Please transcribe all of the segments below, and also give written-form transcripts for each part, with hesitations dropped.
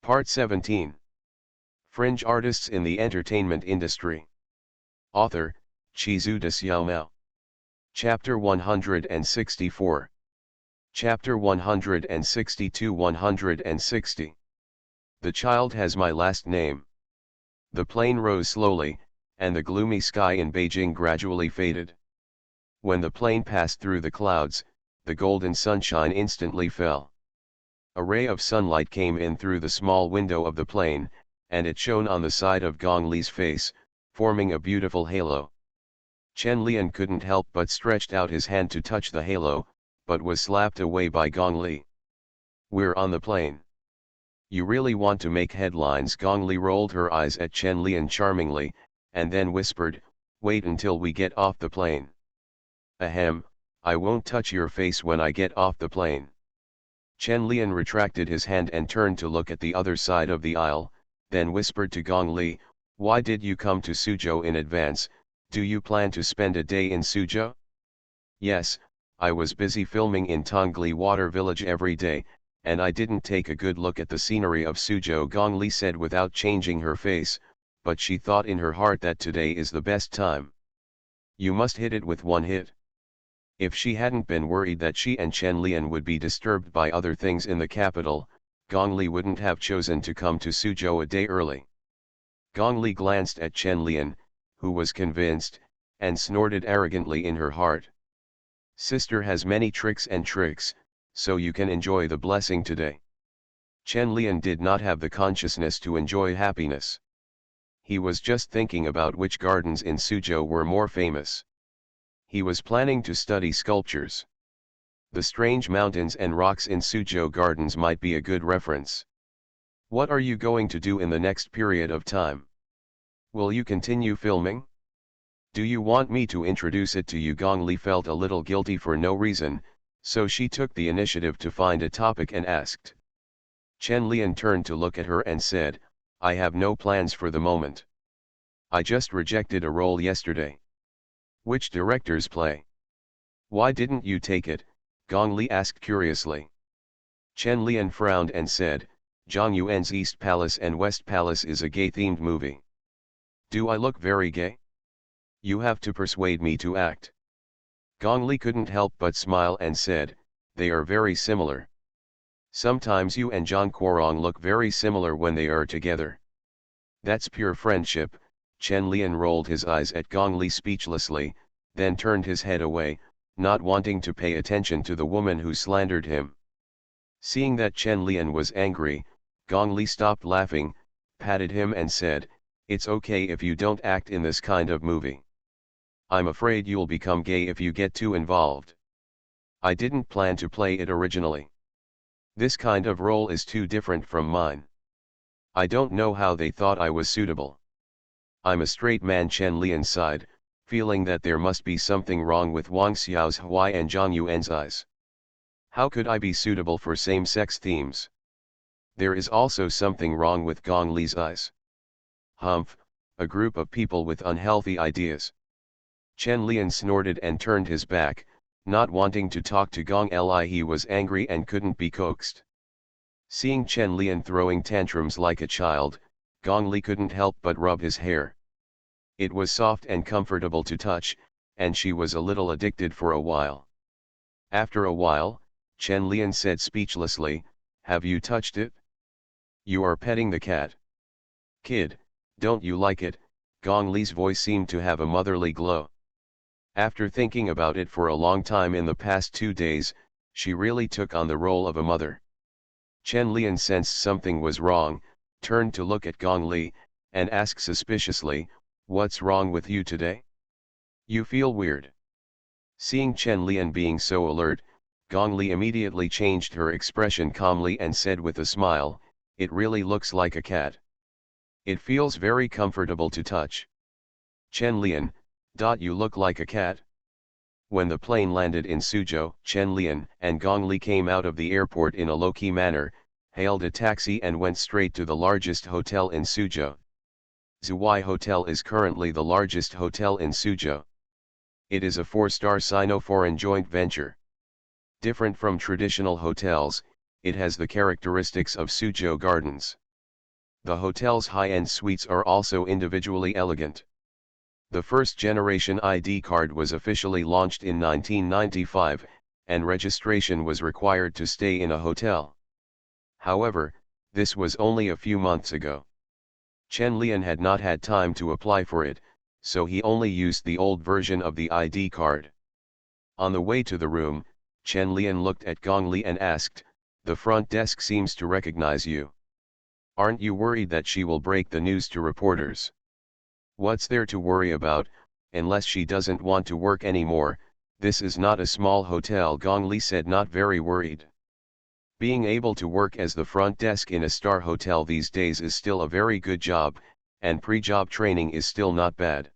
Part 17. Fringe Artists in the Entertainment Industry. Author, Chizuda Xiaomao. Chapter 164. Chapter 162-160. The child has my last name. The plane rose slowly, and the gloomy sky in Beijing gradually faded. When the plane passed through the clouds, the golden sunshine instantly fell. A ray of sunlight came in through the small window of the plane, and it shone on the side of Gong Li's face, forming a beautiful halo. Chen Lian couldn't help but stretched out his hand to touch the halo, but was slapped away by Gong Li. "We're on the plane. You really want to make headlines?" Gong Li rolled her eyes at Chen Lian charmingly, and then whispered, "Wait until we get off the plane." "Ahem, I won't touch your face when I get off the plane." Chen Lian retracted his hand and turned to look at the other side of the aisle, then whispered to Gong Li, "Why did you come to Suzhou in advance? Do you plan to spend a day in Suzhou?" "Yes, I was busy filming in Tongli Water Village every day, and I didn't take a good look at the scenery of Suzhou," Gong Li said without changing her face, but she thought in her heart that today is the best time. You must hit it with one hit. If she hadn't been worried that she and Chen Lian would be disturbed by other things in the capital, Gong Li wouldn't have chosen to come to Suzhou a day early. Gong Li glanced at Chen Lian, who was convinced, and snorted arrogantly in her heart. "Sister has many tricks, so you can enjoy the blessing today." Chen Lian did not have the consciousness to enjoy happiness. He was just thinking about which gardens in Suzhou were more famous. He was planning to study sculptures. The strange mountains and rocks in Suzhou gardens might be a good reference. "What are you going to do in the next period of time? Will you continue filming? Do you want me to introduce it to you?" Gong Li felt a little guilty for no reason, so she took the initiative to find a topic and asked. Chen Lian turned to look at her and said, "I have no plans for the moment. I just rejected a role yesterday." "Which director's play? Why didn't you take it?" Gong Li asked curiously. Chen Lian frowned and said, "Zhang Yuan's East Palace and West Palace is a gay-themed movie. Do I look very gay? You have to persuade me to act." Gong Li couldn't help but smile and said, "They are very similar. Sometimes you and Zhang Guorong look very similar when they are together." "That's pure friendship." Chen Lian rolled his eyes at Gong Li speechlessly, then turned his head away, not wanting to pay attention to the woman who slandered him. Seeing that Chen Lian was angry, Gong Li stopped laughing, patted him and said, "It's okay if you don't act in this kind of movie. I'm afraid you'll become gay if you get too involved. I didn't plan to play it originally. This kind of role is too different from mine. I don't know how they thought I was suitable. I'm a straight man." Chen Lian sighed, feeling that there must be something wrong with Wang Xiao's Huai and Zhang Yuan's eyes. "How could I be suitable for same-sex themes? There is also something wrong with Gong Li's eyes. Humph, a group of people with unhealthy ideas." Chen Lian snorted and turned his back, not wanting to talk to Gong Li. He was angry and couldn't be coaxed. Seeing Chen Lian throwing tantrums like a child, Gong Li couldn't help but rub his hair. It was soft and comfortable to touch, and she was a little addicted for a while. After a while, Chen Lian said speechlessly, "Have you touched it? You are petting the cat. Kid, don't you like it?" Gong Li's voice seemed to have a motherly glow. After thinking about it for a long time in the past 2 days, she really took on the role of a mother. Chen Lian sensed something was wrong, turned to look at Gong Li, and asked suspiciously, "What's wrong with you today? You feel weird." Seeing Chen Lian being so alert, Gong Li immediately changed her expression calmly and said with a smile, "It really looks like a cat. It feels very comfortable to touch." "Chen Lian, you look like a cat?" When the plane landed in Suzhou, Chen Lian and Gong Li came out of the airport in a low-key manner, hailed a taxi and went straight to the largest hotel in Suzhou. Zuwai Hotel is currently the largest hotel in Suzhou. It is a 4-star Sino-foreign joint venture. Different from traditional hotels, it has the characteristics of Suzhou Gardens. The hotel's high-end suites are also individually elegant. The first generation ID card was officially launched in 1995, and registration was required to stay in a hotel. However, this was only a few months ago. Chen Lian had not had time to apply for it, so he only used the old version of the ID card. On the way to the room, Chen Lian looked at Gong Li and asked, "The front desk seems to recognize you. Aren't you worried that she will break the news to reporters?" "What's there to worry about, unless she doesn't want to work anymore? This is not a small hotel," Gong Li said, not very worried. Being able to work as the front desk in a star hotel these days is still a very good job, and pre-job training is still not bad.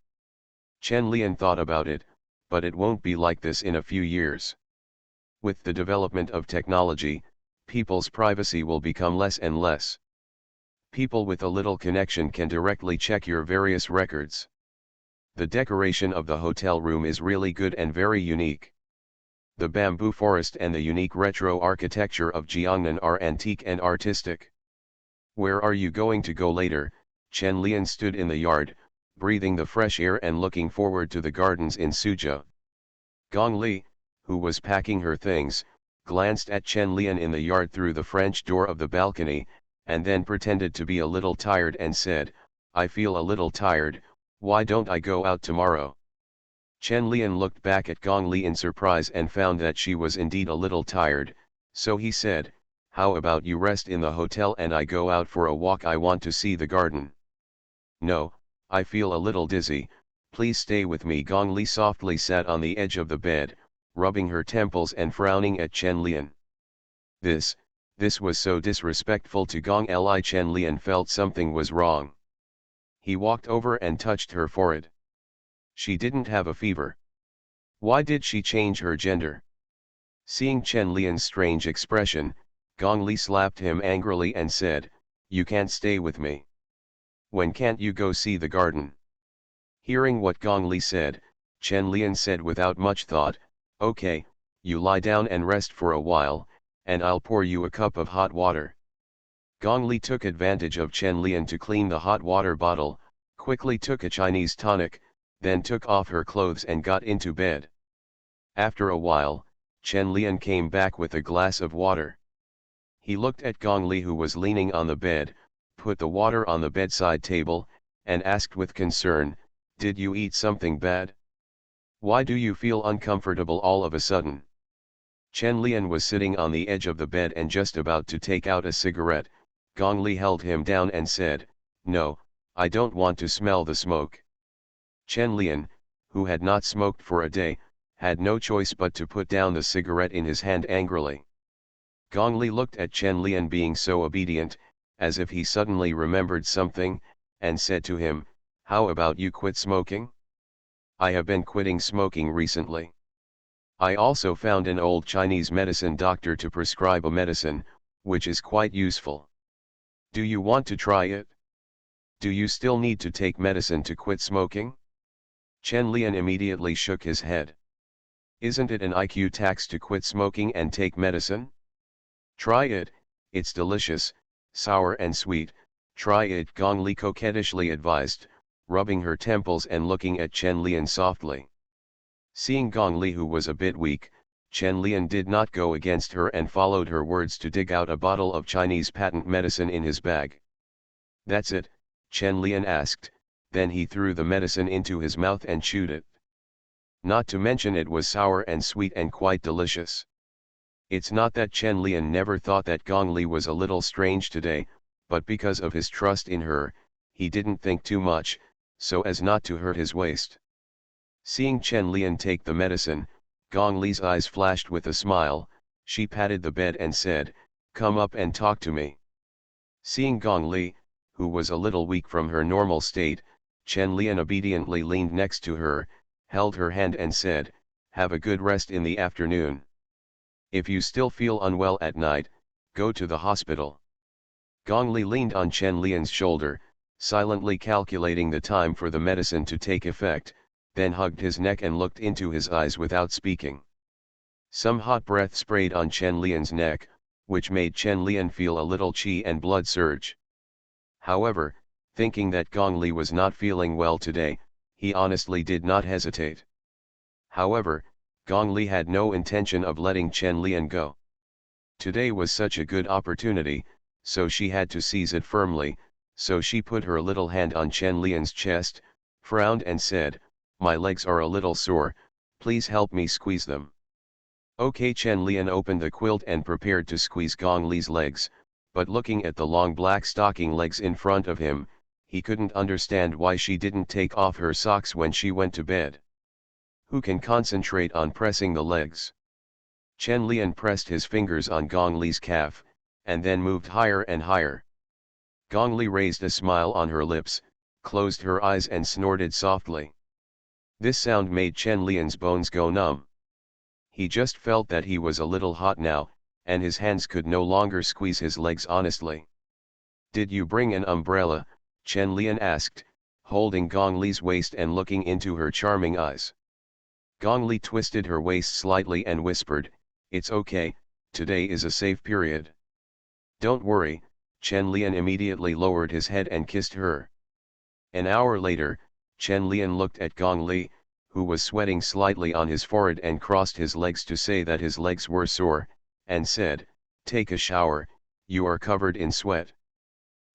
Chen Lian thought about it, but it won't be like this in a few years. With the development of technology, people's privacy will become less and less. People with a little connection can directly check your various records. The decoration of the hotel room is really good and very unique. The bamboo forest and the unique retro architecture of Jiangnan are antique and artistic. "Where are you going to go later?" Chen Lian stood in the yard, breathing the fresh air and looking forward to the gardens in Suzhou. Gong Li, who was packing her things, glanced at Chen Lian in the yard through the French door of the balcony, and then pretended to be a little tired and said, "I feel a little tired, why don't I go out tomorrow?" Chen Lian looked back at Gong Li in surprise and found that she was indeed a little tired, so he said, "How about you rest in the hotel and I go out for a walk? I want to see the garden." "No, I feel a little dizzy, please stay with me." Gong Li softly sat on the edge of the bed, rubbing her temples and frowning at Chen Lian. This was so disrespectful to Gong Li. Chen Lian felt something was wrong. He walked over and touched her forehead. She didn't have a fever. Why did she change her gender? Seeing Chen Lian's strange expression, Gong Li slapped him angrily and said, "You can't stay with me. When can't you go see the garden?" Hearing what Gong Li said, Chen Lian said without much thought, "Okay, you lie down and rest for a while, and I'll pour you a cup of hot water." Gong Li took advantage of Chen Lian to clean the hot water bottle, quickly took a Chinese tonic, then took off her clothes and got into bed. After a while, Chen Lian came back with a glass of water. He looked at Gong Li, who was leaning on the bed, put the water on the bedside table, and asked with concern, "Did you eat something bad? Why do you feel uncomfortable all of a sudden?" Chen Lian was sitting on the edge of the bed and just about to take out a cigarette. Gong Li held him down and said, "No, I don't want to smell the smoke." Chen Lian, who had not smoked for a day, had no choice but to put down the cigarette in his hand angrily. Gong Li looked at Chen Lian being so obedient, as if he suddenly remembered something, and said to him, "How about you quit smoking? I have been quitting smoking recently. I also found an old Chinese medicine doctor to prescribe a medicine, which is quite useful. Do you want to try it? Do you still need to take medicine to quit smoking?" Chen Lian immediately shook his head. "Isn't it an IQ tax to quit smoking and take medicine? Try it, it's delicious, sour and sweet, try it," Gong Li coquettishly advised, rubbing her temples and looking at Chen Lian softly. Seeing Gong Li, who was a bit weak, Chen Lian did not go against her and followed her words to dig out a bottle of Chinese patent medicine in his bag. "That's it?" Chen Lian asked, then he threw the medicine into his mouth and chewed it. Not to mention it was sour and sweet and quite delicious. It's not that Chen Lian never thought that Gong Li was a little strange today, but because of his trust in her, he didn't think too much, so as not to hurt his waist. Seeing Chen Lian take the medicine, Gong Li's eyes flashed with a smile. She patted the bed and said, "Come up and talk to me." Seeing Gong Li, who was a little weak from her normal state, Chen Lian obediently leaned next to her, held her hand and said, "Have a good rest in the afternoon. If you still feel unwell at night, go to the hospital." Gong Li leaned on Chen Lian's shoulder, silently calculating the time for the medicine to take effect, then hugged his neck and looked into his eyes without speaking. Some hot breath sprayed on Chen Lian's neck, which made Chen Lian feel a little chi and blood surge. However, thinking that Gong Li was not feeling well today, he honestly did not hesitate. However, Gong Li had no intention of letting Chen Lian go. Today was such a good opportunity, so she had to seize it firmly, so she put her little hand on Chen Lian's chest, frowned and said, "My legs are a little sore, please help me squeeze them." Okay, Chen Lian opened the quilt and prepared to squeeze Gong Li's legs, but looking at the long black stocking legs in front of him, he couldn't understand why she didn't take off her socks when she went to bed. Who can concentrate on pressing the legs? Chen Lian pressed his fingers on Gong Li's calf, and then moved higher and higher. Gong Li raised a smile on her lips, closed her eyes and snorted softly. This sound made Chen Lian's bones go numb. He just felt that he was a little hot now, and his hands could no longer squeeze his legs honestly. "Did you bring an umbrella?" Chen Lian asked, holding Gong Li's waist and looking into her charming eyes. Gong Li twisted her waist slightly and whispered, "It's okay, today is a safe period." "Don't worry," Chen Lian immediately lowered his head and kissed her. An hour later, Chen Lian looked at Gong Li, who was sweating slightly on his forehead and crossed his legs to say that his legs were sore, and said, "Take a shower, you are covered in sweat."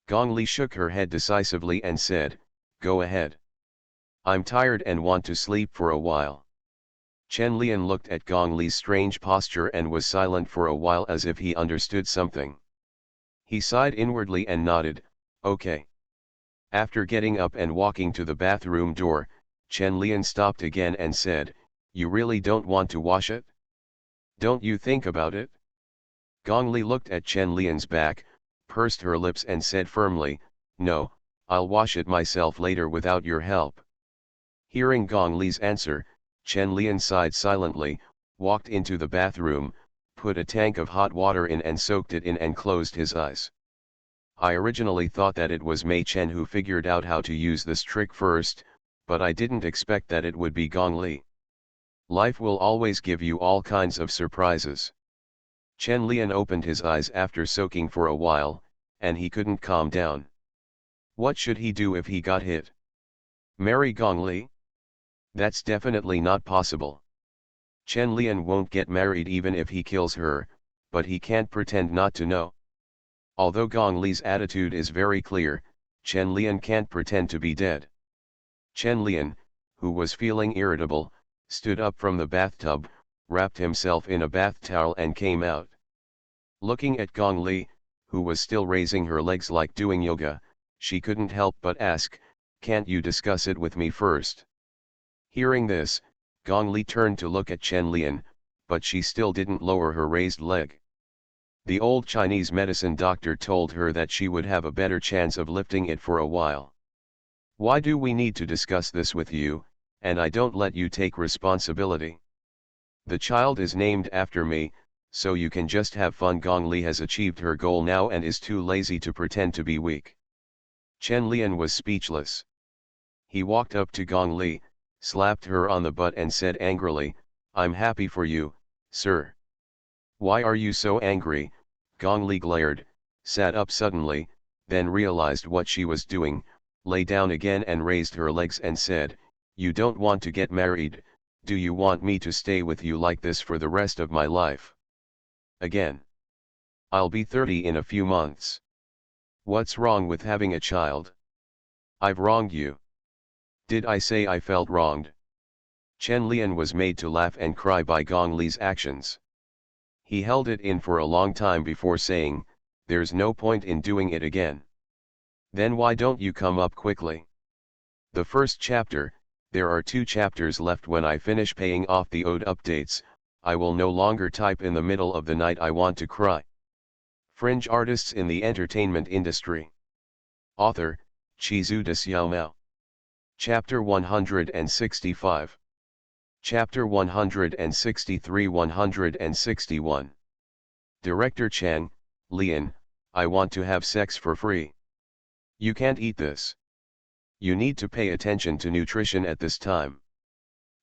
Gong Li shook her head decisively and said, "Go ahead. I'm tired and want to sleep for a while." Chen Lian looked at Gong Li's strange posture and was silent for a while as if he understood something. He sighed inwardly and nodded, "Okay." After getting up and walking to the bathroom door, Chen Lian stopped again and said, "You really don't want to wash it? Don't you think about it?" Gong Li looked at Chen Lian's back, pursed her lips and said firmly, "No, I'll wash it myself later without your help." Hearing Gong Li's answer, Chen Lian sighed silently, walked into the bathroom, put a tank of hot water in and soaked it in and closed his eyes. "I originally thought that it was Mei Chen who figured out how to use this trick first, but I didn't expect that it would be Gong Li. Life will always give you all kinds of surprises." Chen Lian opened his eyes after soaking for a while, and he couldn't calm down. What should he do if he got hit? Marry Gong Li? That's definitely not possible. Chen Lian won't get married even if he kills her, but he can't pretend not to know. Although Gong Li's attitude is very clear, Chen Lian can't pretend to be dead. Chen Lian, who was feeling irritable, stood up from the bathtub, wrapped himself in a bath towel and came out. Looking at Gong Li, who was still raising her legs like doing yoga, she couldn't help but ask, "Can't you discuss it with me first?" Hearing this, Gong Li turned to look at Chen Lian, but she still didn't lower her raised leg. The old Chinese medicine doctor told her that she would have a better chance of lifting it for a while. "Why do we need to discuss this with you, and I don't let you take responsibility? The child is named after me, so you can just have fun." Gong Li has achieved her goal now and is too lazy to pretend to be weak. Chen Lian was speechless. He walked up to Gong Li, slapped her on the butt and said angrily, "I'm happy for you, sir." "Why are you so angry?" Gong Li glared, sat up suddenly, then realized what she was doing, lay down again and raised her legs and said, "You don't want to get married, do you want me to stay with you like this for the rest of my life? Again. I'll be 30 in a few months. What's wrong with having a child? I've wronged you. Did I say I felt wronged?" Chen Lian was made to laugh and cry by Gong Li's actions. He held it in for a long time before saying, "There's no point in doing it again." "Then why don't you come up quickly? The first chapter, there are 2 chapters left. When I finish paying off the owed updates, I will no longer type in the middle of the night I want to cry." Fringe artists in the entertainment industry. Author, Chizu de Xiaomao. Chapter 165. Chapter 163-161. Director Chang, Lian, "I want to have sex for free. You can't eat this. You need to pay attention to nutrition at this time."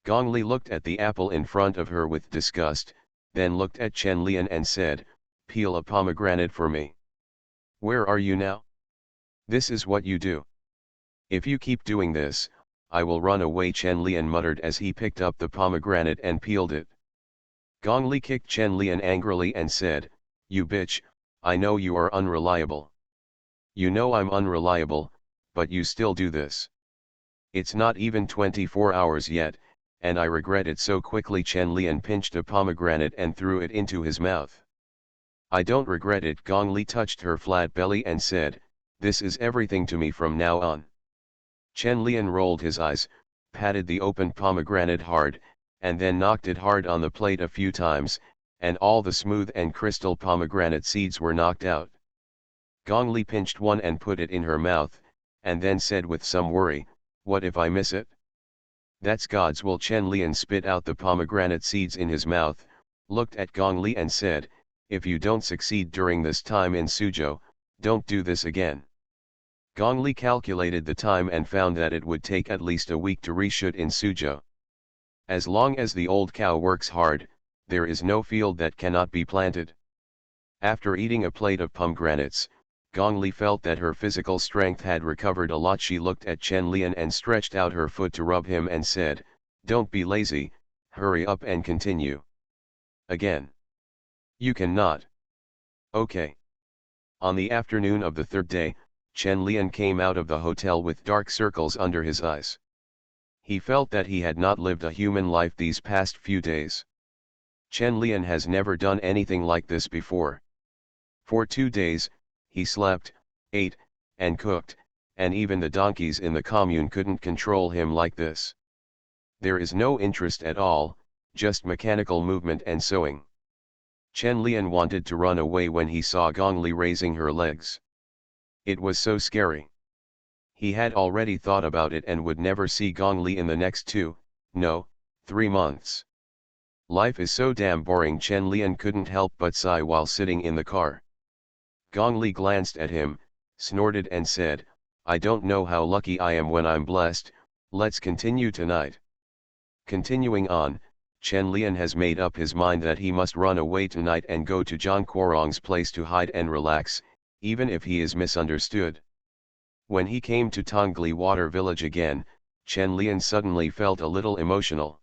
Gong Li looked at the apple in front of her with disgust, then looked at Chen Lian and said, "Peel a pomegranate for me." "Where are you now?" This is what you do. If you keep doing this, I will run away, Chen Lian muttered as he picked up the pomegranate and peeled it. Gong Li kicked Chen Lian angrily and said, "You bitch, I know you are unreliable. You know I'm unreliable, but you still do this. It's not even 24 hours yet, and I regret it so quickly." Chen Lian pinched a pomegranate and threw it into his mouth. "I don't regret it." Gong Li touched her flat belly and said, "This is everything to me from now on." Chen Lian rolled his eyes, patted the opened pomegranate hard, and then knocked it hard on the plate a few times, and all the smooth and crystal pomegranate seeds were knocked out. Gong Li pinched one and put it in her mouth, and then said with some worry, "What if I miss it?" "That's God's will." Chen Lian spit out the pomegranate seeds in his mouth, looked at Gong Li and said, "If you don't succeed during this time in Suzhou, don't do this again." Gong Li calculated the time and found that it would take at least a week to reshoot in Suzhou. As long as the old cow works hard, there is no field that cannot be planted. After eating a plate of pomegranates, Gong Li felt that her physical strength had recovered a lot. She looked at Chen Lian and stretched out her foot to rub him and said, "Don't be lazy, hurry up and continue." "Again? You cannot." "Okay." On the afternoon of the third day, Chen Lian came out of the hotel with dark circles under his eyes. He felt that he had not lived a human life these past few days. Chen Lian has never done anything like this before. For 2 days, he slept, ate, and cooked, and even the donkeys in the commune couldn't control him like this. There is no interest at all, just mechanical movement and sewing. Chen Lian wanted to run away when he saw Gong Li raising her legs. It was so scary. He had already thought about it and would never see Gong Li in the next 3 months. Life is so damn boring. Chen Lian couldn't help but sigh while sitting in the car. Gong Li glanced at him, snorted and said, "I don't know how lucky I am when I'm blessed. Let's continue tonight." Continuing on, Chen Lian has made up his mind that he must run away tonight and go to Zhang Kuorong's place to hide and relax, even if he is misunderstood. When he came to Tongli Water Village again, Chen Lian suddenly felt a little emotional.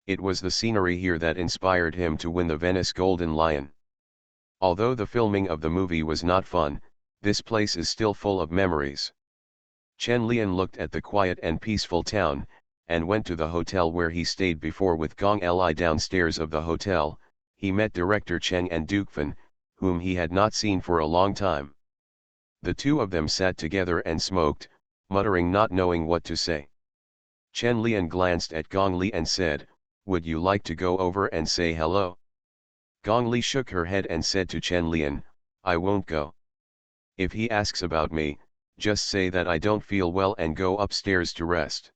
It was the scenery here that inspired him to win the Venice Golden Lion. Although the filming of the movie was not fun, this place is still full of memories. Chen Lian looked at the quiet and peaceful town, and went to the hotel where he stayed before with Gong Li. Downstairs of the hotel, he met director Cheng and Dukfan, whom he had not seen for a long time. The two of them sat together and smoked, muttering, not knowing what to say. Chen Lian glanced at Gong Li and said, "Would you like to go over and say hello?" Gong Li shook her head and said to Chen Lian, "I won't go. If he asks about me, just say that I don't feel well and go upstairs to rest."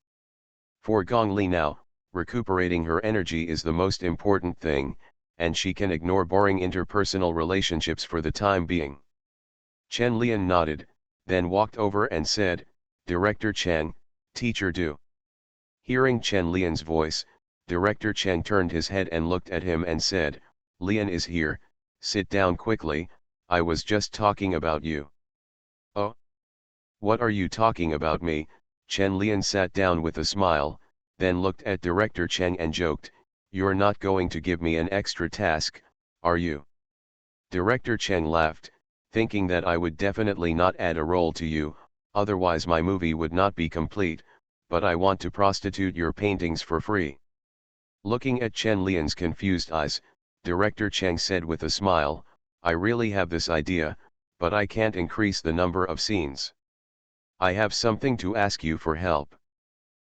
For Gong Li now, recuperating her energy is the most important thing, and she can ignore boring interpersonal relationships for the time being. Chen Lian nodded, then walked over and said, "Director Cheng, teacher Du." Hearing Chen Lian's voice, Director Cheng turned his head and looked at him and said, "Lian is here, sit down quickly, I was just talking about you." "Oh? What are you talking about me?" Chen Lian sat down with a smile, then looked at Director Cheng and joked, "You're not going to give me an extra task, are you?" Director Cheng laughed, thinking that I would definitely not add a role to you, otherwise my movie would not be complete, but I want to prostitute your paintings for free. Looking at Chen Lian's confused eyes, Director Cheng said with a smile, "I really have this idea, but I can't increase the number of scenes. I have something to ask you for help."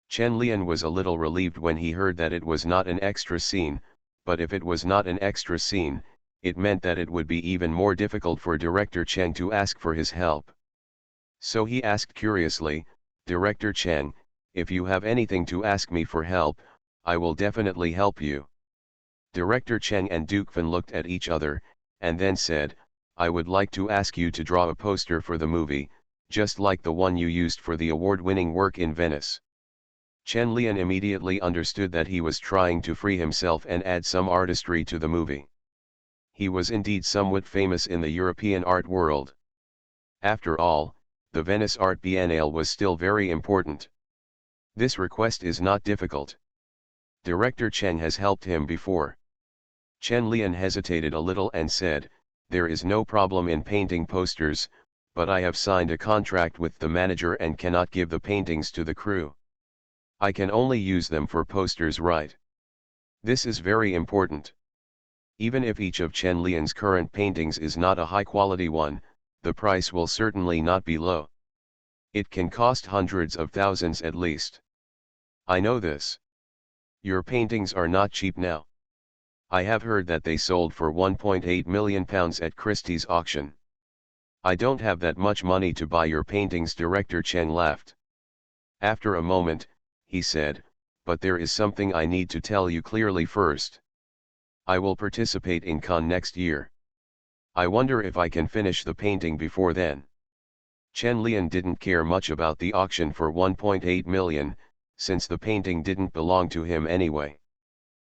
Chen Lian was a little relieved when he heard that it was not an extra scene, but if it was not an extra scene, it meant that it would be even more difficult for Director Cheng to ask for his help. So he asked curiously, "Director Cheng, if you have anything to ask me for help, I will definitely help you." Director Cheng and Dukfan looked at each other, and then said, "I would like to ask you to draw a poster for the movie, just like the one you used for the award-winning work in Venice." Chen Lian immediately understood that he was trying to free himself and add some artistry to the movie. He was indeed somewhat famous in the European art world. After all, the Venice Art Biennale was still very important. This request is not difficult. Director Cheng has helped him before. Chen Lian hesitated a little and said, "There is no problem in painting posters, but I have signed a contract with the manager and cannot give the paintings to the crew. I can only use them for posters, right? This is very important. Even if each of Chen Lian's current paintings is not a high-quality one, the price will certainly not be low. It can cost hundreds of thousands at least. I know this. Your paintings are not cheap now. I have heard that they sold for £1.8 million at Christie's auction. I don't have that much money to buy your paintings." Director Cheng laughed. After a moment, he said, "But there is something I need to tell you clearly first. I will participate in Cannes next year. I wonder if I can finish the painting before then." Chen Lian didn't care much about the auction for 1.8 million, since the painting didn't belong to him anyway.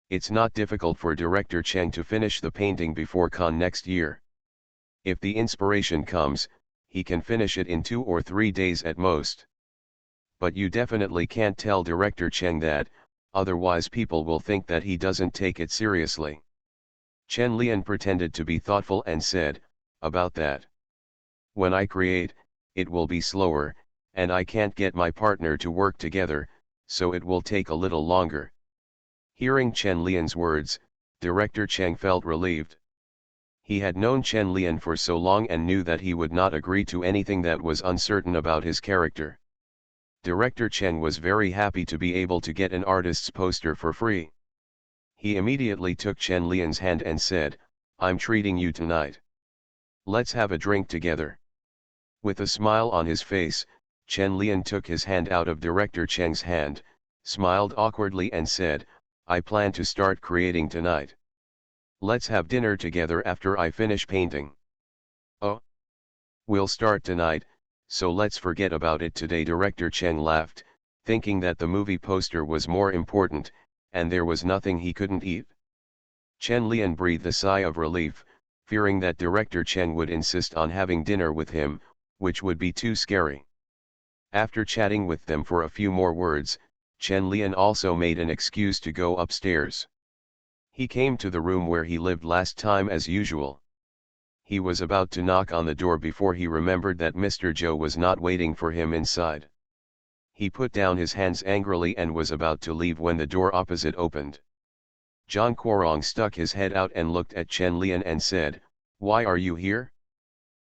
It's not difficult for Director Cheng to finish the painting before Cannes next year. If the inspiration comes, he can finish it in 2 or 3 days at most. But you definitely can't tell Director Cheng that, otherwise people will think that he doesn't take it seriously. Chen Lian pretended to be thoughtful and said, "About that. When I create, it will be slower, and I can't get my partner to work together, so it will take a little longer." Hearing Chen Lian's words, Director Cheng felt relieved. He had known Chen Lian for so long and knew that he would not agree to anything that was uncertain about his character. Director Cheng was very happy to be able to get an artist's poster for free. He immediately took Chen Lian's hand and said, "I'm treating you tonight. Let's have a drink together." With a smile on his face, Chen Lian took his hand out of Director Cheng's hand, smiled awkwardly and said, "I plan to start creating tonight. Let's have dinner together after I finish painting." "Oh? We'll start tonight, so let's forget about it today." Director Cheng laughed, thinking that the movie poster was more important, and there was nothing he couldn't eat. Chen Lian breathed a sigh of relief, fearing that Director Cheng would insist on having dinner with him, which would be too scary. After chatting with them for a few more words, Chen Lian also made an excuse to go upstairs. He came to the room where he lived last time as usual. He was about to knock on the door before he remembered that Mr. Zhou was not waiting for him inside. He put down his hands angrily and was about to leave when the door opposite opened. Zhang Guorong stuck his head out and looked at Chen Lian and said, "Why are you here?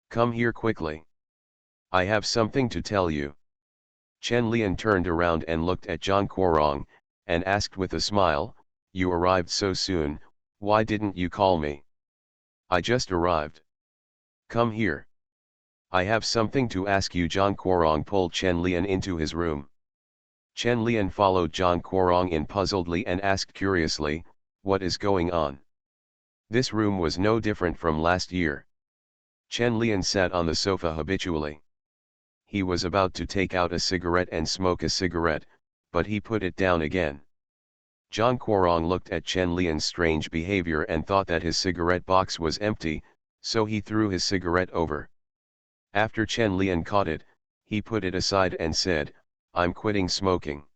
Come here quickly. I have something to tell you." Chen Lian turned around and looked at Zhang Guorong, and asked with a smile, "You arrived so soon, why didn't you call me?" "I just arrived. Come here. I have something to ask you." Zhang Guorong pulled Chen Lian into his room. Chen Lian followed Zhang Guorong in puzzledly and asked curiously, "What is going on?" This room was no different from last year. Chen Lian sat on the sofa habitually. He was about to take out a cigarette and smoke a cigarette, but he put it down again. Zhang Guorong looked at Chen Lian's strange behavior and thought that his cigarette box was empty, so he threw his cigarette over. After Chen Lian caught it, he put it aside and said, "I'm quitting smoking.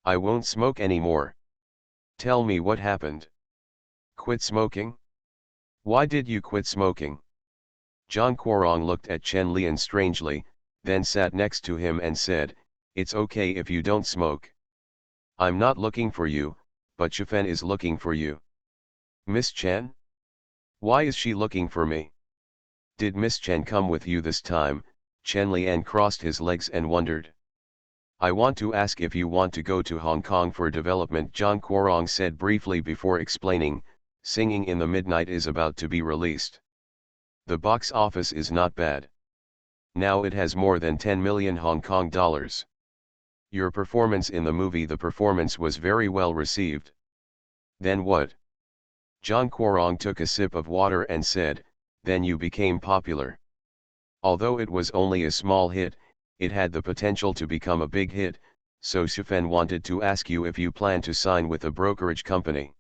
I won't smoke anymore. Tell me what happened." "Quit smoking? Why did you quit smoking?" Zhang Guorong looked at Chen Lian strangely, then sat next to him and said, "It's okay if you don't smoke. I'm not looking for you, but Shifen is looking for you." "Miss Chen? Why is she looking for me? Did Miss Chen come with you this time?" Chen Lian crossed his legs and wondered. "I want to ask if you want to go to Hong Kong for development," Zhang Guorong said briefly before explaining, "Singing in the Midnight is about to be released. The box office is not bad. Now it has more than 10 million Hong Kong dollars. Your performance in the movie, the performance was very well received." "Then what?" Zhang Guorong took a sip of water and said, "Then you became popular. Although it was only a small hit, it had the potential to become a big hit, so Shifen wanted to ask you if you plan to sign with a brokerage company."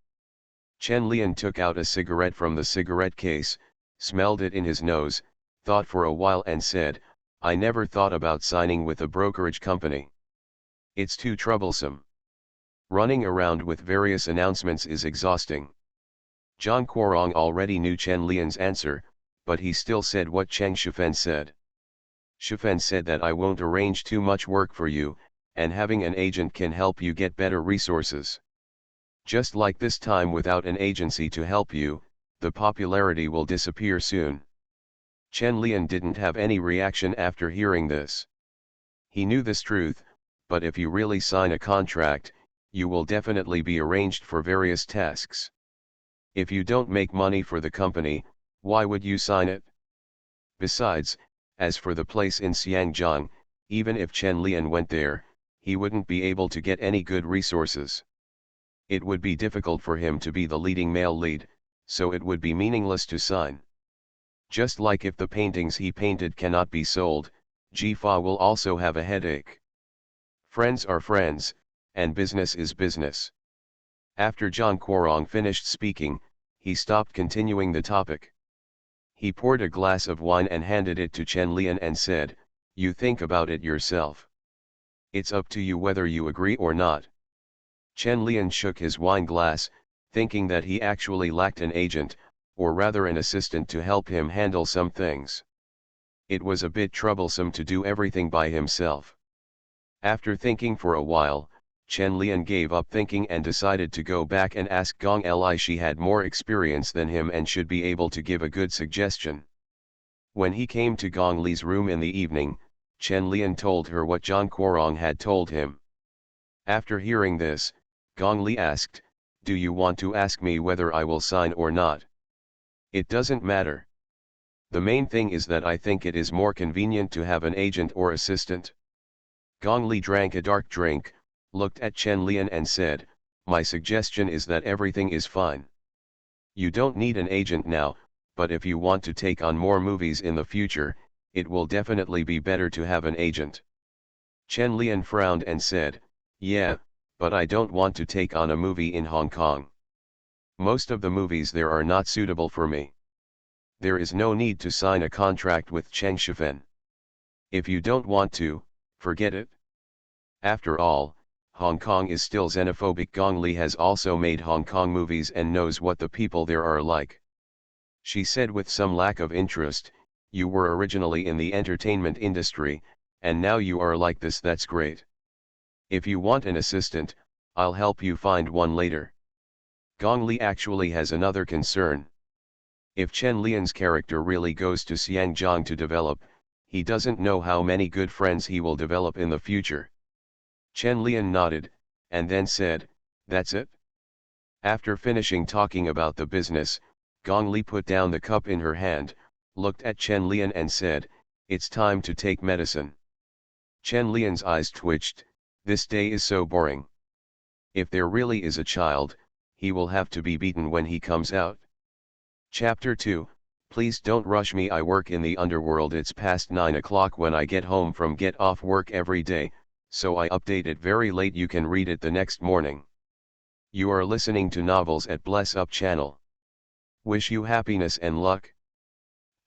Chen Lian took out a cigarette from the cigarette case, smelled it in his nose, thought for a while and said, I never thought about signing with a brokerage company. It's too troublesome. Running around with various announcements is exhausting. Zhang Guorong already knew Chen Lian's answer, but he still said what Cheng Shifen said. Shifen said that I won't arrange too much work for you, and having an agent can help you get better resources. Just like this time without an agency to help you, the popularity will disappear soon. Chen Lian didn't have any reaction after hearing this. He knew this truth, but if you really sign a contract, you will definitely be arranged for various tasks. If you don't make money for the company, why would you sign it? Besides, as for the place in Xiangjiang, even if Chen Lian went there, he wouldn't be able to get any good resources. It would be difficult for him to be the leading male lead, so it would be meaningless to sign. Just like if the paintings he painted cannot be sold, Jifa will also have a headache. Friends are friends, and business is business. After Zhang Guorong finished speaking, he stopped continuing the topic. He poured a glass of wine and handed it to Chen Lian and said, "You think about it yourself. It's up to you whether you agree or not." Chen Lian shook his wine glass, thinking that he actually lacked an agent, or rather an assistant to help him handle some things. It was a bit troublesome to do everything by himself. After thinking for a while, Chen Lian gave up thinking and decided to go back and ask Gong Li. She had more experience than him and should be able to give a good suggestion. When he came to Gong Li's room in the evening, Chen Lian told her what Zhang Guorong had told him. After hearing this, Gong Li asked, "Do you want to ask me whether I will sign or not?" "It doesn't matter. The main thing is that I think it is more convenient to have an agent or assistant." Gong Li drank a dark drink, looked at Chen Lian and said, "My suggestion is that everything is fine. You don't need an agent now, but if you want to take on more movies in the future, it will definitely be better to have an agent." Chen Lian frowned and said, "Yeah, but I don't want to take on a movie in Hong Kong. Most of the movies there are not suitable for me. There is no need to sign a contract with Cheng Shifen. If you don't want to, forget it. After all, Hong Kong is still xenophobic. Gong Li has also made Hong Kong movies and knows what the people there are like." She said with some lack of interest, "You were originally in the entertainment industry, and now you are like this. That's great. If you want an assistant, I'll help you find one later." Gong Li actually has another concern. If Chen Lian's character really goes to Xiangjiang to develop, he doesn't know how many good friends he will develop in the future. Chen Lian nodded, and then said, "That's it?" After finishing talking about the business, Gong Li put down the cup in her hand, looked at Chen Lian and said, "It's time to take medicine." Chen Lian's eyes twitched. This day is so boring. If there really is a child, he will have to be beaten when he comes out. Chapter 2, Please don't rush me. I work in the underworld. It's past 9 o'clock when I get home from get off work every day, so I update it very late. You can read it the next morning. You are listening to Novels at Bless Up channel. Wish you happiness and luck.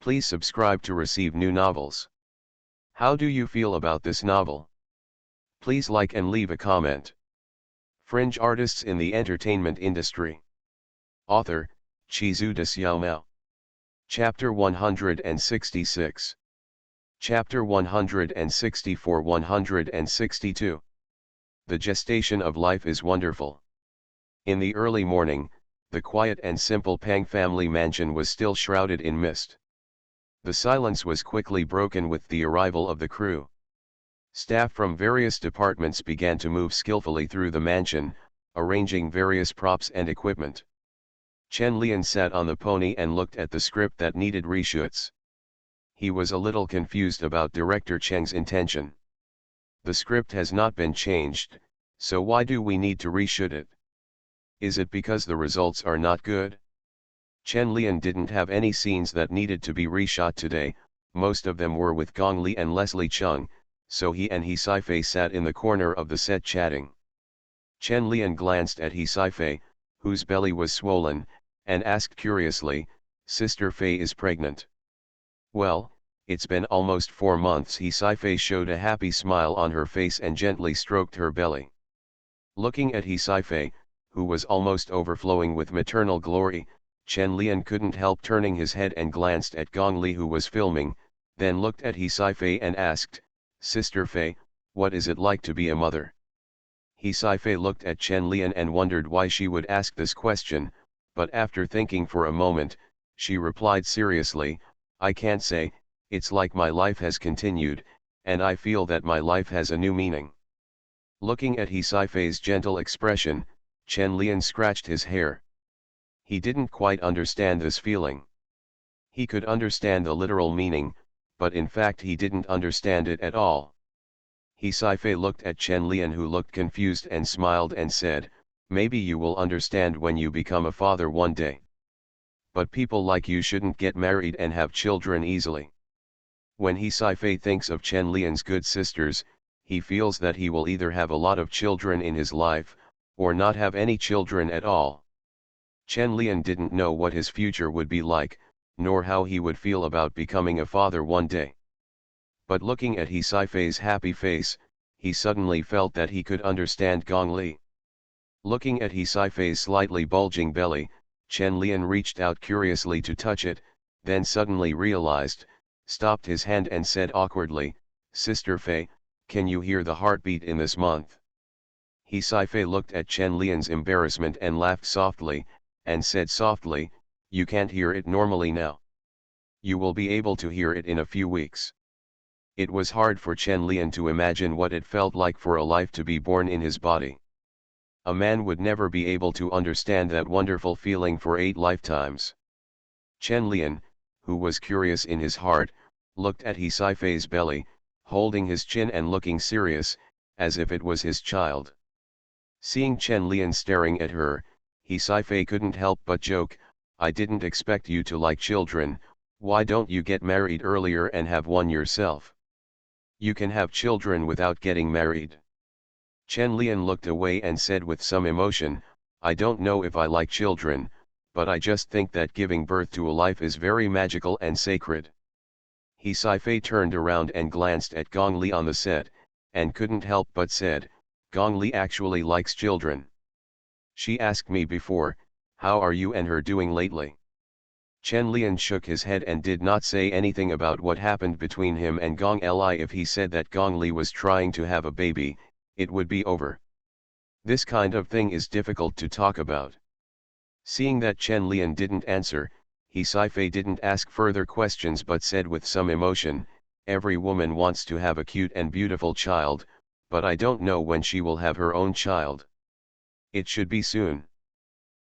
Please subscribe to receive new novels. How do you feel about this novel? Please like and leave a comment. Fringe artists in the entertainment industry. Author, Chizu de Xiaomao. Chapter 166. Chapter 164-162. The gestation of life is wonderful. In the early morning, the quiet and simple Pang family mansion was still shrouded in mist. The silence was quickly broken with the arrival of the crew. Staff from various departments began to move skillfully through the mansion, arranging various props and equipment. Chen Lian sat on the pony and looked at the script that needed reshoots. He was a little confused about director Cheng's intention. The script has not been changed, so why do we need to reshoot it? Is it because the results are not good? Chen Lian didn't have any scenes that needed to be reshot today. Most of them were with Gong Li and Leslie Chung, so he and He Sci-fi sat in the corner of the set chatting. Chen Lian glanced at He Sci-fi, whose belly was swollen, and asked curiously, "Sister Fei is pregnant?" "Well, It's been almost 4 months. Sci-fi showed a happy smile on her face and gently stroked her belly. Looking at Sci-fi, who was almost overflowing with maternal glory, Chen Lian couldn't help turning his head and glanced at Gong Li, who was filming, then looked at Sci-fi and asked, "Sister Fei, what is it like to be a mother?" Sci-fi looked at Chen Lian and wondered why she would ask this question, but after thinking for a moment, she replied seriously, "I can't say, it's like my life has continued, and I feel that my life has a new meaning." Looking at Sci-fi's gentle expression, Chen Lian scratched his hair. He didn't quite understand this feeling. He could understand the literal meaning, but in fact he didn't understand it at all. Sci-fi looked at Chen Lian, who looked confused, and smiled and said, "Maybe you will understand when you become a father one day. But people like you shouldn't get married and have children easily." When Sci-fi thinks of Chen Lian's good sisters, he feels that he will either have a lot of children in his life, or not have any children at all. Chen Lian didn't know what his future would be like, nor how he would feel about becoming a father one day. But looking at Sci-fi's happy face, he suddenly felt that he could understand Gong Li. Looking at Sci-fi's slightly bulging belly, Chen Lian reached out curiously to touch it, then suddenly realized, stopped his hand and said awkwardly, "Sister Fei, can you hear the heartbeat in this month?" Sci-fi looked at Chen Lian's embarrassment and laughed softly, and said softly, "You can't hear it normally now. You will be able to hear it in a few weeks." It was hard for Chen Lian to imagine what it felt like for a life to be born in his body. A man would never be able to understand that wonderful feeling for 8 lifetimes. Chen Lian, who was curious in his heart, looked at Sci-fi's belly, holding his chin and looking serious, as if it was his child. Seeing Chen Lian staring at her, Sci-fi couldn't help but joke, "I didn't expect you to like children. Why don't you get married earlier and have one yourself? You can have children without getting married." Chen Lian looked away and said with some emotion, "I don't know if I like children, but I just think that giving birth to a life is very magical and sacred." Sci-fi turned around and glanced at Gong Li on the set, and couldn't help but said, "Gong Li actually likes children. She asked me before, how are you and her doing lately?" Chen Lian shook his head and did not say anything about what happened between him and Gong Li. If he said that Gong Li was trying to have a baby, it would be over. This kind of thing is difficult to talk about. Seeing that Chen Lian didn't answer, Sci-fi didn't ask further questions but said with some emotion, "Every woman wants to have a cute and beautiful child, but I don't know when she will have her own child. It should be soon."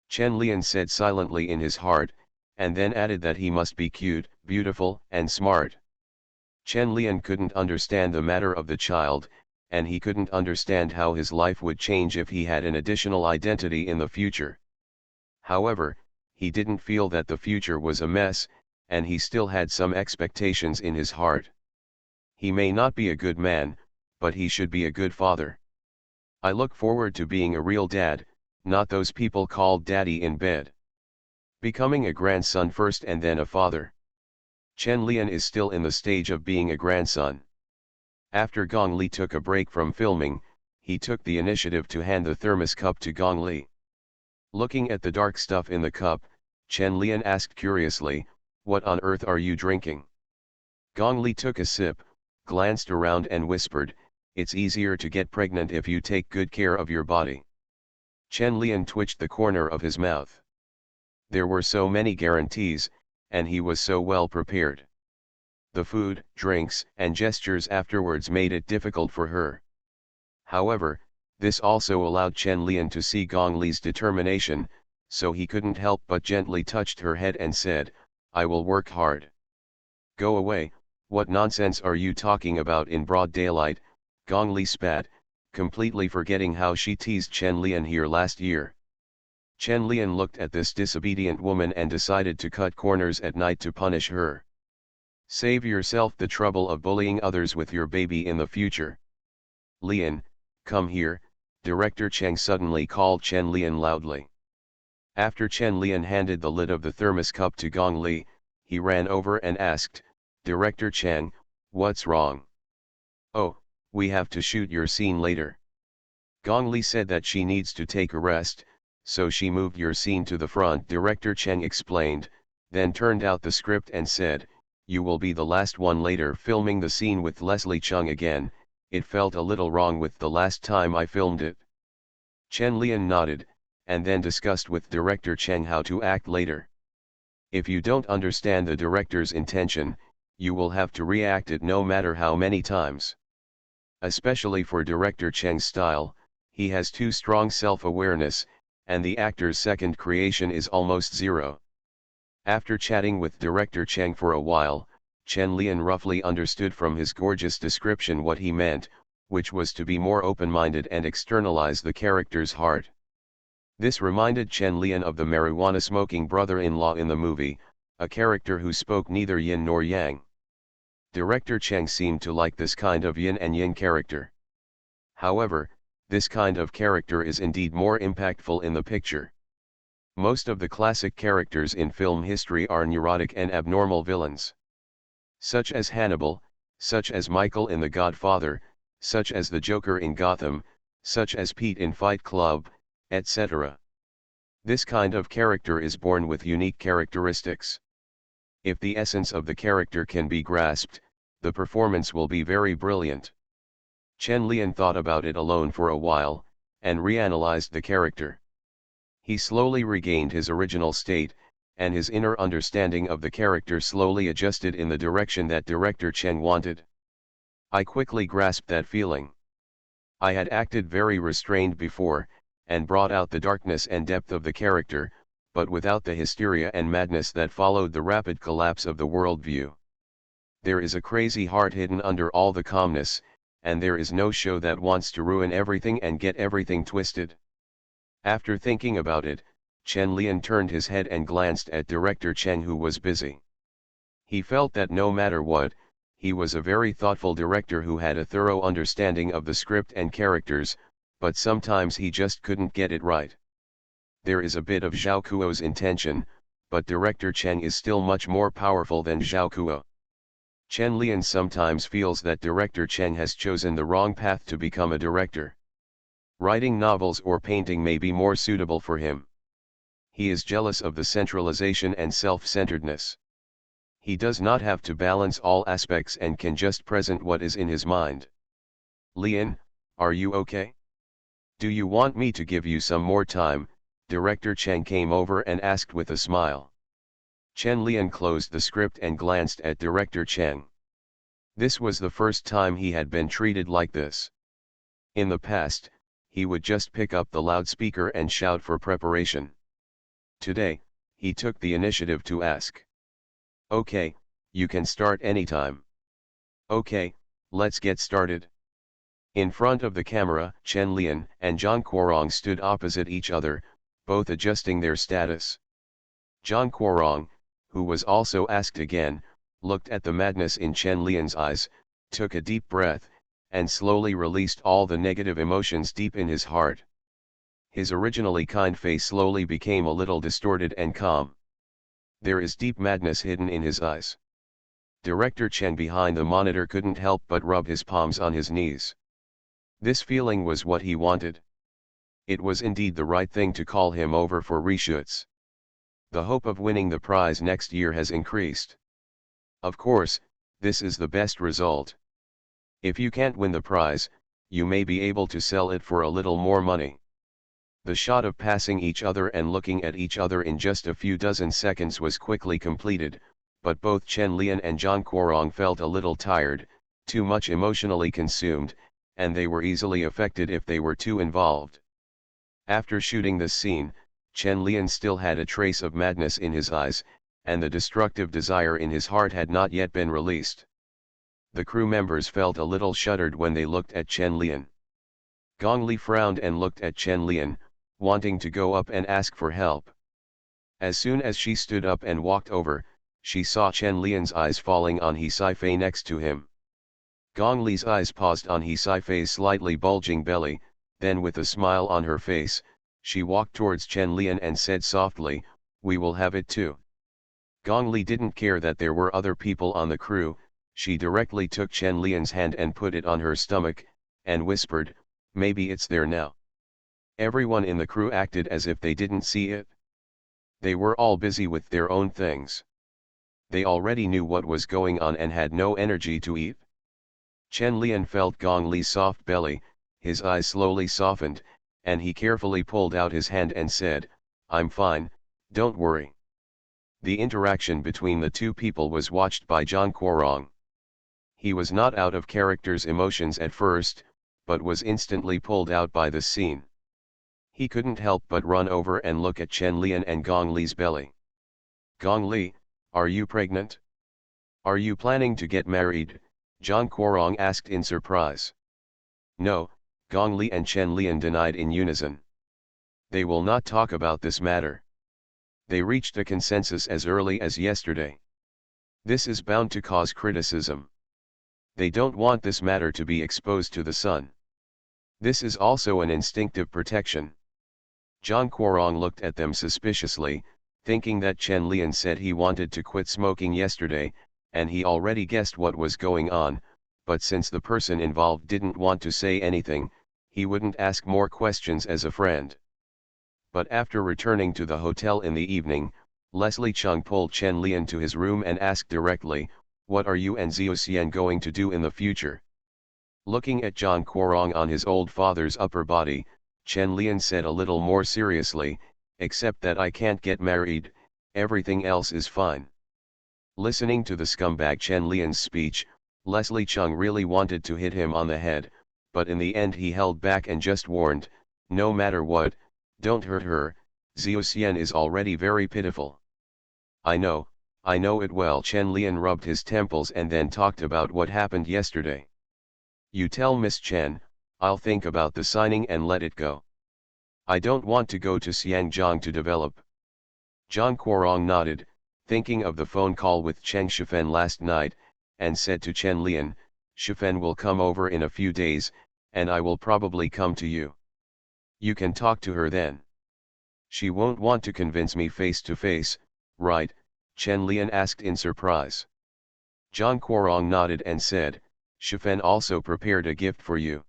Chen Lian said silently in his heart, and then added that he must be cute, beautiful, and smart. Chen Lian couldn't understand the matter of the child, and he couldn't understand how his life would change if he had an additional identity in the future. However, he didn't feel that the future was a mess, and he still had some expectations in his heart. He may not be a good man, but he should be a good father. "I look forward to being a real dad, not those people called daddy in bed. Becoming a grandson first and then a father." Chen Lian is still in the stage of being a grandson. After Gong Li took a break from filming, he took the initiative to hand the thermos cup to Gong Li. Looking at the dark stuff in the cup, Chen Lian asked curiously, "What on earth are you drinking?" Gong Li took a sip, glanced around and whispered, "It's easier to get pregnant if you take good care of your body." Chen Lian twitched the corner of his mouth. There were so many guarantees, and he was so well prepared. The food, drinks, and gestures afterwards made it difficult for her. However, this also allowed Chen Lian to see Gong Li's determination, so he couldn't help but gently touched her head and said, "I will work hard." "Go away, what nonsense are you talking about in broad daylight?" Gong Li spat, completely forgetting how she teased Chen Lian here last year. Chen Lian looked at this disobedient woman and decided to cut corners at night to punish her. "Save yourself the trouble of bullying others with your baby in the future." "Lian, come here," Director Cheng suddenly called Chen Lian loudly. After Chen Lian handed the lid of the thermos cup to Gong Li, he ran over and asked, Director Chang, what's wrong? Oh, we have to shoot your scene later. Gong Li said that she needs to take a rest, so she moved your scene to the front. Director Chang explained, then turned out the script and said, you will be the last one. Later, filming the scene with Leslie Chung again, it felt a little wrong with the last time I filmed it. Chen Lian nodded, and then discussed with director Chang how to act later. If you don't understand the director's intention, you will have to react it no matter how many times. Especially for director Chang's style, he has too strong self-awareness, and the actor's second creation is almost zero. After chatting with director Chang for a while, Chen Lian roughly understood from his gorgeous description what he meant, which was to be more open-minded and externalize the character's heart. This reminded Chen Lian of the marijuana-smoking brother-in-law in the movie, a character who spoke neither yin nor yang. Director Chang seemed to like this kind of yin and yang character. However, this kind of character is indeed more impactful in the picture. Most of the classic characters in film history are neurotic and abnormal villains. Such as Hannibal, such as Michael in The Godfather, such as the Joker in Gotham, such as Pete in Fight Club, etc. This kind of character is born with unique characteristics. If the essence of the character can be grasped, the performance will be very brilliant. Chen Lian thought about it alone for a while, and reanalyzed the character. He slowly regained his original state, and his inner understanding of the character slowly adjusted in the direction that director Cheng wanted. I quickly grasped that feeling. I had acted very restrained before, and brought out the darkness and depth of the character, but without the hysteria and madness that followed the rapid collapse of the worldview. There is a crazy heart hidden under all the calmness, and there is no show that wants to ruin everything and get everything twisted. After thinking about it, Chen Lian turned his head and glanced at director Cheng, who was busy. He felt that no matter what, he was a very thoughtful director who had a thorough understanding of the script and characters, but sometimes he just couldn't get it right. There is a bit of Zhao Kuo's intention, but director Cheng is still much more powerful than Zhao Kuo. Chen Lian sometimes feels that director Cheng has chosen the wrong path to become a director. Writing novels or painting may be more suitable for him. He is jealous of the centralization and self-centeredness. He does not have to balance all aspects and can just present what is in his mind. Lian, are you okay? Do you want me to give you some more time? Director Cheng came over and asked with a smile. Chen Lian closed the script and glanced at director Cheng. This was the first time he had been treated like this. In the past, he would just pick up the loudspeaker and shout for preparation. Today, he took the initiative to ask. Okay, you can start anytime. Okay, let's get started. In front of the camera, Chen Lian and Zhang Guorong stood opposite each other, both adjusting their status. Zhang Guorong, who was also asked again, looked at the madness in Chen Lian's eyes, took a deep breath, and slowly released all the negative emotions deep in his heart. His originally kind face slowly became a little distorted and calm. There is deep madness hidden in his eyes. Director Chen behind the monitor couldn't help but rub his palms on his knees. This feeling was what he wanted. It was indeed the right thing to call him over for reshoots. The hope of winning the prize next year has increased. Of course, this is the best result. If you can't win the prize, you may be able to sell it for a little more money. The shot of passing each other and looking at each other in just a few dozen seconds was quickly completed, but both Chen Lian and Zhang Guorong felt a little tired, too much emotionally consumed, and they were easily affected if they were too involved. After shooting this scene, Chen Lian still had a trace of madness in his eyes, and the destructive desire in his heart had not yet been released. The crew members felt a little shuddered when they looked at Chen Lian. Gong Li frowned and looked at Chen Lian, wanting to go up and ask for help. As soon as she stood up and walked over, she saw Chen Lian's eyes falling on Sci-fi next to him. Gong Li's eyes paused on Sci-fi's slightly bulging belly, then with a smile on her face, she walked towards Chen Lian and said softly, "We will have it too." Gong Li didn't care that there were other people on the crew. She directly took Chen Lian's hand and put it on her stomach, and whispered, "Maybe it's there now." Everyone in the crew acted as if they didn't see it. They were all busy with their own things. They already knew what was going on and had no energy to eat. Chen Lian felt Gong Li's soft belly, his eyes slowly softened, and he carefully pulled out his hand and said, "I'm fine, don't worry." The interaction between the two people was watched by Zhang Guorong. He was not out of character's emotions at first, but was instantly pulled out by the scene. He couldn't help but run over and look at Chen Lian and Gong Li's belly. "Gong Li, are you pregnant? Are you planning to get married?" Zhang Guorong asked in surprise. "No," Gong Li and Chen Lian denied in unison. "They will not talk about this matter. They reached a consensus as early as yesterday. This is bound to cause criticism. They don't want this matter to be exposed to the sun. This is also an instinctive protection." Zhang Guorong looked at them suspiciously, thinking that Chen Lian said he wanted to quit smoking yesterday, and he already guessed what was going on, but since the person involved didn't want to say anything, he wouldn't ask more questions as a friend. But after returning to the hotel in the evening, Leslie Chung pulled Chen Lian to his room and asked directly, "What are you and Xiao Xian going to do in the future?" Looking at Zhang Guorong on his old father's upper body, Chen Lian said a little more seriously, "Except that I can't get married, everything else is fine." Listening to the scumbag Chen Lian's speech, Leslie Chung really wanted to hit him on the head, but in the end he held back and just warned, "No matter what, don't hurt her, Xiao Xian is already very pitiful." I know it well." Chen Lian rubbed his temples and then talked about what happened yesterday. "You tell Miss Chen, I'll think about the signing and let it go. I don't want to go to Xiangjiang to develop." Zhang Guorong nodded, thinking of the phone call with Cheng Shifen last night, and said to Chen Lian, "Shifen will come over in a few days, and I will probably come to you. You can talk to her then." "She won't want to convince me face to face, right?" Chen Lian asked in surprise. Zhang Guorong nodded and said, "Shifen also prepared a gift for you.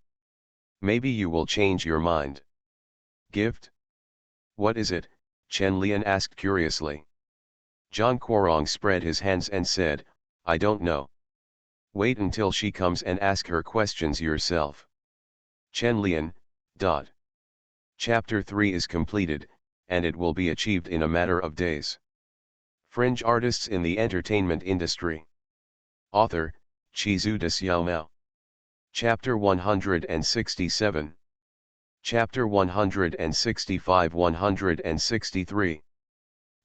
Maybe you will change your mind." "Gift? What is it?" Chen Lian asked curiously. Zhang Guorong spread his hands and said, "I don't know. Wait until she comes and ask her questions yourself." Chen Lian. Chapter 3 is completed, and it will be achieved in a matter of days. Fringe artists in the entertainment industry. Author, Chizu de Xiaomao. Chapter 167. Chapter 165-163.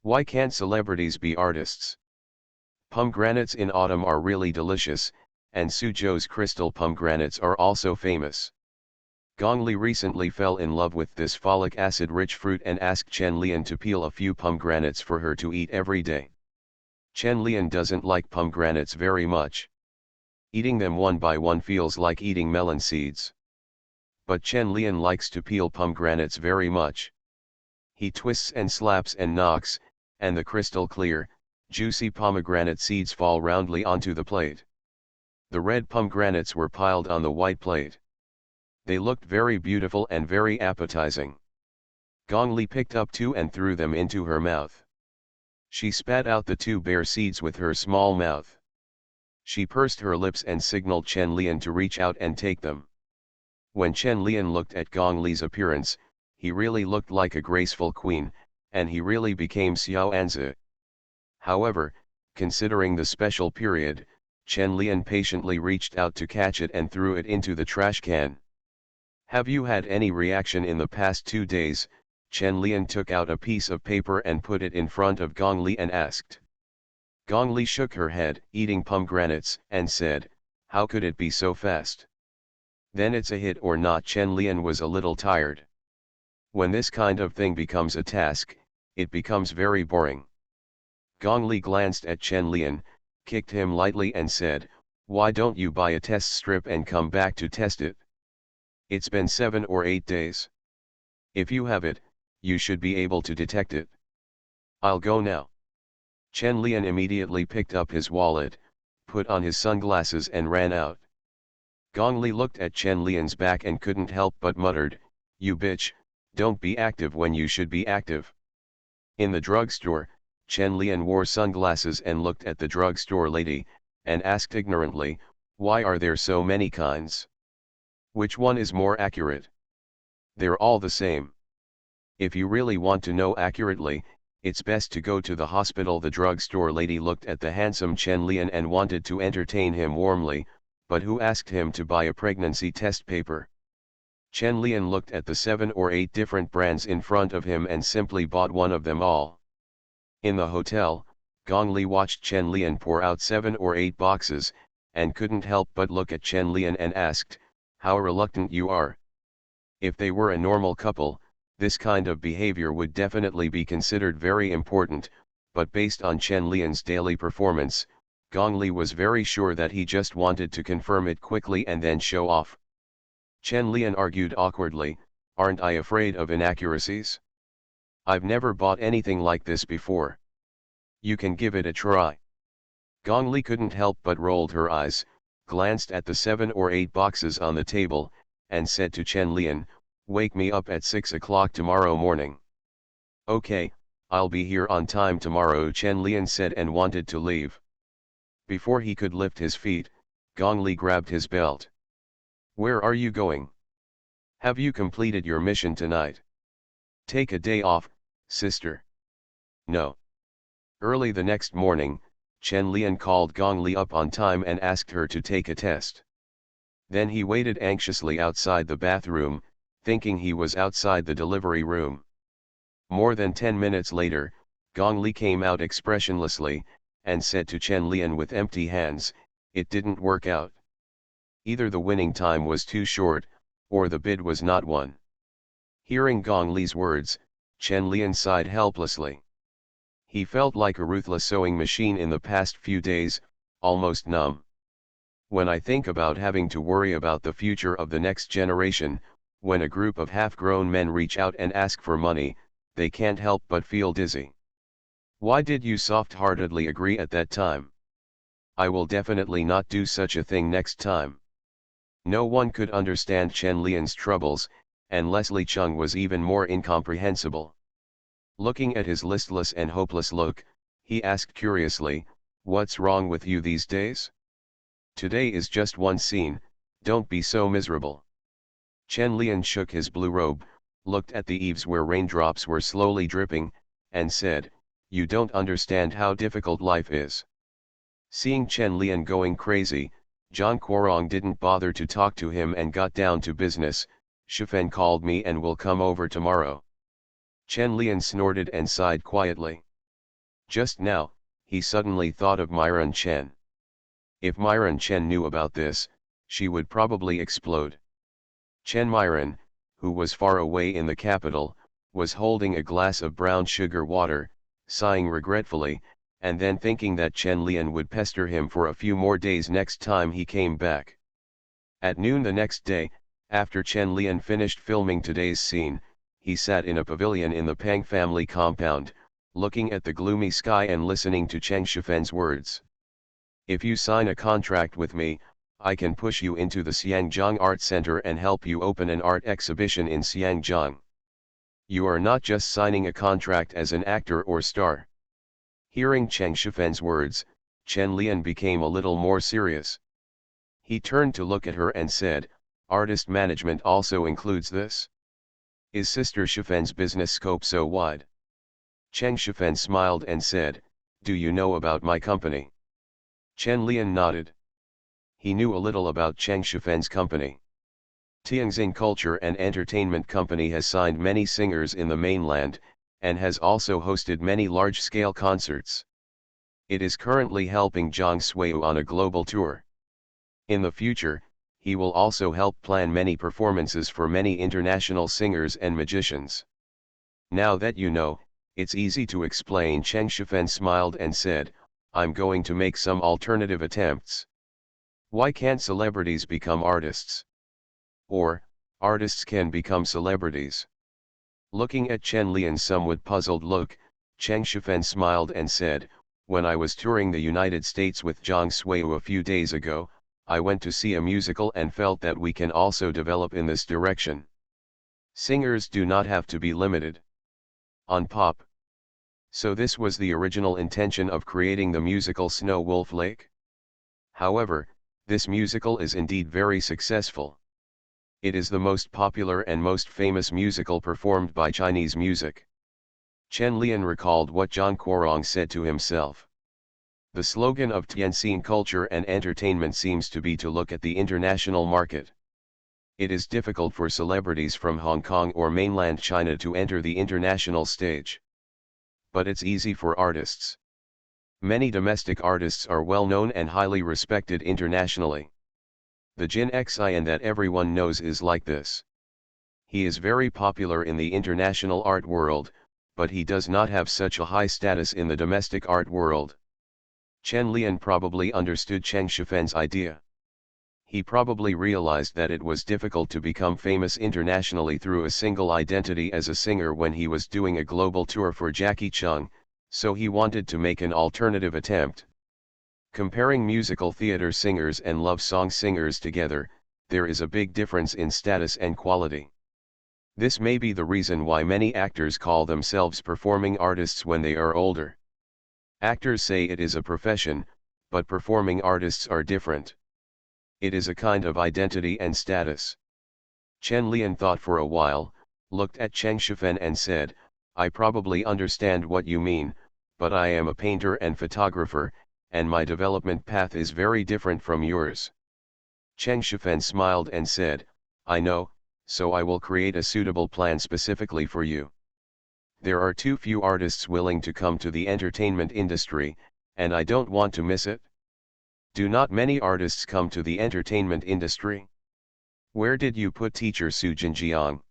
Why can't celebrities be artists? Pomegranates in autumn are really delicious, and Suzhou's crystal pomegranates are also famous. Gong Li recently fell in love with this folic acid-rich fruit and asked Chen Lian to peel a few pomegranates for her to eat every day. Chen Lian doesn't like pomegranates very much. Eating them one by one feels like eating melon seeds. But Chen Lian likes to peel pomegranates very much. He twists and slaps and knocks, and the crystal clear, juicy pomegranate seeds fall roundly onto the plate. The red pomegranates were piled on the white plate. They looked very beautiful and very appetizing. Gong Li picked up two and threw them into her mouth. She spat out the two bare seeds with her small mouth. She pursed her lips and signaled Chen Lian to reach out and take them. When Chen Lian looked at Gong Li's appearance, he really looked like a graceful queen, and he really became Xiao Anzi. However, considering the special period, Chen Lian patiently reached out to catch it and threw it into the trash can. "Have you had any reaction in the past 2 days?" Chen Lian took out a piece of paper and put it in front of Gong Li and asked. Gong Li shook her head, eating pomegranates, and said, "How could it be so fast? Then it's a hit or not." Chen Lian was a little tired. When this kind of thing becomes a task, it becomes very boring. Gong Li glanced at Chen Lian, kicked him lightly and said, "Why don't you buy a test strip and come back to test it? It's been 7 or 8 days. If you have it, you should be able to detect it." "I'll go now." Chen Lian immediately picked up his wallet, put on his sunglasses and ran out. Gong Li looked at Chen Lian's back and couldn't help but muttered, "You bitch, don't be active when you should be active." In the drugstore, Chen Lian wore sunglasses and looked at the drugstore lady, and asked ignorantly, "Why are there so many kinds? Which one is more accurate? They're all the same. If you really want to know accurately, it's best to go to the hospital." The drugstore lady looked at the handsome Chen Lian and wanted to entertain him warmly, but who asked him to buy a pregnancy test paper? Chen Lian looked at the 7 or 8 different brands in front of him and simply bought one of them all. In the hotel, Gong Li watched Chen Lian pour out 7 or 8 boxes, and couldn't help but look at Chen Lian and asked, "How reluctant you are." If they were a normal couple, this kind of behavior would definitely be considered very important, but based on Chen Lian's daily performance, Gong Li was very sure that he just wanted to confirm it quickly and then show off. Chen Lian argued awkwardly, "Aren't I afraid of inaccuracies? I've never bought anything like this before. You can give it a try." Gong Li couldn't help but rolled her eyes, glanced at the 7 or 8 boxes on the table, and said to Chen Lian, "Wake me up at 6 o'clock tomorrow morning." "Okay, I'll be here on time tomorrow," Chen Lian said and wanted to leave. Before he could lift his feet, Gong Li grabbed his belt. "Where are you going? Have you completed your mission tonight? Take a day off, sister." "No." Early the next morning, Chen Lian called Gong Li up on time and asked her to take a test. Then he waited anxiously outside the bathroom, thinking he was outside the delivery room. More than 10 minutes later, Gong Li came out expressionlessly, and said to Chen Lian with empty hands, "It didn't work out. Either the winning time was too short, or the bid was not won." Hearing Gong Li's words, Chen Lian sighed helplessly. He felt like a ruthless sewing machine in the past few days, almost numb. "When I think about having to worry about the future of the next generation, when a group of half-grown men reach out and ask for money, they can't help but feel dizzy. Why did you soft-heartedly agree at that time? I will definitely not do such a thing next time." No one could understand Chen Lian's troubles, and Leslie Chung was even more incomprehensible. Looking at his listless and hopeless look, he asked curiously, "What's wrong with you these days? Today is just one scene, don't be so miserable." Chen Lian shook his blue robe, looked at the eaves where raindrops were slowly dripping, and said, "You don't understand how difficult life is." Seeing Chen Lian going crazy, Zhang Guorong didn't bother to talk to him and got down to business. "Shifen called me and will come over tomorrow." Chen Lian snorted and sighed quietly. Just now, he suddenly thought of Myron Chen. If Myron Chen knew about this, she would probably explode. Chen Myron, who was far away in the capital, was holding a glass of brown sugar water, sighing regretfully, and then thinking that Chen Lian would pester him for a few more days next time he came back. At noon the next day, after Chen Lian finished filming today's scene, he sat in a pavilion in the Pang family compound, looking at the gloomy sky and listening to Cheng Shifen's words. "If you sign a contract with me, I can push you into the Xiangjiang Art Center and help you open an art exhibition in Xiangjiang. You are not just signing a contract as an actor or star." Hearing Cheng Shifen's words, Chen Lian became a little more serious. He turned to look at her and said, "Artist management also includes this? Is Sister Shifen's business scope so wide?" Cheng Shifen smiled and said, "Do you know about my company?" Chen Lian nodded. He knew a little about Cheng Shifen's company. Tianxing Culture and Entertainment Company has signed many singers in the mainland, and has also hosted many large-scale concerts. It is currently helping Zhang Suiyu on a global tour. In the future, he will also help plan many performances for many international singers and magicians. Now that you know, it's easy to explain. Cheng Shifen smiled and said, "I'm going to make some alternative attempts. Why can't celebrities become artists? Or, artists can become celebrities?" Looking at Chen Lian's somewhat puzzled look, Cheng Shifen smiled and said, When I was touring the United States with Zhang Suiyu a few days ago, I went to see a musical and felt that we can also develop in this direction. Singers do not have to be limited on pop. So this was the original intention of creating the musical Snow Wolf Lake. However, this musical is indeed very successful. It is the most popular and most famous musical performed by Chinese music. Chen Lian recalled what Zhang Guorong said to himself. The slogan of Tianxin culture and entertainment seems to be to look at the international market. It is difficult for celebrities from Hong Kong or mainland China to enter the international stage. But it's easy for artists. Many domestic artists are well known and highly respected internationally. The Jin Xian that everyone knows is like this. He is very popular in the international art world, but he does not have such a high status in the domestic art world. Chen Lian probably understood Cheng Shifen's idea. He probably realized that it was difficult to become famous internationally through a single identity as a singer when he was doing a global tour for Jackie Chung, so he wanted to make an alternative attempt. Comparing musical theater singers and love song singers together, there is a big difference in status and quality. This may be the reason why many actors call themselves performing artists when they are older. Actors say it is a profession, but performing artists are different. It is a kind of identity and status. Chen Lian thought for a while, looked at Cheng Shifen and said, I probably understand what you mean, but I am a painter and photographer, and my development path is very different from yours. Cheng Shifen smiled and said, I know, so I will create a suitable plan specifically for you. There are too few artists willing to come to the entertainment industry, and I don't want to miss it. Do not many artists come to the entertainment industry? Where did you put teacher Su Jinjiang?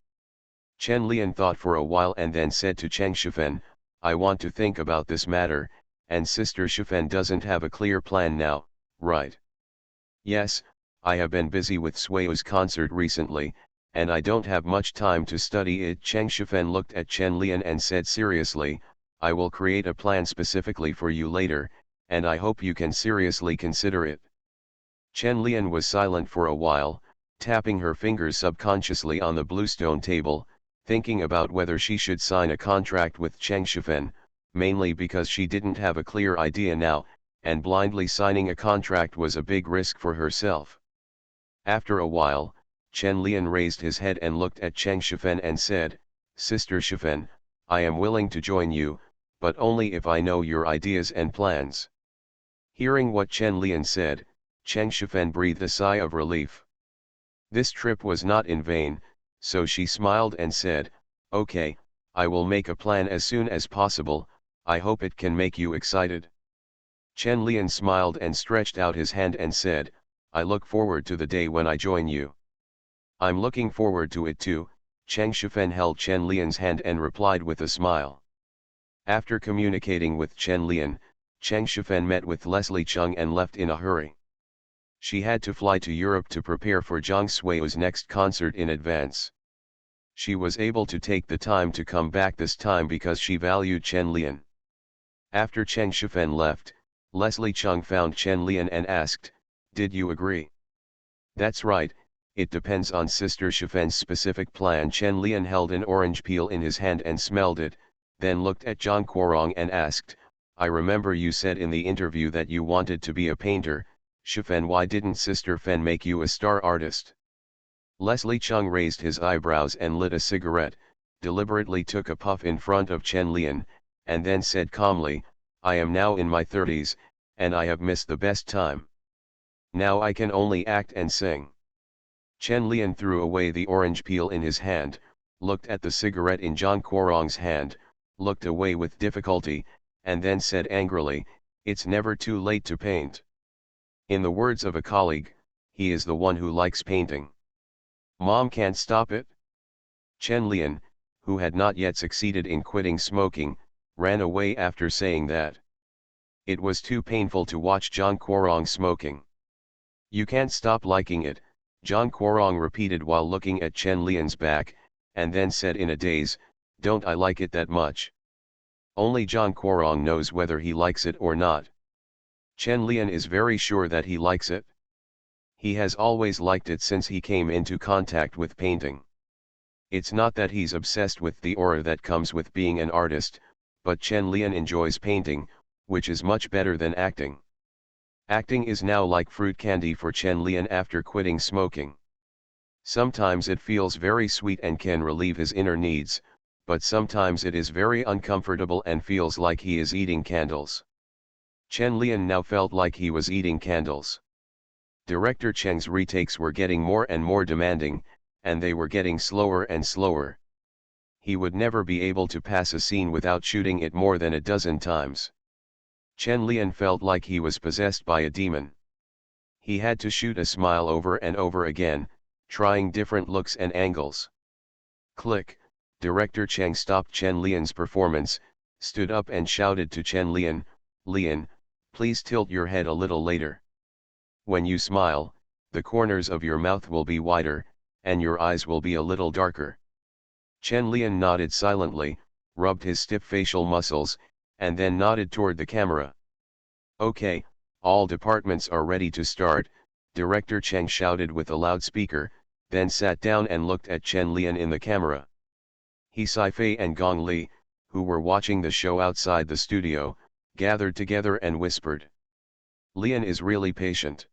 Chen Lian thought for a while and then said to Cheng Shifen, I want to think about this matter, and Sister Shifen doesn't have a clear plan now, right? Yes, I have been busy with Suiyu's concert recently, and I don't have much time to study it. Cheng Shifen looked at Chen Lian and said seriously, I will create a plan specifically for you later, and I hope you can seriously consider it. Chen Lian was silent for a while, tapping her fingers subconsciously on the bluestone table, thinking about whether she should sign a contract with Cheng Shifen, mainly because she didn't have a clear idea now, and blindly signing a contract was a big risk for herself. After a while, Chen Lian raised his head and looked at Cheng Shifen and said, Sister Shifen, I am willing to join you, but only if I know your ideas and plans. Hearing what Chen Lian said, Cheng Shifen breathed a sigh of relief. This trip was not in vain, so she smiled and said, Okay, I will make a plan as soon as possible, I hope it can make you excited. Chen Lian smiled and stretched out his hand and said, I look forward to the day when I join you. I'm looking forward to it too. Cheng Shifen held Chen Lian's hand and replied with a smile. After communicating with Chen Lian, Cheng Shifen met with Leslie Chung and left in a hurry. She had to fly to Europe to prepare for Zhang Suiyu's next concert in advance. She was able to take the time to come back this time because she valued Chen Lian. After Cheng Shifen left, Leslie Chung found Chen Lian and asked, Did you agree? That's right, it depends on Sister Shifen's specific plan. Chen Lian held an orange peel in his hand and smelled it, then looked at Zhang Guorong and asked, I remember you said in the interview that you wanted to be a painter, Shifen, why didn't Sister Fen make you a star artist? Leslie Chung raised his eyebrows and lit a cigarette, deliberately took a puff in front of Chen Lian, and then said calmly, I am now in my 30s, and I have missed the best time. Now I can only act and sing. Chen Lian threw away the orange peel in his hand, looked at the cigarette in Zhang Guorong's hand, looked away with difficulty, and then said angrily, It's never too late to paint. In the words of a colleague, he is the one who likes painting. Mom can't stop it? Chen Lian, who had not yet succeeded in quitting smoking, ran away after saying that. It was too painful to watch Zhang Guorong smoking. You can't stop liking it, Zhang Guorong repeated while looking at Chen Lian's back, and then said in a daze, Don't I like it that much? Only Zhang Guorong knows whether he likes it or not. Chen Lian is very sure that he likes it. He has always liked it since he came into contact with painting. It's not that he's obsessed with the aura that comes with being an artist, but Chen Lian enjoys painting, which is much better than acting. Acting is now like fruit candy for Chen Lian after quitting smoking. Sometimes it feels very sweet and can relieve his inner needs, but sometimes it is very uncomfortable and feels like he is eating candles. Chen Lian now felt like he was eating candles. Director Cheng's retakes were getting more and more demanding, and they were getting slower and slower. He would never be able to pass a scene without shooting it more than a dozen times. Chen Lian felt like he was possessed by a demon. He had to shoot a smile over and over again, trying different looks and angles. Click, Director Cheng stopped Chen Lian's performance, stood up and shouted to Chen Lian, "Lian, please tilt your head a little later. When you smile, the corners of your mouth will be wider, and your eyes will be a little darker." Chen Lian nodded silently, rubbed his stiff facial muscles, and then nodded toward the camera. "Okay, all departments are ready to start," Director Cheng shouted with a loudspeaker, then sat down and looked at Chen Lian in the camera. He Sci-fi and Gong Li, who were watching the show outside the studio, gathered together and whispered. "Lian is really patient.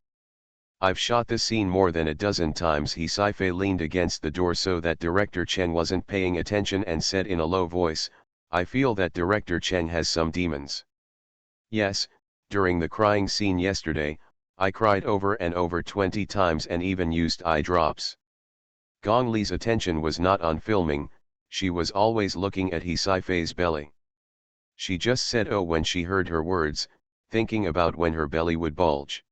I've shot this scene more than a dozen times." He Sci-fi leaned against the door so that Director Cheng wasn't paying attention and said in a low voice, "I feel that Director Cheng has some demons. Yes, during the crying scene yesterday, I cried over and over 20 times and even used eye drops." Gong Li's attention was not on filming, she was always looking at He Sci-fi's belly. She just said "oh" when she heard her words, thinking about when her belly would bulge.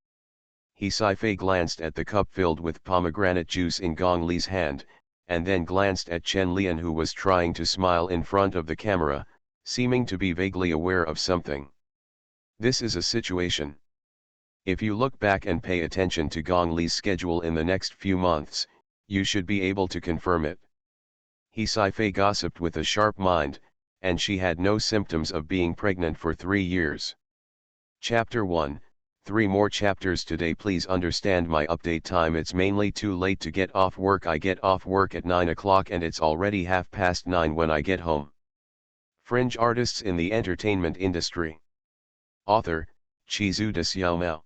He Sci-fi glanced at the cup filled with pomegranate juice in Gong Li's hand, and then glanced at Chen Lian, who was trying to smile in front of the camera, seeming to be vaguely aware of something. This is a situation. If you look back and pay attention to Gong Li's schedule in the next few months, you should be able to confirm it. He Sci-fi gossiped with a sharp mind, and she had no symptoms of being pregnant for 3 years. Chapter 1, 3 more chapters today. Please understand my update time. It's mainly too late to get off work. I get off work at 9 o'clock and it's already 9:30 when I get home. Fringe artists in the entertainment industry. Author, Chizu de Xiaomao.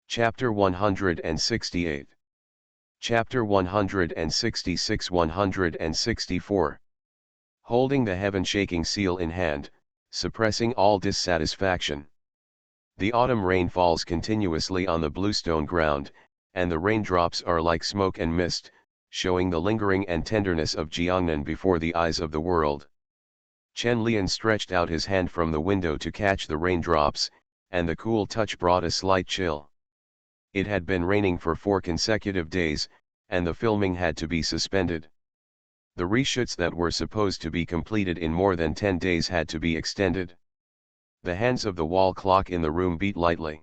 Chapter 168. Chapter 166 164. Holding the heaven-shaking seal in hand, suppressing all dissatisfaction. The autumn rain falls continuously on the bluestone ground, and the raindrops are like smoke and mist, showing the lingering and tenderness of Jiangnan before the eyes of the world. Chen Lian stretched out his hand from the window to catch the raindrops, and the cool touch brought a slight chill. It had been raining for 4 consecutive days, and the filming had to be suspended. The reshoots that were supposed to be completed in more than 10 days had to be extended. The hands of the wall clock in the room beat lightly.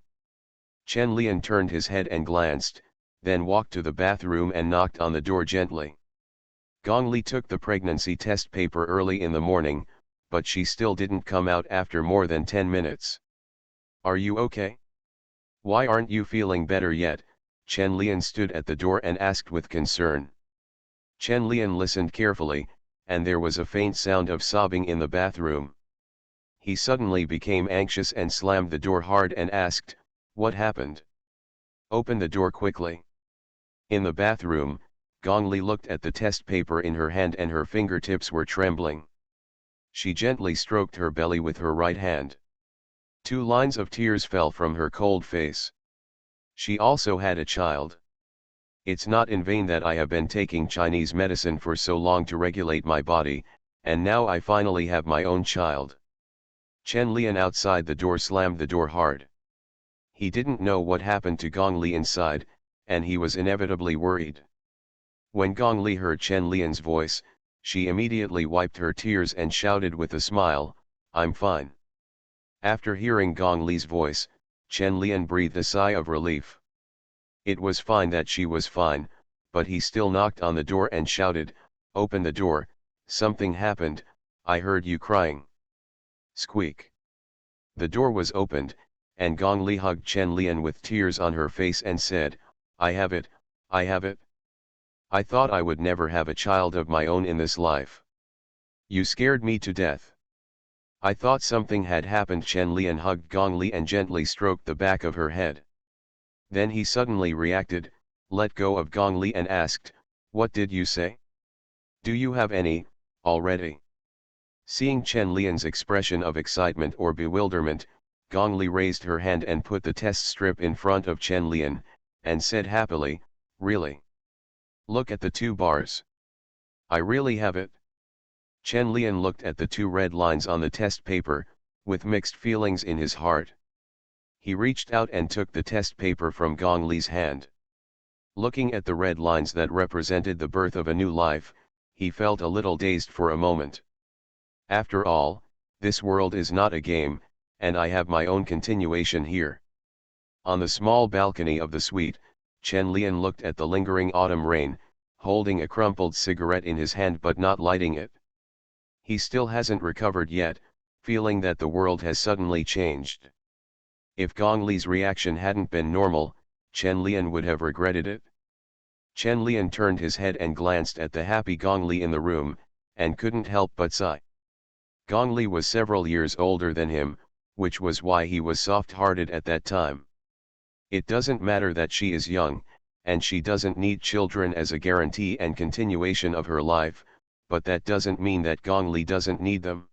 Chen Lian turned his head and glanced, then walked to the bathroom and knocked on the door gently. Gong Li took the pregnancy test paper early in the morning, but she still didn't come out after more than 10 minutes. "Are you okay? Why aren't you feeling better yet?" Chen Lian stood at the door and asked with concern. Chen Lian listened carefully, and there was a faint sound of sobbing in the bathroom. He suddenly became anxious and slammed the door hard and asked, "What happened? Open the door quickly." In the bathroom, Gong Li looked at the test paper in her hand and her fingertips were trembling. She gently stroked her belly with her right hand. 2 lines of tears fell from her cold face. She also had a child. "It's not in vain that I have been taking Chinese medicine for so long to regulate my body, and now I finally have my own child." Chen Lian outside the door slammed the door hard. He didn't know what happened to Gong Li inside, and he was inevitably worried. When Gong Li heard Chen Lian's voice, she immediately wiped her tears and shouted with a smile, "I'm fine." After hearing Gong Li's voice, Chen Lian breathed a sigh of relief. It was fine that she was fine, but he still knocked on the door and shouted, "Open the door, something happened, I heard you crying." Squeak. The door was opened, and Gong Li hugged Chen Lian with tears on her face and said, I have it, I have it. I thought I would never have a child of my own in this life. You scared me to death. I thought something had happened. Chen Lian hugged Gong Li and gently stroked the back of her head. Then he suddenly reacted, let go of Gong Li and asked, what did you say? Do you have any, already? Seeing Chen Lian's expression of excitement or bewilderment, Gong Li raised her hand and put the test strip in front of Chen Lian, and said happily, really? Look at the 2 bars. I really have it. Chen Lian looked at the 2 red lines on the test paper, with mixed feelings in his heart. He reached out and took the test paper from Gong Li's hand. Looking at the red lines that represented the birth of a new life, he felt a little dazed for a moment. After all, this world is not a game, and I have my own continuation here. On the small balcony of the suite, Chen Lian looked at the lingering autumn rain, holding a crumpled cigarette in his hand but not lighting it. He still hasn't recovered yet, feeling that the world has suddenly changed. If Gong Li's reaction hadn't been normal, Chen Lian would have regretted it. Chen Lian turned his head and glanced at the happy Gong Li in the room, and couldn't help but sigh. Gong Li was several years older than him, which was why he was soft-hearted at that time. It doesn't matter that she is young, and she doesn't need children as a guarantee and continuation of her life, but that doesn't mean that Gong Li doesn't need them.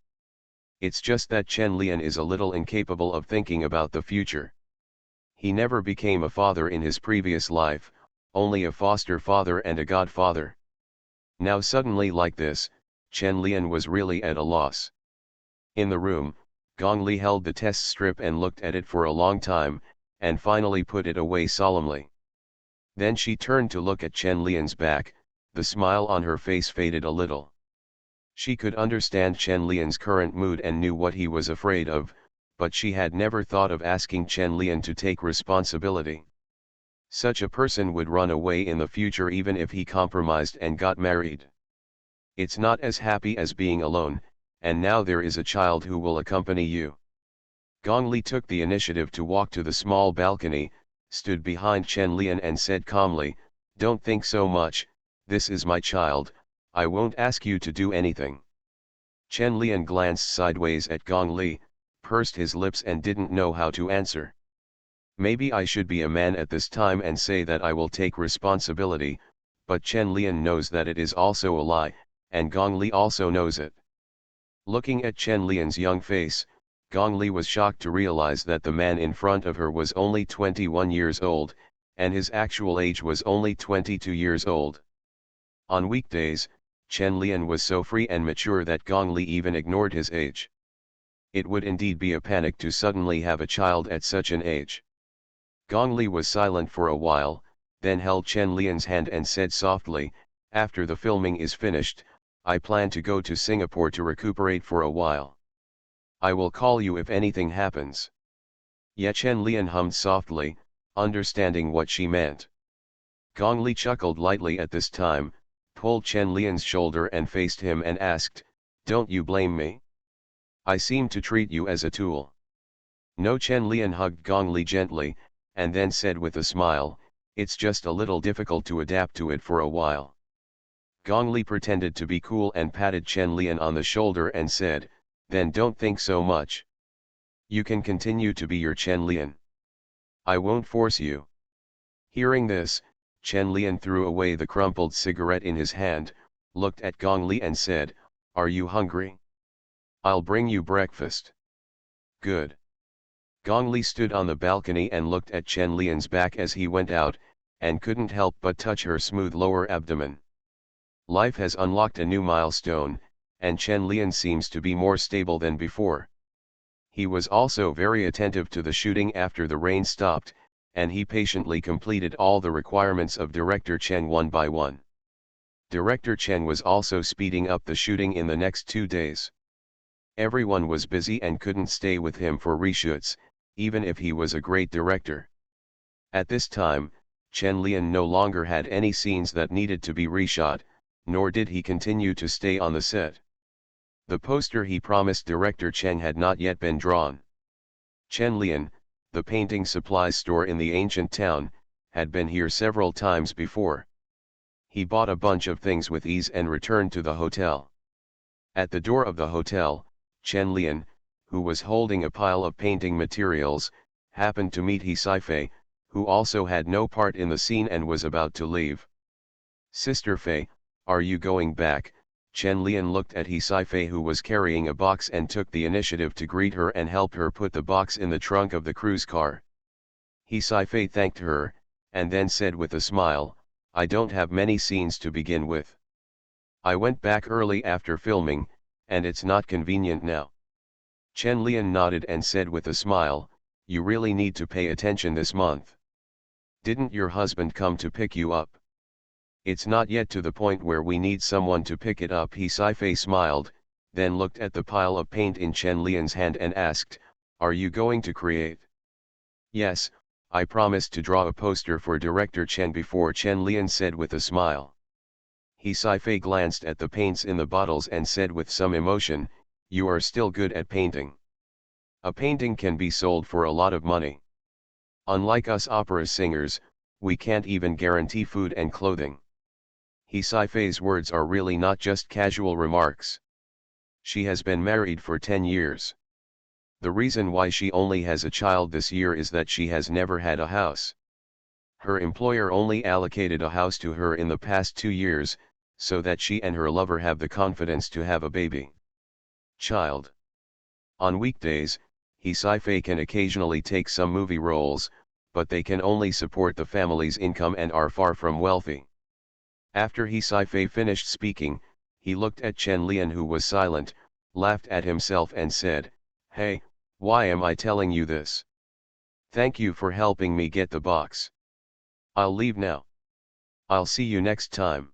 It's just that Chen Lian is a little incapable of thinking about the future. He never became a father in his previous life, only a foster father and a godfather. Now suddenly like this, Chen Lian was really at a loss. In the room, Gong Li held the test strip and looked at it for a long time, and finally put it away solemnly. Then she turned to look at Chen Lian's back, the smile on her face faded a little. She could understand Chen Lian's current mood and knew what he was afraid of, but she had never thought of asking Chen Lian to take responsibility. Such a person would run away in the future even if he compromised and got married. It's not as happy as being alone, and now there is a child who will accompany you. Gong Li took the initiative to walk to the small balcony, stood behind Chen Lian and said calmly, don't think so much, this is my child, I won't ask you to do anything. Chen Lian glanced sideways at Gong Li, pursed his lips and didn't know how to answer. Maybe I should be a man at this time and say that I will take responsibility, but Chen Lian knows that it is also a lie, and Gong Li also knows it. Looking at Chen Lian's young face, Gong Li was shocked to realize that the man in front of her was only 21 years old, and his actual age was only 22 years old. On weekdays, Chen Lian was so free and mature that Gong Li even ignored his age. It would indeed be a panic to suddenly have a child at such an age. Gong Li was silent for a while, then held Chen Lian's hand and said softly, after the filming is finished, I plan to go to Singapore to recuperate for a while. I will call you if anything happens. Ye Chen Lian hummed softly, understanding what she meant. Gong Li chuckled lightly at this time, pulled Chen Lian's shoulder and faced him and asked, don't you blame me? I seem to treat you as a tool. No. Chen Lian hugged Gong Li gently, and then said with a smile, it's just a little difficult to adapt to it for a while. Gong Li pretended to be cool and patted Chen Lian on the shoulder and said, then don't think so much. You can continue to be your Chen Lian. I won't force you. Hearing this, Chen Lian threw away the crumpled cigarette in his hand, looked at Gong Li and said, are you hungry? I'll bring you breakfast. Good. Gong Li stood on the balcony and looked at Chen Lian's back as he went out, and couldn't help but touch her smooth lower abdomen. Life has unlocked a new milestone, and Chen Lian seems to be more stable than before. He was also very attentive to the shooting after the rain stopped, and he patiently completed all the requirements of Director Chen one by one. Director Chen was also speeding up the shooting in the next 2 days. Everyone was busy and couldn't stay with him for reshoots, even if he was a great director. At this time, Chen Lian no longer had any scenes that needed to be reshot, nor did he continue to stay on the set. The poster he promised director Cheng had not yet been drawn. Chen Lian, the painting supplies store in the ancient town, had been here several times before. He bought a bunch of things with ease and returned to the hotel. At the door of the hotel, Chen Lian, who was holding a pile of painting materials, happened to meet He Sci-fi, who also had no part in the scene and was about to leave. "Sister Fei, are you going back?" Chen Lian looked at He Sci-fi, who was carrying a box, and took the initiative to greet her and help her put the box in the trunk of the cruise car. He Sci-fi thanked her, and then said with a smile, "I don't have many scenes to begin with. I went back early after filming, and it's not convenient now." Chen Lian nodded and said with a smile, "You really need to pay attention this month. Didn't your husband come to pick you up?" "It's not yet to the point where we need someone to pick it up." He Sci-fi smiled, then looked at the pile of paint in Chen Lian's hand and asked, "Are you going to create?" "Yes, I promised to draw a poster for director Chen before," Chen Lian said with a smile. He Sci-fi glanced at the paints in the bottles and said with some emotion, "You are still good at painting. A painting can be sold for a lot of money. Unlike us opera singers, we can't even guarantee food and clothing." He Sci-fi's words are really not just casual remarks. She has been married for 10 years. The reason why she only has a child this year is that she has never had a house. Her employer only allocated a house to her in the past 2 years, so that she and her lover have the confidence to have a baby child. On weekdays, He Sci-fi can occasionally take some movie roles, but they can only support the family's income and are far from wealthy. After He Sci-fi finished speaking, he looked at Chen Lian, who was silent, laughed at himself and said, "Hey, why am I telling you this? Thank you for helping me get the box. I'll leave now. I'll see you next time."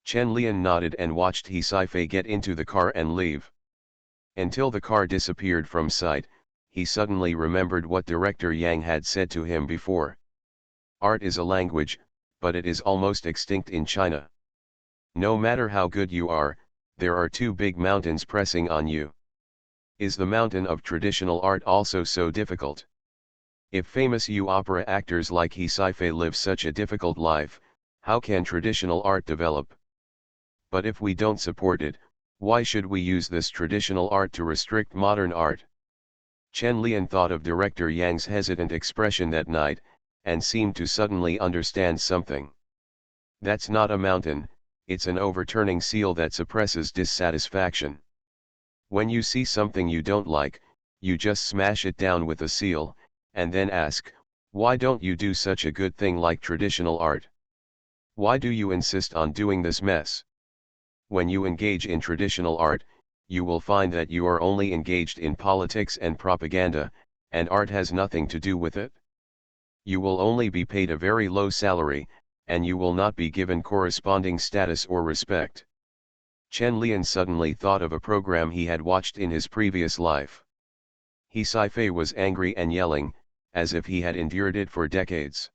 Chen Lian nodded and watched He Sci-fi get into the car and leave. Until the car disappeared from sight, he suddenly remembered what director Yang had said to him before. "Art is a language, but it is almost extinct in China. No matter how good you are, there are two big mountains pressing on you. Is the mountain of traditional art also so difficult? If famous opera actors like He Sci-fi live such a difficult life, how can traditional art develop? But if we don't support it, why should we use this traditional art to restrict modern art?" Chen Lian thought of director Yang's hesitant expression that night, and seemed to suddenly understand something. "That's not a mountain, it's an overturning seal that suppresses dissatisfaction. When you see something you don't like, you just smash it down with a seal, and then ask, why don't you do such a good thing like traditional art? Why do you insist on doing this mess? When you engage in traditional art, you will find that you are only engaged in politics and propaganda, and art has nothing to do with it. You will only be paid a very low salary, and you will not be given corresponding status or respect." Chen Lian suddenly thought of a program he had watched in his previous life. He Sci-fi was angry and yelling, as if he had endured it for decades.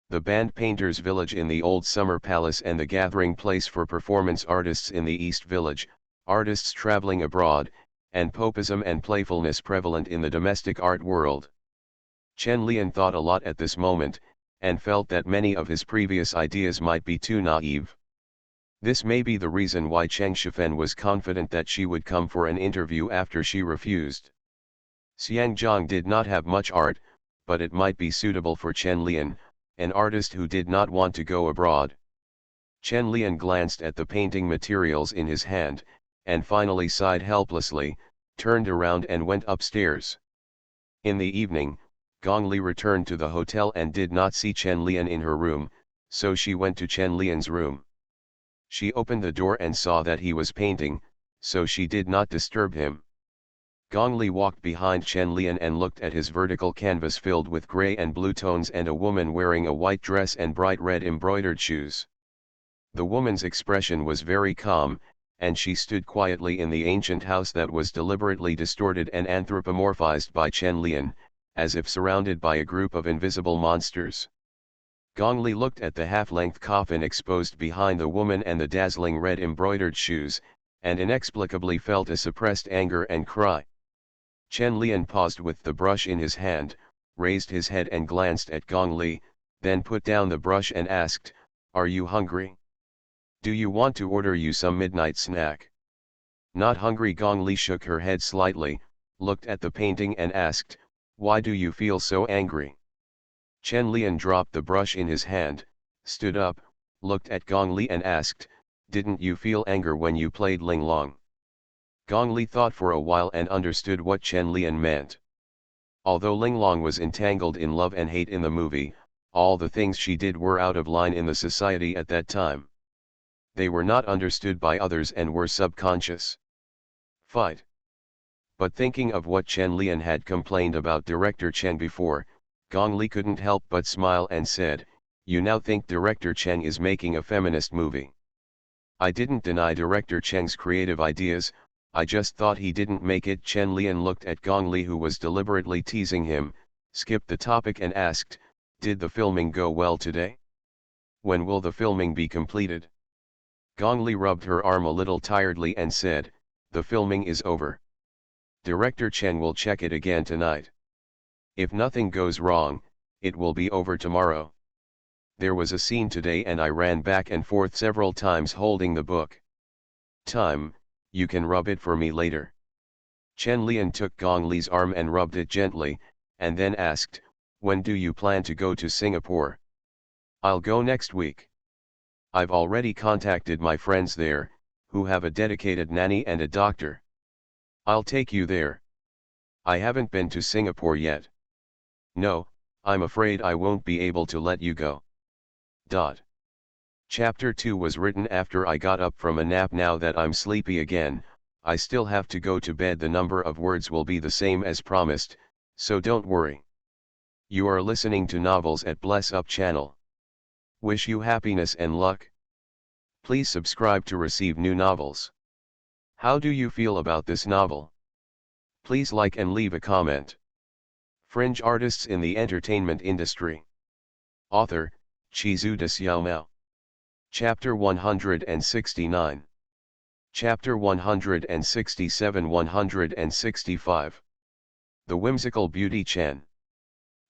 The band painters' village in the old summer palace and the gathering place for performance artists in the East Village, artists traveling abroad, and popism and playfulness prevalent in the domestic art world. Chen Lian thought a lot at this moment, and felt that many of his previous ideas might be too naive. This may be the reason why Cheng Shifen was confident that she would come for an interview after she refused. Xiangzhang did not have much art, but it might be suitable for Chen Lian, an artist who did not want to go abroad. Chen Lian glanced at the painting materials in his hand, and finally sighed helplessly, turned around and went upstairs. In the evening, Gong Li returned to the hotel and did not see Chen Lian in her room, so she went to Chen Lian's room. She opened the door and saw that he was painting, so she did not disturb him. Gong Li walked behind Chen Lian and looked at his vertical canvas filled with gray and blue tones and a woman wearing a white dress and bright red embroidered shoes. The woman's expression was very calm, and she stood quietly in the ancient house that was deliberately distorted and anthropomorphized by Chen Lian, as if surrounded by a group of invisible monsters. Gong Li looked at the half-length coffin exposed behind the woman and the dazzling red embroidered shoes, and inexplicably felt a suppressed anger and cry. Chen Lian paused with the brush in his hand, raised his head and glanced at Gong Li, then put down the brush and asked, "Are you hungry? Do you want to order you some midnight snack?" "Not hungry." Gong Li shook her head slightly, looked at the painting and asked, "Why do you feel so angry?" Chen Lian dropped the brush in his hand, stood up, looked at Gong Li and asked, "Didn't you feel anger when you played Ling Long?" Gong Li thought for a while and understood what Chen Lian meant. Although Ling Long was entangled in love and hate in the movie, all the things she did were out of line in the society at that time. They were not understood by others and were subconscious. Fight. But thinking of what Chen Lian had complained about director Cheng before, Gong Li couldn't help but smile and said, "You now think director Cheng is making a feminist movie?" "I didn't deny director Cheng's creative ideas, I just thought he didn't make it." Chen Lian looked at Gong Li, who was deliberately teasing him, skipped the topic and asked, "Did the filming go well today? When will the filming be completed?" Gong Li rubbed her arm a little tiredly and said, "The filming is over. Director Chen will check it again tonight. If nothing goes wrong, it will be over tomorrow. There was a scene today and I ran back and forth several times holding the book. Time, you can rub it for me later." Chen Lian took Gong Li's arm and rubbed it gently, and then asked, "When do you plan to go to Singapore?" "I'll go next week. I've already contacted my friends there, who have a dedicated nanny and a doctor. I'll take you there. I haven't been to Singapore yet." "No, I'm afraid I won't be able to let you go." Chapter 2 was written after I got up from a nap. Now that I'm sleepy again, I still have to go to bed. The number of words will be the same as promised, so don't worry. You are listening to Novels at Bless Up channel. Wish you happiness and luck. Please subscribe to receive new novels. How do you feel about this novel? Please like and leave a comment. Fringe artists in the entertainment industry. Author, Chizu de Xiaomao. Chapter 169. Chapter 167, 165. The Whimsical Beauty Chen.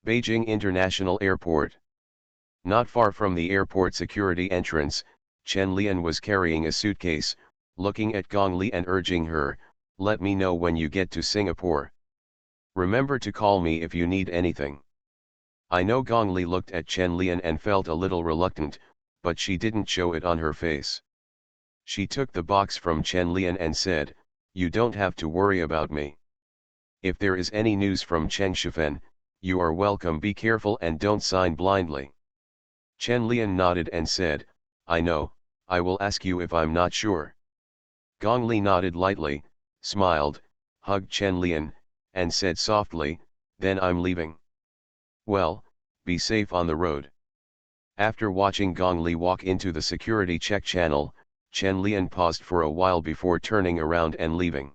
Beijing International Airport. Not far from the airport security entrance, Chen Lian was carrying a suitcase, looking at Gong Li and urging her, "Let me know when you get to Singapore. Remember to call me if you need anything." "I know." Gong Li looked at Chen Lian and felt a little reluctant, but she didn't show it on her face. She took the box from Chen Lian and said, "You don't have to worry about me. If there is any news from Cheng Shifen, you are welcome. Be careful and don't sign blindly." Chen Lian nodded and said, "I know, I will ask you if I'm not sure." Gong Li nodded lightly, smiled, hugged Chen Lian, and said softly, "Then I'm leaving." "Well, be safe on the road." After watching Gong Li walk into the security check channel, Chen Lian paused for a while before turning around and leaving.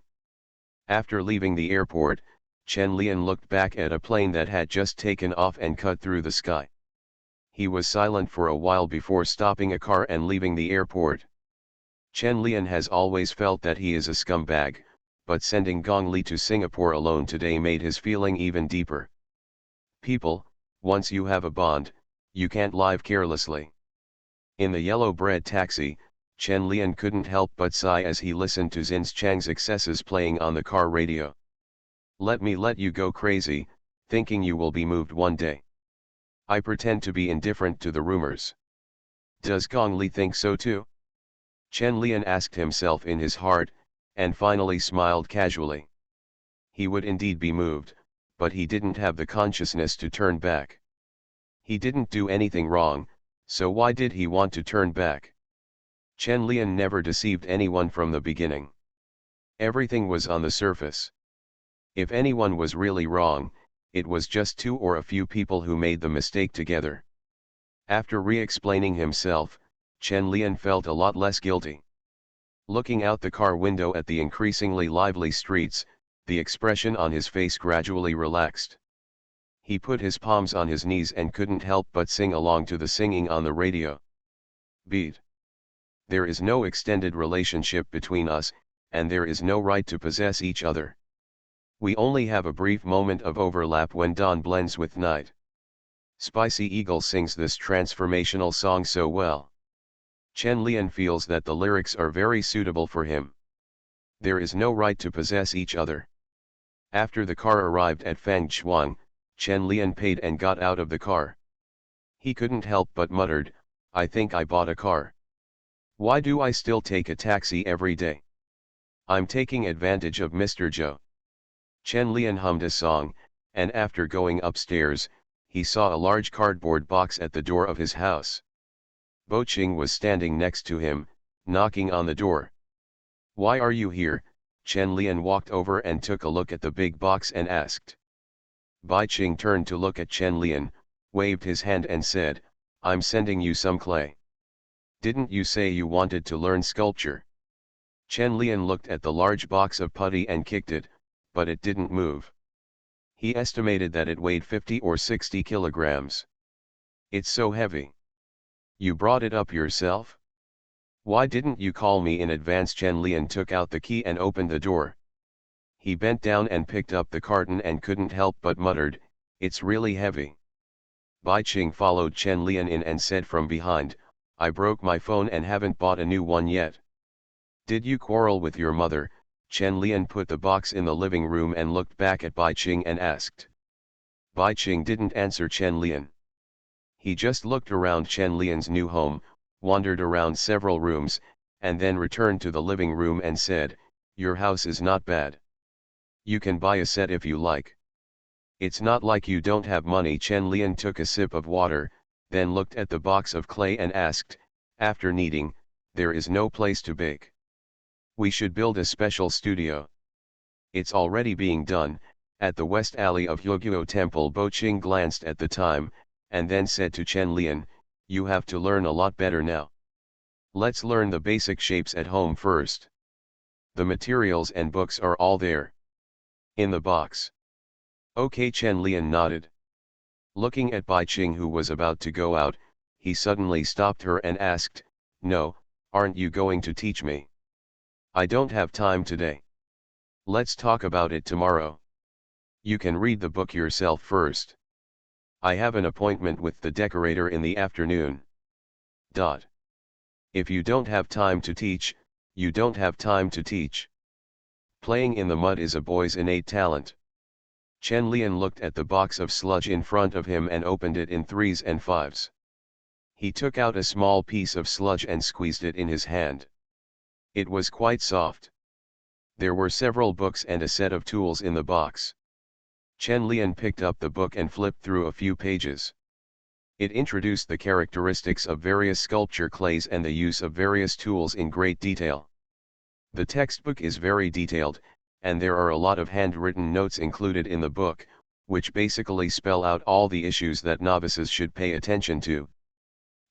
After leaving the airport, Chen Lian looked back at a plane that had just taken off and cut through the sky. He was silent for a while before stopping a car and leaving the airport. Chen Lian has always felt that he is a scumbag, but sending Gong Li to Singapore alone today made his feeling even deeper. People, once you have a bond, you can't live carelessly. In the yellow bread taxi, Chen Lian couldn't help but sigh as he listened to Zins Chang's excesses playing on the car radio. "Let me let you go crazy, thinking you will be moved one day. I pretend to be indifferent to the rumors. Does Gong Li think so too?" Chen Lian asked himself in his heart, and finally smiled casually. He would indeed be moved, but he didn't have the consciousness to turn back. He didn't do anything wrong, so why did he want to turn back? Chen Lian never deceived anyone from the beginning. Everything was on the surface. If anyone was really wrong, it was just two or a few people who made the mistake together. After re-explaining himself, Chen Lian felt a lot less guilty. Looking out the car window at the increasingly lively streets, the expression on his face gradually relaxed. He put his palms on his knees and couldn't help but sing along to the singing on the radio. Beat. There is no extended relationship between us, and there is no right to possess each other. We only have a brief moment of overlap when dawn blends with night. Spicy Eagle sings this transformational song so well. Chen Lian feels that the lyrics are very suitable for him. There is no right to possess each other. After the car arrived at Fangchuan, Chen Lian paid and got out of the car. He couldn't help but muttered, "I think I bought a car. Why do I still take a taxi every day? I'm taking advantage of Mr. Zhou." Chen Lian hummed a song, and after going upstairs, he saw a large cardboard box at the door of his house. Bo Qing was standing next to him, knocking on the door. "Why are you here?" Chen Lian walked over and took a look at the big box and asked. Bai Qing turned to look at Chen Lian, waved his hand and said, "I'm sending you some clay. Didn't you say you wanted to learn sculpture?" Chen Lian looked at the large box of putty and kicked it, but it didn't move. He estimated that it weighed 50 or 60 kilograms. "It's so heavy. You brought it up yourself? Why didn't you call me in advance?" Chen Lian took out the key and opened the door. He bent down and picked up the carton and couldn't help but muttered, "It's really heavy." Bai Qing followed Chen Lian in and said from behind, "I broke my phone and haven't bought a new one yet." "Did you quarrel with your mother?" Chen Lian put the box in the living room and looked back at Bai Qing and asked. Bai Qing didn't answer Chen Lian. He just looked around Chen Lian's new home, wandered around several rooms, and then returned to the living room and said, "Your house is not bad. You can buy a set if you like. It's not like you don't have money." Chen Lian took a sip of water, then looked at the box of clay and asked, "After kneading, there is no place to bake. We should build a special studio." "It's already being done, at the west alley of Hyoguo Temple." Bo Qing glanced at the time, and then said to Chen Lian, "You have to learn a lot better now. Let's learn the basic shapes at home first. The materials and books are all there. In the box." "Okay." Chen Lian nodded. Looking at Bai Qing, who was about to go out, he suddenly stopped her and asked, "No, aren't you going to teach me?" "I don't have time today. Let's talk about it tomorrow. You can read the book yourself first. I have an appointment with the decorator in the afternoon. If you don't have time to teach, you don't have time to teach. Playing in the mud is a boy's innate talent." Chen Lian looked at the box of sludge in front of him and opened it in 3s and 5s. He took out a small piece of sludge and squeezed it in his hand. It was quite soft. There were several books and a set of tools in the box. Chen Lian picked up the book and flipped through a few pages. It introduced the characteristics of various sculpture clays and the use of various tools in great detail. The textbook is very detailed, and there are a lot of handwritten notes included in the book, which basically spell out all the issues that novices should pay attention to.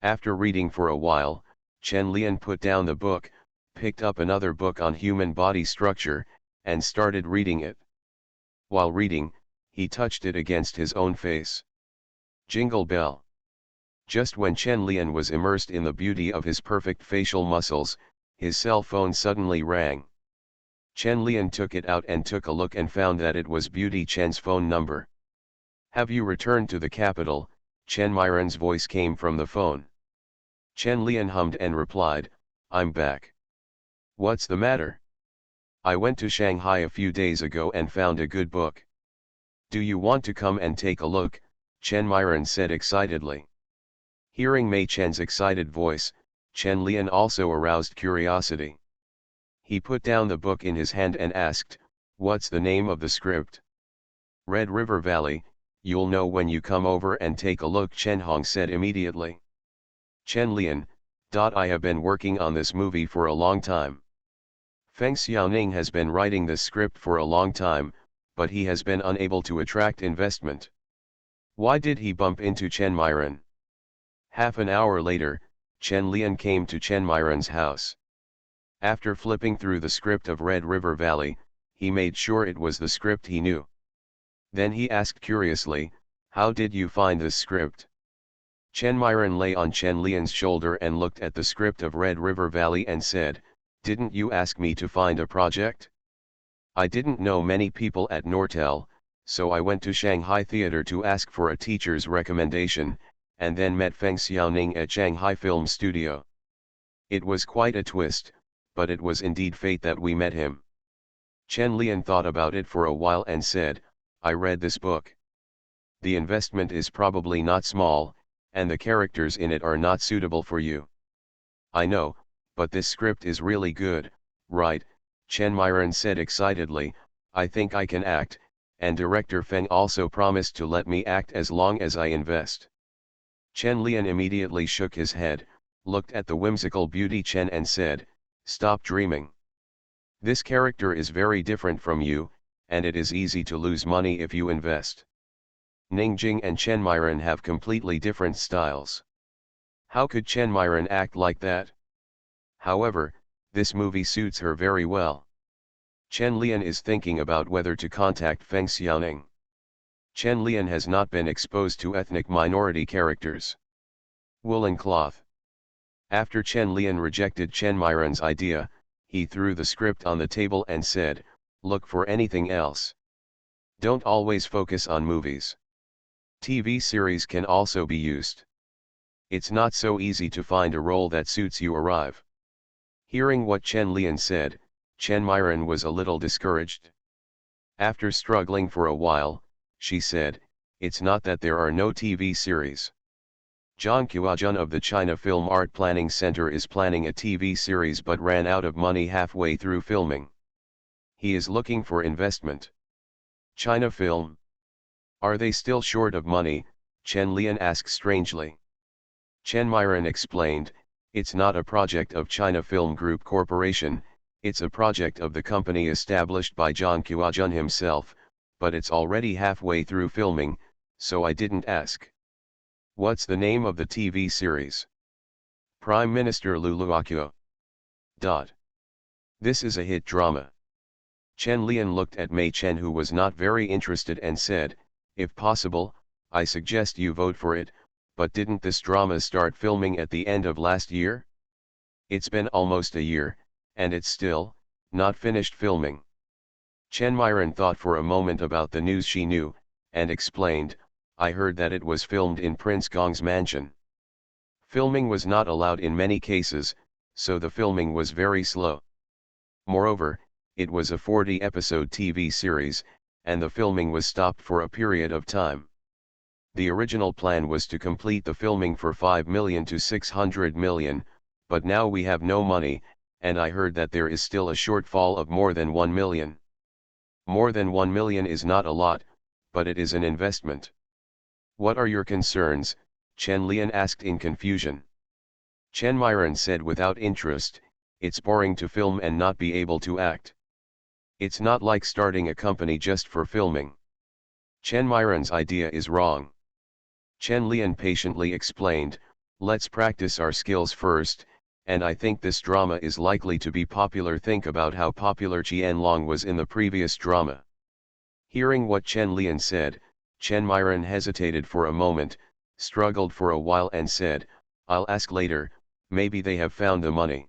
After reading for a while, Chen Lian put down the book, picked up another book on human body structure, and started reading it. While reading, he touched it against his own face. Jingle bell. Just when Chen Lian was immersed in the beauty of his perfect facial muscles, his cell phone suddenly rang. Chen Lian took it out and took a look and found that it was Beauty Chen's phone number. "Have you returned to the capital?" Chen Myron's voice came from the phone. Chen Lian hummed and replied, "I'm back." "What's the matter?" "I went to Shanghai a few days ago and found a good book. Do you want to come and take a look?" Chen Myron said excitedly. Hearing Mei Chen's excited voice, Chen Lian also aroused curiosity. He put down the book in his hand and asked, "What's the name of the script?" "Red River Valley. You'll know when you come over and take a look," Chen Hong said immediately. Chen Lian, I have been working on this movie for a long time. Feng Xiaoning has been writing this script for a long time, but he has been unable to attract investment. Why did he bump into Chen Myron? Half an hour later, Chen Lian came to Chen Myron's house. After flipping through the script of Red River Valley, he made sure it was the script he knew. Then he asked curiously, "How did you find this script?" Chen Myron lay on Chen Lian's shoulder and looked at the script of Red River Valley and said, Didn't you ask me to find a project? I didn't know many people at Nortel, so I went to Shanghai Theater to ask for a teacher's recommendation, and then met Feng Xiaoning at Shanghai Film Studio. It was quite a twist, but it was indeed fate that we met him. Chen Lian thought about it for a while and said, I read this book. The investment is probably not small, and the characters in it are not suitable for you. I know, but this script is really good, right? Chen Myron said excitedly, I think I can act, and director Feng also promised to let me act as long as I invest. Chen Lian immediately shook his head, looked at the whimsical beauty Chen and said, stop dreaming. This character is very different from you, and it is easy to lose money if you invest. Ningjing and Chen Myron have completely different styles. How could Chen Myron act like that? However, this movie suits her very well. Chen Lian is thinking about whether to contact Feng Xiaoning. Chen Lian has not been exposed to ethnic minority characters. Woolen cloth. After Chen Lian rejected Chen Myron's idea, he threw the script on the table and said, look for anything else. Don't always focus on movies. TV series can also be used. It's not so easy to find a role that suits you. Arrive. Hearing what Chen Lian said, Chen Myron was a little discouraged. After struggling for a while, she said, it's not that there are no TV series. Zhang Qiujun of the China Film Art Planning Center is planning a TV series but ran out of money halfway through filming. He is looking for investment. China Film? Are they still short of money? Chen Lian asked strangely. Chen Myron explained, it's not a project of China Film Group Corporation, it's a project of the company established by Zhang Qiujun himself, but it's already halfway through filming, so I didn't ask. What's the name of the TV series? Prime Minister Luluakio. This is a hit drama. Chen Lian looked at Mei Chen, who was not very interested, and said, if possible, I suggest you vote for it, but didn't this drama start filming at the end of last year? It's been almost a year, and it's still not finished filming. Chen Myron thought for a moment about the news she knew, and explained, I heard that it was filmed in Prince Gong's mansion. Filming was not allowed in many cases, so the filming was very slow. Moreover, it was a 40-episode TV series, and the filming was stopped for a period of time. The original plan was to complete the filming for 5 million to 600 million, but now we have no money, and I heard that there is still a shortfall of more than 1 million. More than 1 million is not a lot, but it is an investment. What are your concerns? Chen Lian asked in confusion. Chen Myron said without interest, it's boring to film and not be able to act. It's not like starting a company just for filming. Chen Myron's idea is wrong. Chen Lian patiently explained, let's practice our skills first, and I think this drama is likely to be popular. Think about how popular Qian Long was in the previous drama. Hearing what Chen Lian said, Chen Myron hesitated for a moment, struggled for a while and said, I'll ask later, maybe they have found the money.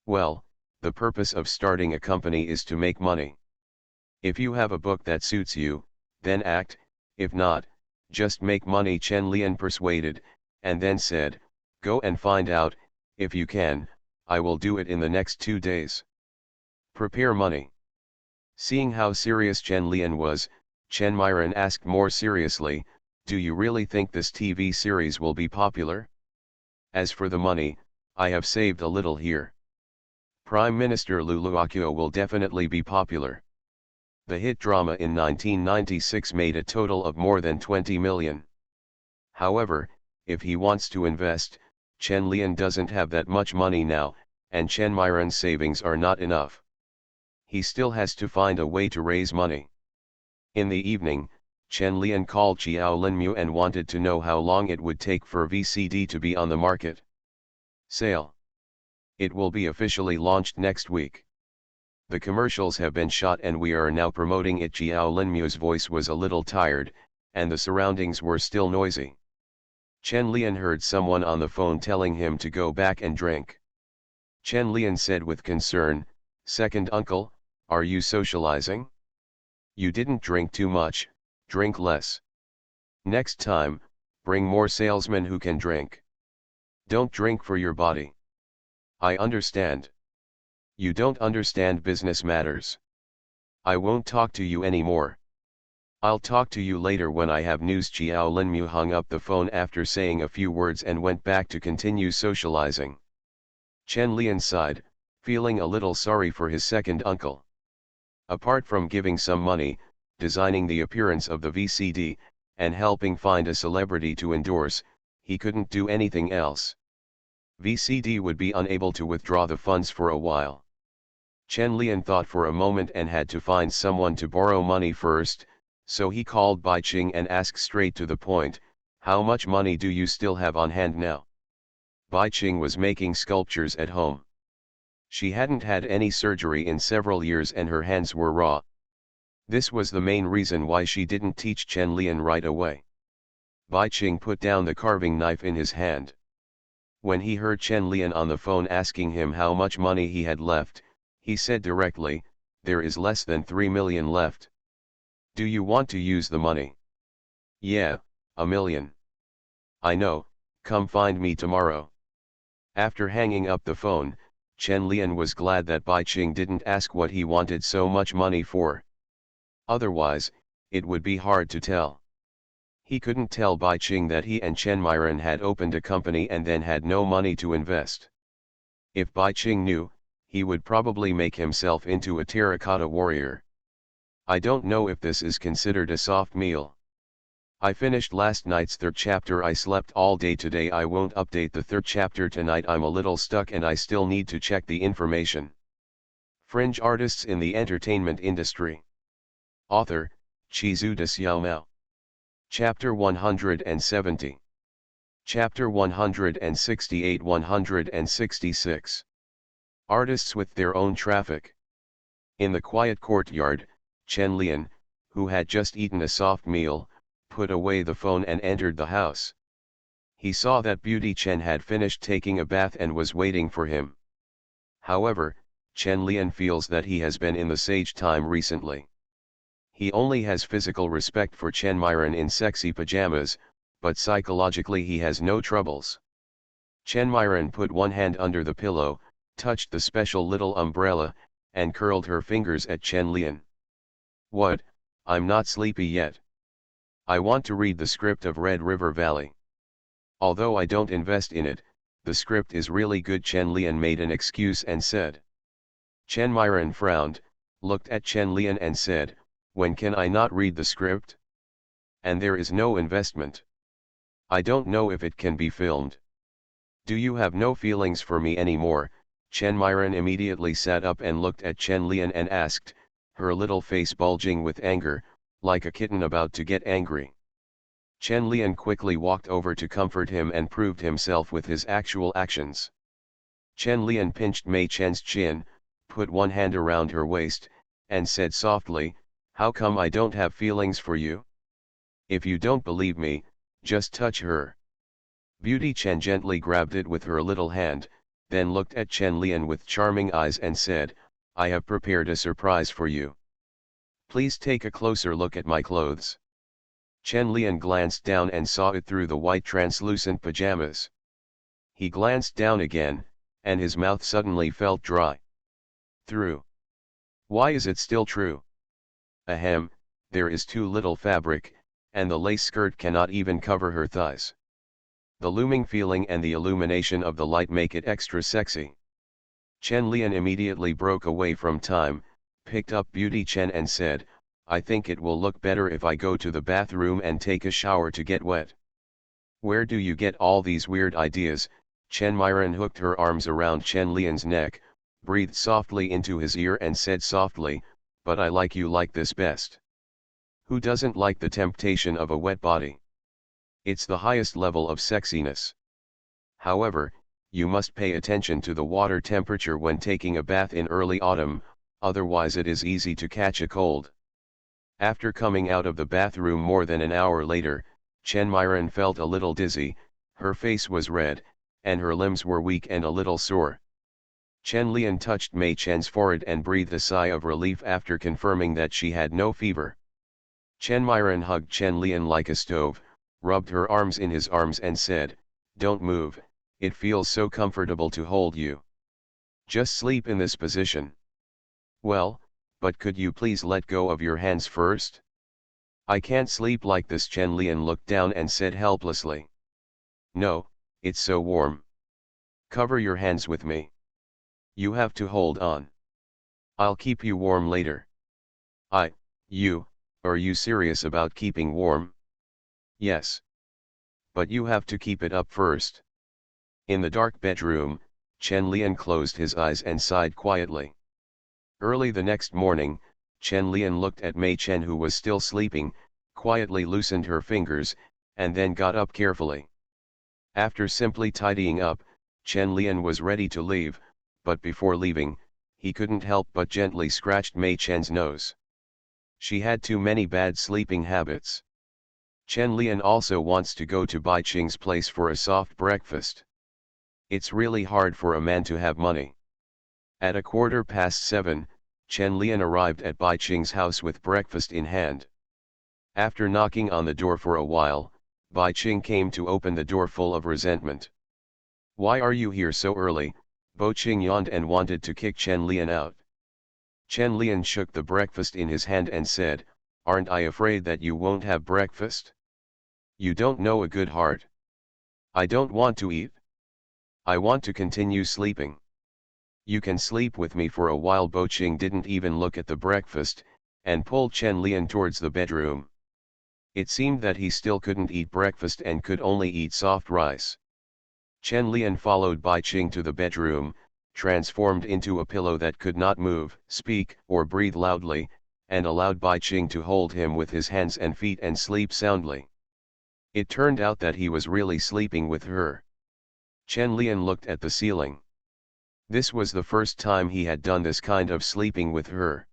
Well, the purpose of starting a company is to make money. If you have a book that suits you, then act, if not, just make money. Chen Lian persuaded, and then said, go and find out, if you can, I will do it in the next 2 days. Prepare money. Seeing how serious Chen Lian was, Chen Myron asked more seriously, do you really think this TV series will be popular? As for the money, I have saved a little here. Prime Minister Luluakio will definitely be popular. The hit drama in 1996 made a total of more than 20 million. However, if he wants to invest, Chen Lian doesn't have that much money now, and Chen Myron's savings are not enough. He still has to find a way to raise money. In the evening, Chen Lian called Xiao Linmu and wanted to know how long it would take for VCD to be on the market. Sale. It will be officially launched next week. The commercials have been shot and we are now promoting it. Xiao Linmu's voice was a little tired, and the surroundings were still noisy. Chen Lian heard someone on the phone telling him to go back and drink. Chen Lian said with concern, "Second uncle, are you socializing? You didn't drink too much, drink less. Next time, bring more salesmen who can drink. Don't drink for your body." "I understand. You don't understand business matters. I won't talk to you anymore. I'll talk to you later when I have news." Xiao Linmu hung up the phone after saying a few words and went back to continue socializing. Chen Lian sighed, feeling a little sorry for his second uncle. Apart from giving some money, designing the appearance of the VCD, and helping find a celebrity to endorse, he couldn't do anything else. VCD would be unable to withdraw the funds for a while. Chen Lian thought for a moment and had to find someone to borrow money first, so he called Bai Qing and asked straight to the point, "How much money do you still have on hand now?" Bai Qing was making sculptures at home. She hadn't had any surgery in several years and her hands were raw. This was the main reason why she didn't teach Chen Lian right away. Bai Qing put down the carving knife in his hand. When he heard Chen Lian on the phone asking him how much money he had left, he said directly, "There is less than 3 million left. Do you want to use the money?" "Yeah, 1 million. "I know, come find me tomorrow." After hanging up the phone, Chen Lian was glad that Bai Qing didn't ask what he wanted so much money for. Otherwise, it would be hard to tell. He couldn't tell Bai Qing that he and Chen Myron had opened a company and then had no money to invest. If Bai Qing knew, he would probably make himself into a terracotta warrior. "I don't know if this is considered a soft meal. I finished last night's third chapter. I slept all day today. I won't update the third chapter tonight. I'm a little stuck and I still need to check the information." Fringe artists in the entertainment industry. Author, Chizu de Xiaomao. Chapter 170. Chapter 168-166. Artists with their own traffic. In the quiet courtyard, Chen Lian, who had just eaten a soft meal, put away the phone and entered the house. He saw that Beauty Chen had finished taking a bath and was waiting for him. However, Chen Lian feels that he has been in the sage time recently. He only has physical respect for Chen Myron in sexy pajamas, but psychologically he has no troubles. Chen Myron put one hand under the pillow, touched the special little umbrella, and curled her fingers at Chen Lian. "What, I'm not sleepy yet. I want to read the script of Red River Valley. Although I don't invest in it, the script is really good." Chen Lian made an excuse and said. Chen Myron frowned, looked at Chen Lian and said, "When can I not read the script? And there is no investment. I don't know if it can be filmed. Do you have no feelings for me anymore?" Chen Myron immediately sat up and looked at Chen Lian and asked, her little face bulging with anger, like a kitten about to get angry. Chen Lian quickly walked over to comfort him and proved himself with his actual actions. Chen Lian pinched Mei Chen's chin, put one hand around her waist, and said softly, "How come I don't have feelings for you? If you don't believe me, just touch her." Beauty Chen gently grabbed it with her little hand, then looked at Chen Lian with charming eyes and said, "I have prepared a surprise for you. Please take a closer look at my clothes." Chen Lian glanced down and saw it through the white translucent pajamas. He glanced down again, and his mouth suddenly felt dry. Through. Why is it still true? Ahem, there is too little fabric, and the lace skirt cannot even cover her thighs. The looming feeling and the illumination of the light make it extra sexy. Chen Lian immediately broke away from time, picked up Beauty Chen and said, "I think it will look better if I go to the bathroom and take a shower to get wet." "Where do you get all these weird ideas?" Chen Myron hooked her arms around Chen Lian's neck, breathed softly into his ear and said softly, "But I like you like this best. Who doesn't like the temptation of a wet body? It's the highest level of sexiness. However, you must pay attention to the water temperature when taking a bath in early autumn, otherwise it is easy to catch a cold." After coming out of the bathroom more than an hour later, Chen Myron felt a little dizzy, her face was red, and her limbs were weak and a little sore. Chen Lian touched Mei Chen's forehead and breathed a sigh of relief after confirming that she had no fever. Chen Miran hugged Chen Lian like a stove, rubbed her arms in his arms and said, "Don't move, it feels so comfortable to hold you. Just sleep in this position." "Well, but could you please let go of your hands first? I can't sleep like this." Chen Lian looked down and said helplessly. "No, it's so warm. Cover your hands with me. You have to hold on. I'll keep you warm later." You, are you serious about keeping warm?" "Yes. But you have to keep it up first." In the dark bedroom, Chen Lian closed his eyes and sighed quietly. Early the next morning, Chen Lian looked at Mei Chen, who was still sleeping, quietly loosened her fingers, and then got up carefully. After simply tidying up, Chen Lian was ready to leave, but before leaving, he couldn't help but gently scratched Mei Chen's nose. She had too many bad sleeping habits. Chen Lian also wants to go to Bai Qing's place for a soft breakfast. It's really hard for a man to have money. At 7:15, Chen Lian arrived at Bai Qing's house with breakfast in hand. After knocking on the door for a while, Bai Qing came to open the door full of resentment. "Why are you here so early?" Bo Qing yawned and wanted to kick Chen Lian out. Chen Lian shook the breakfast in his hand and said, "Aren't I afraid that you won't have breakfast? You don't know a good heart. I don't want to eat. I want to continue sleeping. You can sleep with me for a while." Bo Qing didn't even look at the breakfast, and pulled Chen Lian towards the bedroom. It seemed that he still couldn't eat breakfast and could only eat soft rice. Chen Lian followed Bai Qing to the bedroom, transformed into a pillow that could not move, speak, or breathe loudly, and allowed Bai Qing to hold him with his hands and feet and sleep soundly. It turned out that he was really sleeping with her. Chen Lian looked at the ceiling. This was the first time he had done this kind of sleeping with her.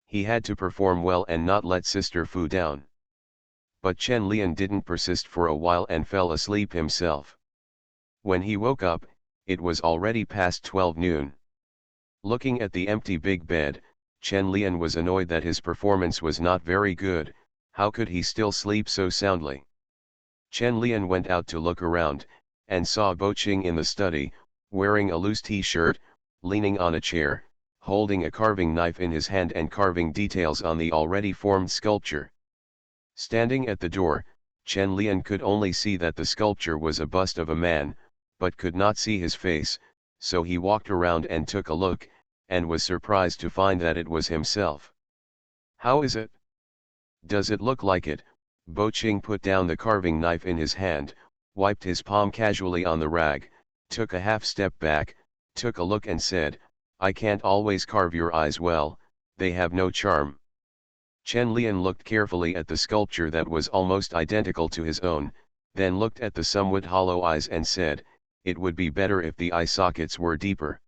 He had to perform well and not let Sister Fu down. But Chen Lian didn't persist for a while and fell asleep himself. When he woke up, it was already past 12 noon. Looking at the empty big bed, Chen Lian was annoyed that his performance was not very good. How could he still sleep so soundly? Chen Lian went out to look around, and saw Bo Qing in the study, wearing a loose t-shirt, leaning on a chair, holding a carving knife in his hand and carving details on the already formed sculpture. Standing at the door, Chen Lian could only see that the sculpture was a bust of a man, but could not see his face, so he walked around and took a look, and was surprised to find that it was himself. "How is it? Does it look like it?" Bo Qing put down the carving knife in his hand, wiped his palm casually on the rag, took a half step back, took a look and said, "I can't always carve your eyes well, they have no charm." Chen Lian looked carefully at the sculpture that was almost identical to his own, then looked at the somewhat hollow eyes and said, "It would be better if the eye sockets were deeper."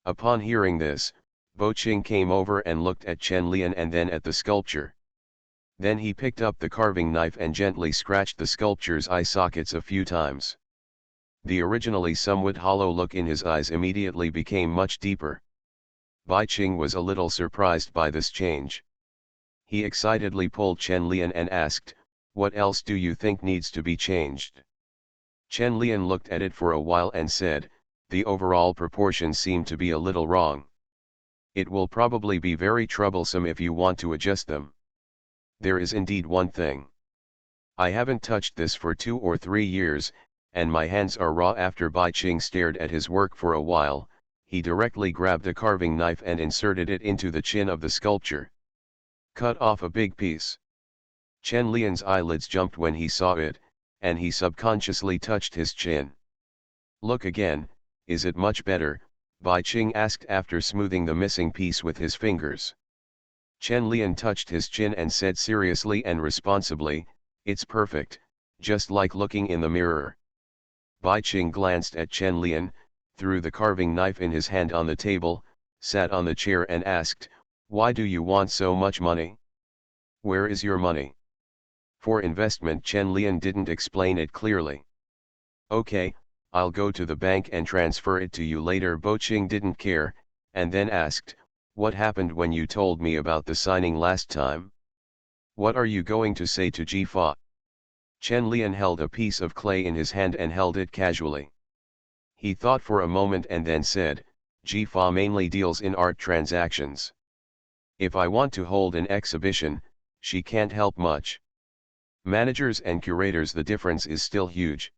Upon hearing this, Bo Qing came over and looked at Chen Lian and then at the sculpture. Then he picked up the carving knife and gently scratched the sculpture's eye sockets a few times. The originally somewhat hollow look in his eyes immediately became much deeper. Bai Qing was a little surprised by this change. He excitedly pulled Chen Lian and asked, "What else do you think needs to be changed?" Chen Lian looked at it for a while and said, "The overall proportions seem to be a little wrong. It will probably be very troublesome if you want to adjust them. There is indeed one thing. I haven't touched this for 2 or 3 years, and my hands are raw." After Bai Qing stared at his work for a while, he directly grabbed a carving knife and inserted it into the chin of the sculpture. "Cut off a big piece." Chen Lian's eyelids jumped when he saw it, and he subconsciously touched his chin. "Look again, is it much better?" Bai Qing asked after smoothing the missing piece with his fingers. Chen Lian touched his chin and said seriously and responsibly, "It's perfect, just like looking in the mirror." Bai Qing glanced at Chen Lian, threw the carving knife in his hand on the table, sat on the chair and asked, "Why do you want so much money? Where is your money?" "For investment." Chen Lian didn't explain it clearly. "Okay, I'll go to the bank and transfer it to you later. Boqing didn't care, and then asked, what happened when you told me about the signing last time? What are you going to say to Jifa? Chen Lian held a piece of clay in his hand and held it casually. He thought for a moment and then said, Jifa mainly deals in art transactions. If I want to hold an exhibition, she can't help much. Managers and curators, the difference is still huge.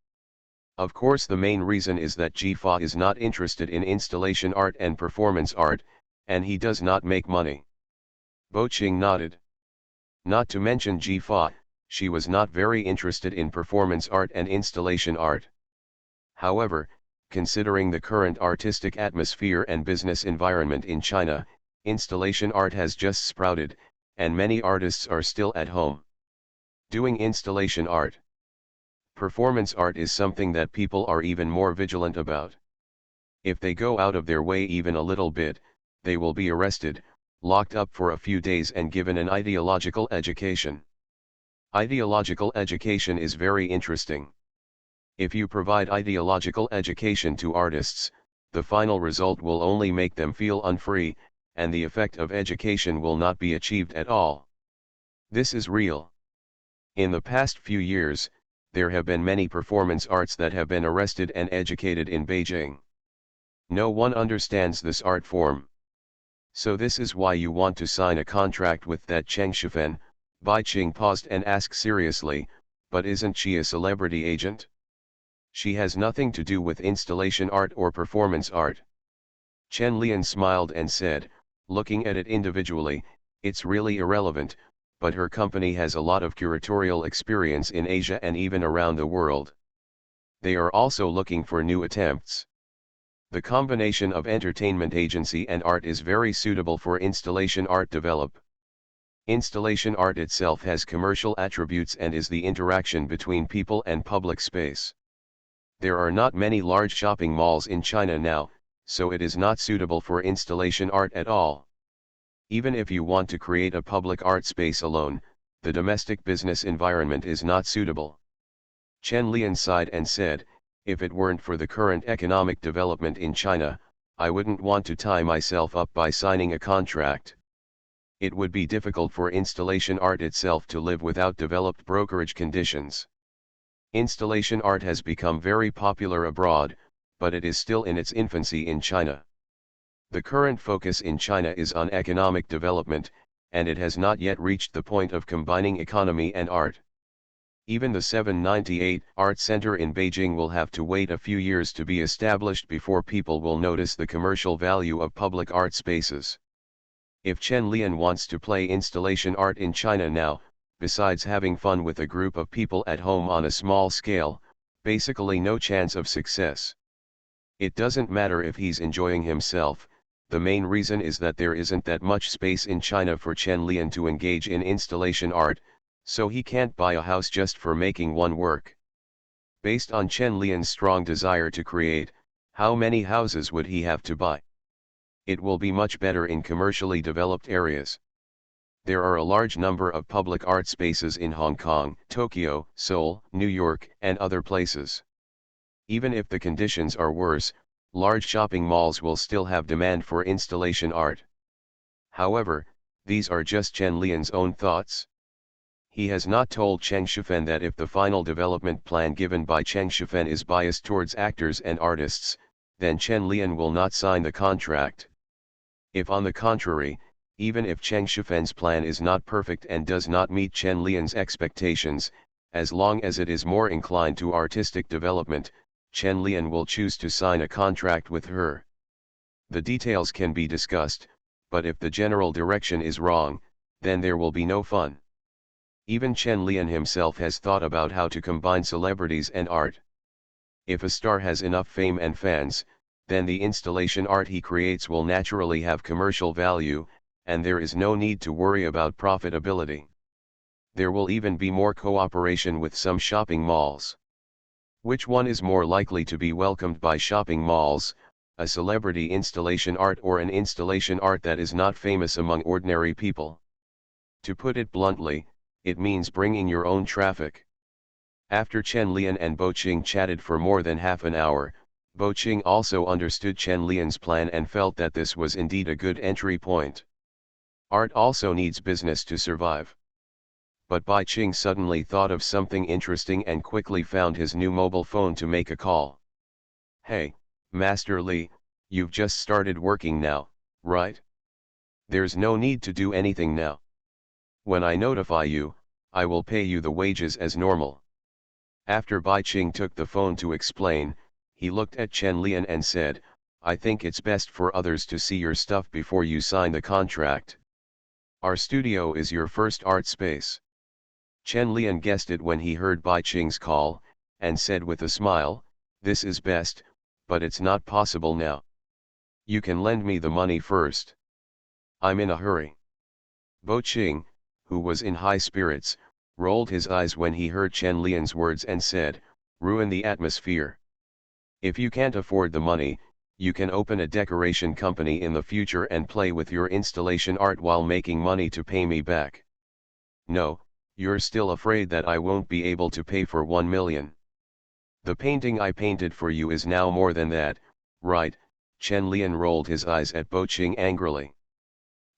Of course, the main reason is that Jifa is not interested in installation art and performance art, and he does not make money. Boqing nodded. Not to mention Jifa, she was not very interested in performance art and installation art. However, considering the current artistic atmosphere and business environment in China, installation art has just sprouted, and many artists are still at home doing installation art. Performance art is something that people are even more vigilant about. If they go out of their way even a little bit, they will be arrested, locked up for a few days and given an ideological education. Ideological education is very interesting. If you provide ideological education to artists, the final result will only make them feel unfree, and the effect of education will not be achieved at all. This is real. In the past few years, there have been many performance arts that have been arrested and educated in Beijing. No one understands this art form. So this is why you want to sign a contract with that Cheng Shifen. Bai Qing paused and asked seriously, but isn't she a celebrity agent? She has nothing to do with installation art or performance art. Chen Lian smiled and said, looking at it individually, it's really irrelevant, but her company has a lot of curatorial experience in Asia and even around the world. They are also looking for new attempts. The combination of entertainment agency and art is very suitable for installation art develop. Installation art itself has commercial attributes and is the interaction between people and public space. There are not many large shopping malls in China now, so it is not suitable for installation art at all. Even if you want to create a public art space alone, the domestic business environment is not suitable. Chen Lian sighed and said, if it weren't for the current economic development in China, I wouldn't want to tie myself up by signing a contract. It would be difficult for installation art itself to live without developed brokerage conditions. Installation art has become very popular abroad, but it is still in its infancy in China. The current focus in China is on economic development, and it has not yet reached the point of combining economy and art. Even the 798 Art Center in Beijing will have to wait a few years to be established before people will notice the commercial value of public art spaces. If Chen Lian wants to play installation art in China now, besides having fun with a group of people at home on a small scale, basically no chance of success. It doesn't matter if he's enjoying himself. The main reason is that there isn't that much space in China for Chen Lian to engage in installation art, so he can't buy a house just for making one work. Based on Chen Lian's strong desire to create, how many houses would he have to buy? It will be much better in commercially developed areas. There are a large number of public art spaces in Hong Kong, Tokyo, Seoul, New York, and other places. Even if the conditions are worse, large shopping malls will still have demand for installation art. However, these are just Chen Lian's own thoughts. He has not told Cheng Shifen that if the final development plan given by Cheng Shifen is biased towards actors and artists, then Chen Lian will not sign the contract. If on the contrary, even if Cheng Shifen's plan is not perfect and does not meet Chen Lian's expectations, as long as it is more inclined to artistic development, Chen Lian will choose to sign a contract with her. The details can be discussed, but if the general direction is wrong, then there will be no fun. Even Chen Lian himself has thought about how to combine celebrities and art. If a star has enough fame and fans, then the installation art he creates will naturally have commercial value, and there is no need to worry about profitability. There will even be more cooperation with some shopping malls. Which one is more likely to be welcomed by shopping malls, a celebrity installation art or an installation art that is not famous among ordinary people? To put it bluntly, it means bringing your own traffic. After Chen Lian and Bo Qing chatted for more than half an hour, Bo Qing also understood Chen Lian's plan and felt that this was indeed a good entry point. Art also needs business to survive. But Bai Qing suddenly thought of something interesting and quickly found his new mobile phone to make a call. "Hey, Master Li, you've just started working now, right? There's no need to do anything now. When I notify you, I will pay you the wages as normal." After Bai Qing took the phone to explain, he looked at Chen Lian and said, "I think it's best for others to see your stuff before you sign the contract. Our studio is your first art space." Chen Lian guessed it when he heard Bai Qing's call, and said with a smile, "This is best, but it's not possible now. You can lend me the money first. I'm in a hurry." Bo Qing, who was in high spirits, rolled his eyes when he heard Chen Lian's words and said, "Ruin the atmosphere. If you can't afford the money, you can open a decoration company in the future and play with your installation art while making money to pay me back. No, you're still afraid that I won't be able to pay for 1 million. The painting I painted for you is now more than that, right?" Chen Lian rolled his eyes at Bo Qing angrily.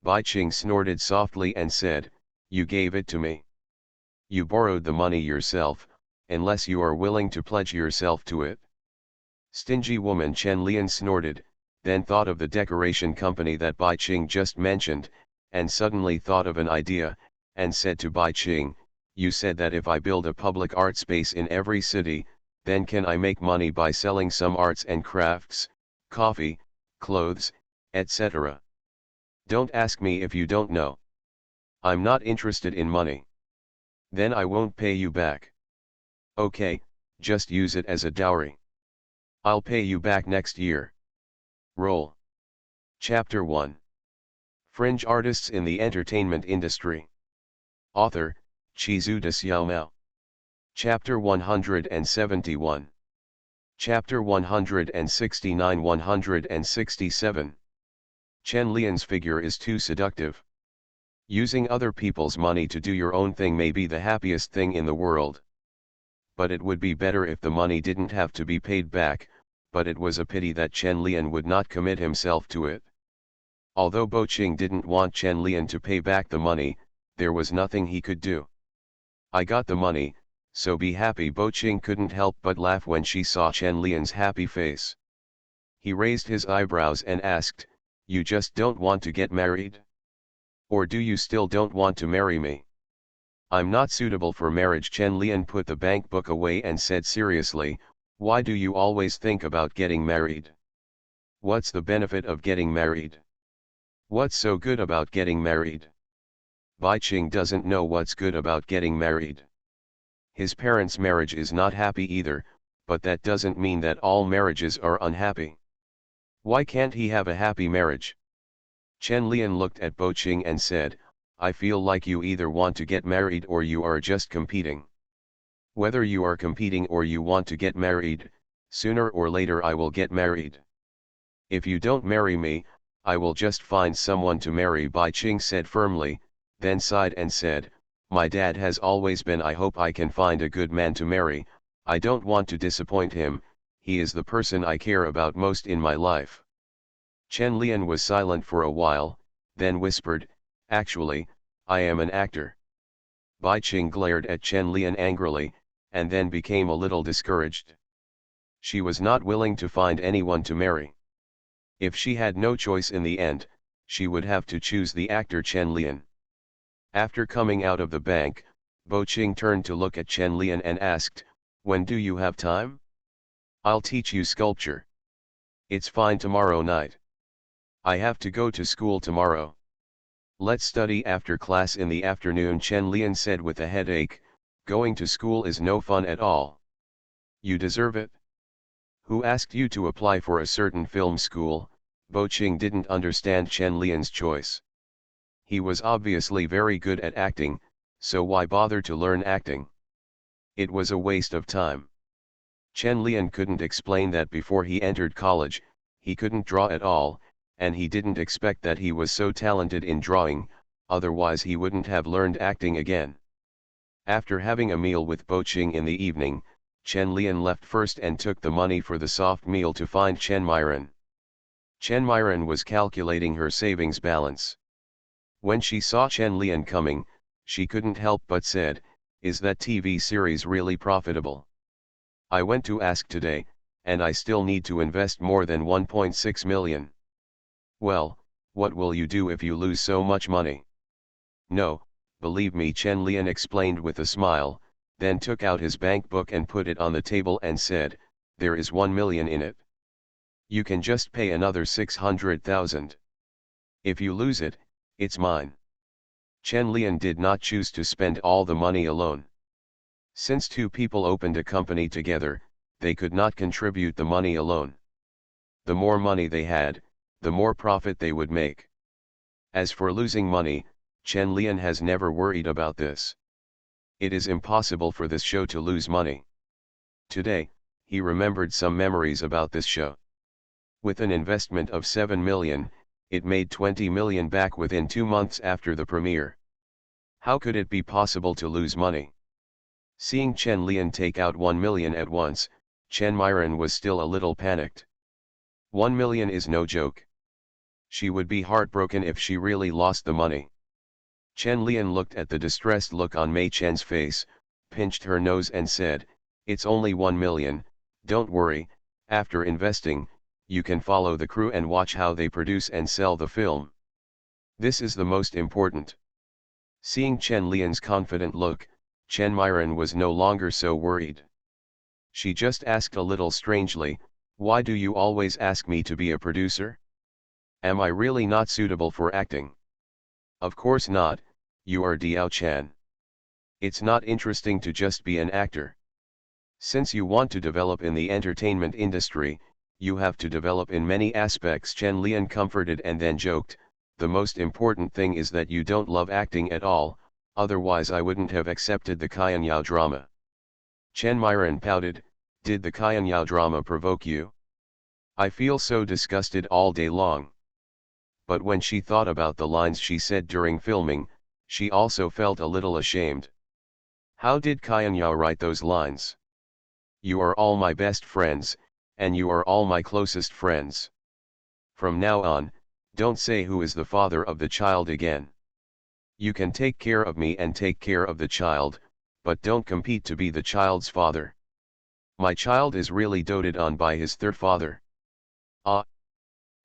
Bai Qing snorted softly and said, "You gave it to me. You borrowed the money yourself, unless you are willing to pledge yourself to it." Stingy woman, Chen Lian snorted, then thought of the decoration company that Bai Qing just mentioned, and suddenly thought of an idea, and said to Bai Qing, "You said that if I build a public art space in every city, then can I make money by selling some arts and crafts, coffee, clothes, etc. Don't ask me if you don't know. I'm not interested in money. Then I won't pay you back. Okay, just use it as a dowry. I'll pay you back next year. Roll." Chapter 1. Fringe Artists in the Entertainment Industry. Author, Chizu de Xiaomao. Chapter 171. Chapter 169-167. Chen Lian's figure is too seductive. Using other people's money to do your own thing may be the happiest thing in the world. But it would be better if the money didn't have to be paid back, but it was a pity that Chen Lian would not commit himself to it. Although Bo Qing didn't want Chen Lian to pay back the money, there was nothing he could do. "I got the money, so be happy." Bo Qing couldn't help but laugh when she saw Chen Lian's happy face. He raised his eyebrows and asked, "You just don't want to get married? Or do you still don't want to marry me?" "I'm not suitable for marriage." Chen Lian put the bank book away and said seriously, "Why do you always think about getting married? What's the benefit of getting married? What's so good about getting married?" Bai Qing doesn't know what's good about getting married. His parents' marriage is not happy either, but that doesn't mean that all marriages are unhappy. Why can't he have a happy marriage? Chen Lian looked at Bo Qing and said, "I feel like you either want to get married or you are just competing. Whether you are competing or you want to get married, sooner or later I will get married. If you don't marry me, I will just find someone to marry." Bai Qing said firmly, then sighed and said, "My dad has always been. I hope I can find a good man to marry. I don't want to disappoint him. He is the person I care about most in my life." Chen Lian was silent for a while, then whispered, "Actually, I am an actor." Bai Qing glared at Chen Lian angrily, and then became a little discouraged. She was not willing to find anyone to marry. If she had no choice in the end, she would have to choose the actor Chen Lian. After coming out of the bank, Bo Qing turned to look at Chen Lian and asked, "When do you have time? I'll teach you sculpture." "It's fine tomorrow night. I have to go to school tomorrow." "Let's study after class in the afternoon," Chen Lian said with a headache. "Going to school is no fun at all." "You deserve it. Who asked you to apply for a certain film school?" Bo Qing didn't understand Chen Lian's choice. He was obviously very good at acting, so why bother to learn acting? It was a waste of time. Chen Lian couldn't explain that before he entered college, he couldn't draw at all, and he didn't expect that he was so talented in drawing, otherwise he wouldn't have learned acting again. After having a meal with Bo Ching in the evening, Chen Lian left first and took the money for the soft meal to find Chen Myron. Chen Myron was calculating her savings balance. When she saw Chen Lian coming, she couldn't help but said, "Is that TV series really profitable? I went to ask today, and I still need to invest more than 1.6 million. Well, what will you do if you lose so much money?" "No, believe me," Chen Lian explained with a smile, then took out his bank book and put it on the table and said, "There is 1 million in it. You can just pay another 600,000. If you lose it, it's mine." Chen Lian did not choose to spend all the money alone. Since two people opened a company together, they could not contribute the money alone. The more money they had, the more profit they would make. As for losing money, Chen Lian has never worried about this. It is impossible for this show to lose money. Today, he remembered some memories about this show. With an investment of 7 million, it made 20 million back within 2 months after the premiere. How could it be possible to lose money? Seeing Chen Lian take out 1 million at once, Chen Myron was still a little panicked. 1 million is no joke. She would be heartbroken if she really lost the money. Chen Lian looked at the distressed look on Mei Chen's face, pinched her nose and said, "It's only 1 million, don't worry, after investing, you can follow the crew and watch how they produce and sell the film. This is the most important." Seeing Chen Lian's confident look, Chen Myron was no longer so worried. She just asked a little strangely, "Why do you always ask me to be a producer? Am I really not suitable for acting?" "Of course not, you are Diao Chan. It's not interesting to just be an actor. Since you want to develop in the entertainment industry, you have to develop in many aspects." Chen Lian comforted and then joked, "The most important thing is that you don't love acting at all, otherwise I wouldn't have accepted the Qianyao drama." Chen Myron pouted, "Did the Qianyao drama provoke you? I feel so disgusted all day long." But when she thought about the lines she said during filming, she also felt a little ashamed. How did Qianyao write those lines? "You are all my best friends, and you are all my closest friends. From now on, don't say who is the father of the child again. You can take care of me and take care of the child, but don't compete to be the child's father. My child is really doted on by his third father." Ah!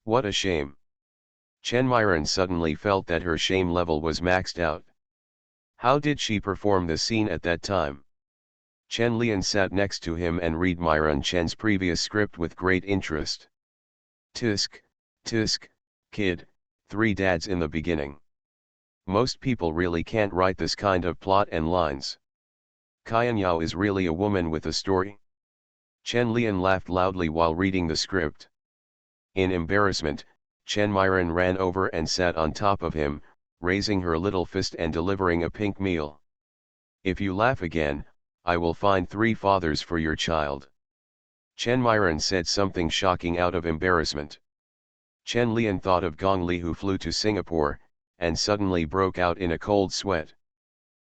What a shame. Chen Myron suddenly felt that her shame level was maxed out. How did she perform the scene at that time? Chen Lian sat next to him and read Myron Chen's previous script with great interest. Tisk, tisk, kid, 3 dads in the beginning. Most people really can't write this kind of plot and lines. Qianyao is really a woman with a story. Chen Lian laughed loudly while reading the script. In embarrassment, Chen Myron ran over and sat on top of him, raising her little fist and delivering a pink meal. "If you laugh again, I will find 3 fathers for your child." Chen Myron said something shocking out of embarrassment. Chen Lian thought of Gong Li, who flew to Singapore, and suddenly broke out in a cold sweat.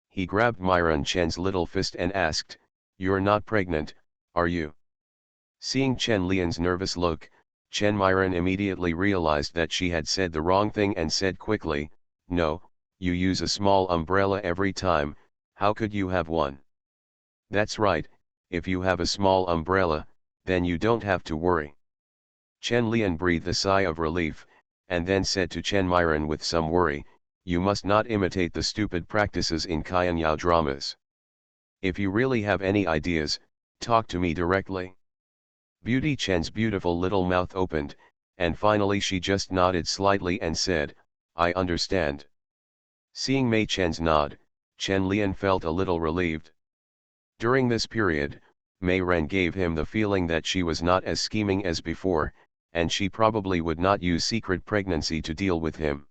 He grabbed Myron Chen's little fist and asked, "You're not pregnant, are you?" Seeing Chen Lian's nervous look, Chen Myron immediately realized that she had said the wrong thing and said quickly, "No, you use a small umbrella every time, how could you have one?" "That's right, if you have a small umbrella, then you don't have to worry." Chen Lian breathed a sigh of relief, and then said to Chen Myron with some worry, "You must not imitate the stupid practices in Qianyao dramas. If you really have any ideas, talk to me directly." Beauty Chen's beautiful little mouth opened, and finally she just nodded slightly and said, "I understand." Seeing Mei Chen's nod, Chen Lian felt a little relieved. During this period, Mei Ren gave him the feeling that she was not as scheming as before, and she probably would not use secret pregnancy to deal with him.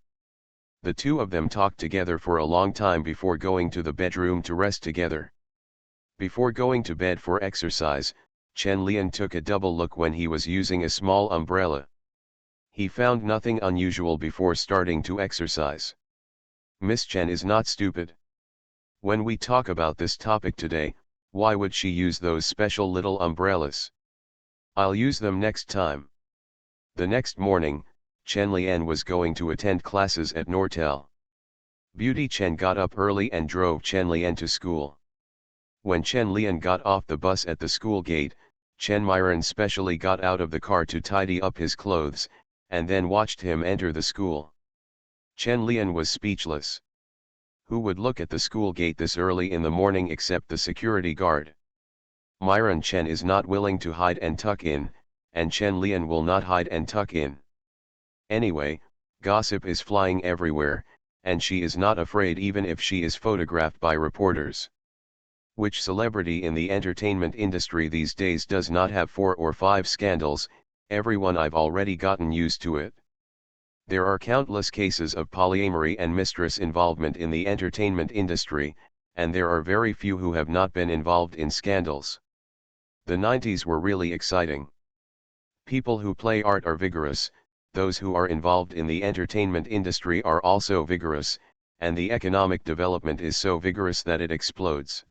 The two of them talked together for a long time before going to the bedroom to rest together. Before going to bed for exercise, Chen Lian took a double look when he was using a small umbrella. He found nothing unusual before starting to exercise. Miss Chen is not stupid. When we talk about this topic today, why would she use those special little umbrellas? I'll use them next time. The next morning, Chen Lian was going to attend classes at Nortel. Beauty Chen got up early and drove Chen Lian to school. When Chen Lian got off the bus at the school gate, Chen Myron specially got out of the car to tidy up his clothes, and then watched him enter the school. Chen Lian was speechless. Who would look at the school gate this early in the morning except the security guard? Myron Chen is not willing to hide and tuck in, and Chen Lian will not hide and tuck in. Anyway, gossip is flying everywhere, and she is not afraid even if she is photographed by reporters. Which celebrity in the entertainment industry these days does not have 4 or 5 scandals? Everyone. I've already gotten used to it. There are countless cases of polyamory and mistress involvement in the entertainment industry, and there are very few who have not been involved in scandals. The 90s were really exciting. People who play art are vigorous, those who are involved in the entertainment industry are also vigorous, and the economic development is so vigorous that it explodes.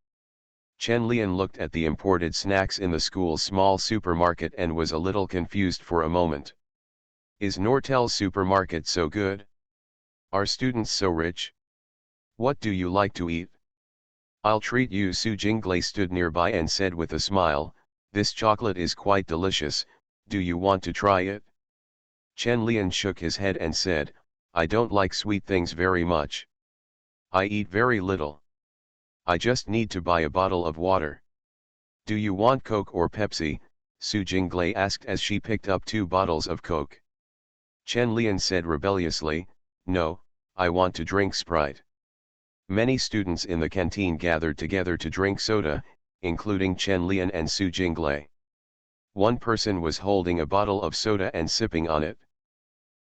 Chen Lian looked at the imported snacks in the school's small supermarket and was a little confused for a moment. Is Nortel's supermarket so good? Are students so rich? What do you like to eat? I'll treat you. Su Jinglei stood nearby and said with a smile, "This chocolate is quite delicious, do you want to try it?" Chen Lian shook his head and said, "I don't like sweet things very much. I eat very little. I just need to buy a bottle of water." "Do you want Coke or Pepsi?" Su Jinglei asked as she picked up 2 bottles of Coke. Chen Lian said rebelliously, "No, I want to drink Sprite." Many students in the canteen gathered together to drink soda, including Chen Lian and Su Jinglei. One person was holding a bottle of soda and sipping on it.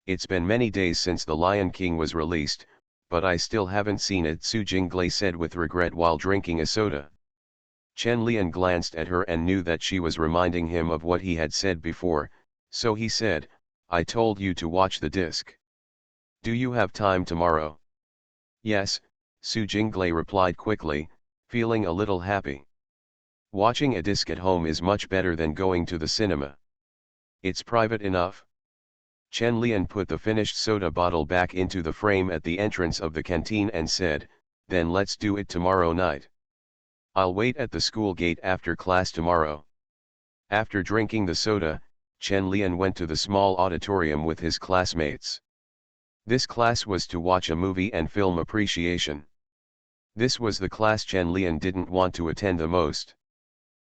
"It's been many days since The Lion King was released, but I still haven't seen it," Su Jinglei said with regret while drinking a soda. Chen Lian glanced at her and knew that she was reminding him of what he had said before, so he said, "I told you to watch the disc. Do you have time tomorrow?" "Yes," Su Jinglei replied quickly, feeling a little happy. Watching a disc at home is much better than going to the cinema. It's private enough. Chen Lian put the finished soda bottle back into the frame at the entrance of the canteen and said, "Then let's do it tomorrow night. I'll wait at the school gate after class tomorrow." After drinking the soda, Chen Lian went to the small auditorium with his classmates. This class was to watch a movie and film appreciation. This was the class Chen Lian didn't want to attend the most.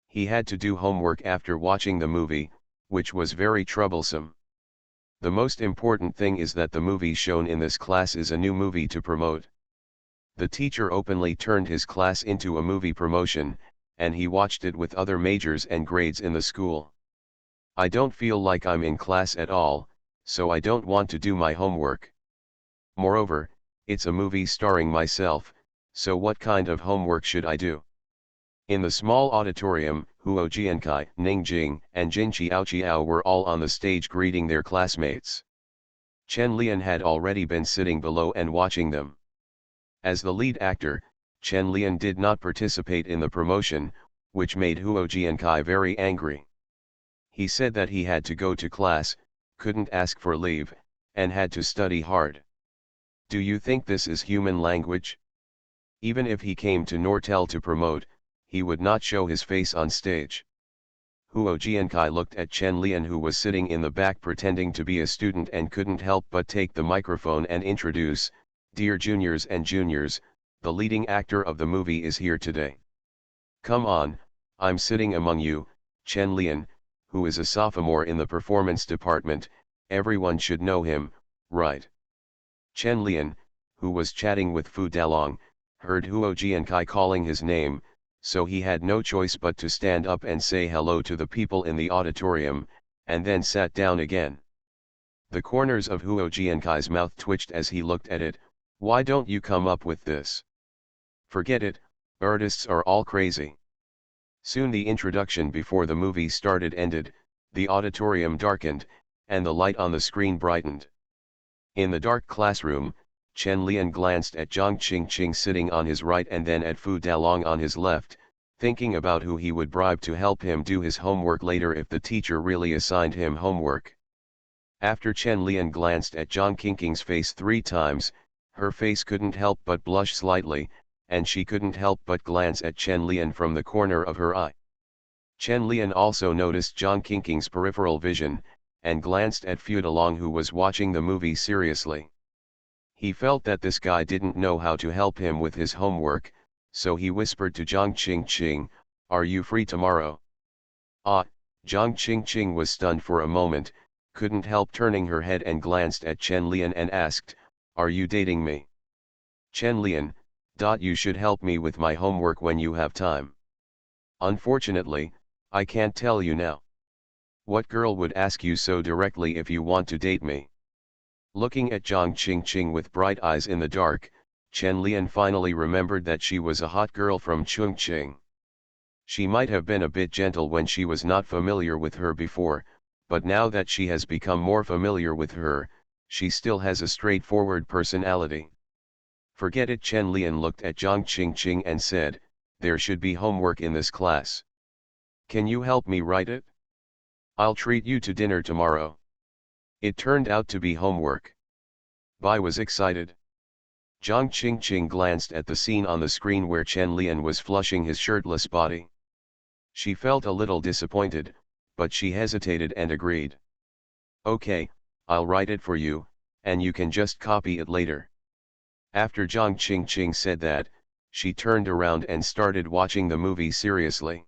He had to do homework after watching the movie, which was very troublesome. The most important thing is that the movie shown in this class is a new movie to promote. The teacher openly turned his class into a movie promotion, and he watched it with other majors and grades in the school. "I don't feel like I'm in class at all, so I don't want to do my homework. Moreover, it's a movie starring myself, so what kind of homework should I do?" In the small auditorium, Huo Jiankai, Ning Jing, and Jin Qiao were all on the stage greeting their classmates. Chen Lian had already been sitting below and watching them. As the lead actor, Chen Lian did not participate in the promotion, which made Huo Jiankai very angry. He said that he had to go to class, couldn't ask for leave, and had to study hard. Do you think this is human language? Even if he came to Nortel to promote, he would not show his face on stage. Huo Jiankai looked at Chen Lian, who was sitting in the back pretending to be a student, and couldn't help but take the microphone and introduce, "Dear juniors and juniors, the leading actor of the movie is here today. Come on, I'm sitting among you, Chen Lian, who is a sophomore in the performance department, everyone should know him, right?" Chen Lian, who was chatting with Fu Dalong, heard Huo Jiankai calling his name, so he had no choice but to stand up and say hello to the people in the auditorium, and then sat down again. The corners of Huo Jiankai's mouth twitched as he looked at it. "Why don't you come up with this? Forget it, artists are all crazy." Soon the introduction before the movie started ended, the auditorium darkened, and the light on the screen brightened. In the dark classroom, Chen Lian glanced at Zhang Qingqing sitting on his right and then at Fu Dalong on his left, thinking about who he would bribe to help him do his homework later if the teacher really assigned him homework. After Chen Lian glanced at Zhang Qingqing's face 3 times, her face couldn't help but blush slightly, and she couldn't help but glance at Chen Lian from the corner of her eye. Chen Lian also noticed Zhang Qingqing's peripheral vision, and glanced at Fu Dalong who was watching the movie seriously. He felt that this guy didn't know how to help him with his homework, so he whispered to Zhang Qingqing, "Are you free tomorrow?" Ah, Zhang Qingqing was stunned for a moment, couldn't help turning her head and glanced at Chen Lian and asked, "Are you dating me?" "Chen Lian, you should help me with my homework when you have time." "Unfortunately, I can't tell you now." "What girl would ask you so directly if you want to date me?" Looking at Zhang Qingqing with bright eyes in the dark, Chen Lian finally remembered that she was a hot girl from Chongqing. She might have been a bit gentle when she was not familiar with her before, but now that she has become more familiar with her, she still has a straightforward personality. "Forget it." Chen Lian looked at Zhang Qingqing and said, "There should be homework in this class. Can you help me write it? I'll treat you to dinner tomorrow." It turned out to be homework. Bai was excited. Zhang Qingqing glanced at the scene on the screen where Chen Lian was flushing his shirtless body. She felt a little disappointed, but she hesitated and agreed. "Okay, I'll write it for you, and you can just copy it later." After Zhang Qingqing said that, she turned around and started watching the movie seriously.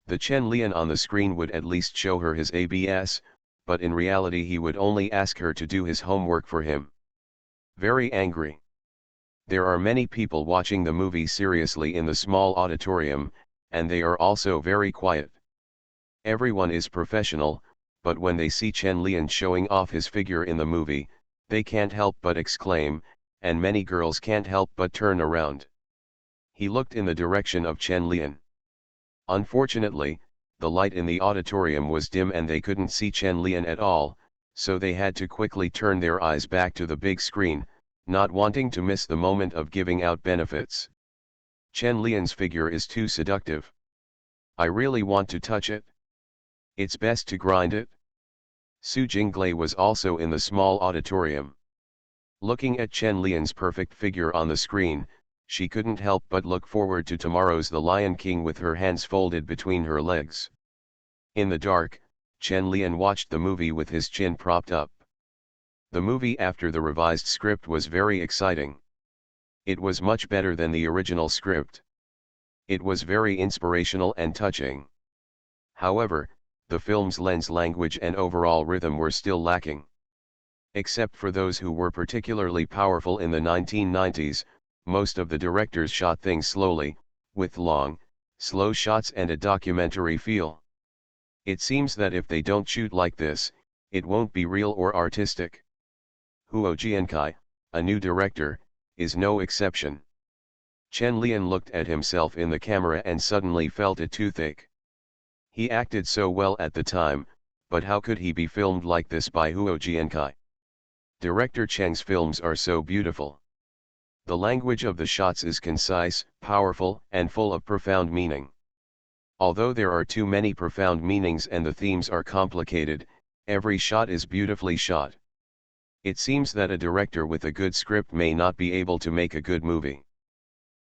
The Chen Lian on the screen would at least show her his ABS, but in reality he would only ask her to do his homework for him. Very angry. There are many people watching the movie seriously in the small auditorium, and they are also very quiet. Everyone is professional, but when they see Chen Lian showing off his figure in the movie, they can't help but exclaim, and many girls can't help but turn around. He looked in the direction of Chen Lian. Unfortunately, the light in the auditorium was dim and they couldn't see Chen Lian at all, so they had to quickly turn their eyes back to the big screen, not wanting to miss the moment of giving out benefits. Chen Lian's figure is too seductive. I really want to touch it. It's best to grind it. Su Jinglei was also in the small auditorium. Looking at Chen Lian's perfect figure on the screen, she couldn't help but look forward to tomorrow's The Lion King with her hands folded between her legs. In the dark, Chen Lian watched the movie with his chin propped up. The movie after the revised script was very exciting. It was much better than the original script. It was very inspirational and touching. However, the film's lens language and overall rhythm were still lacking. Except for those who were particularly powerful in the 1990s, most of the directors shot things slowly, with long, slow shots and a documentary feel. It seems that if they don't shoot like this, it won't be real or artistic. Huo Jiankai, a new director, is no exception. Chen Lian looked at himself in the camera and suddenly felt a toothache. He acted so well at the time, but how could he be filmed like this by Huo Jiankai? Director Cheng's films are so beautiful. The language of the shots is concise, powerful, and full of profound meaning. Although there are too many profound meanings and the themes are complicated, every shot is beautifully shot. It seems that a director with a good script may not be able to make a good movie.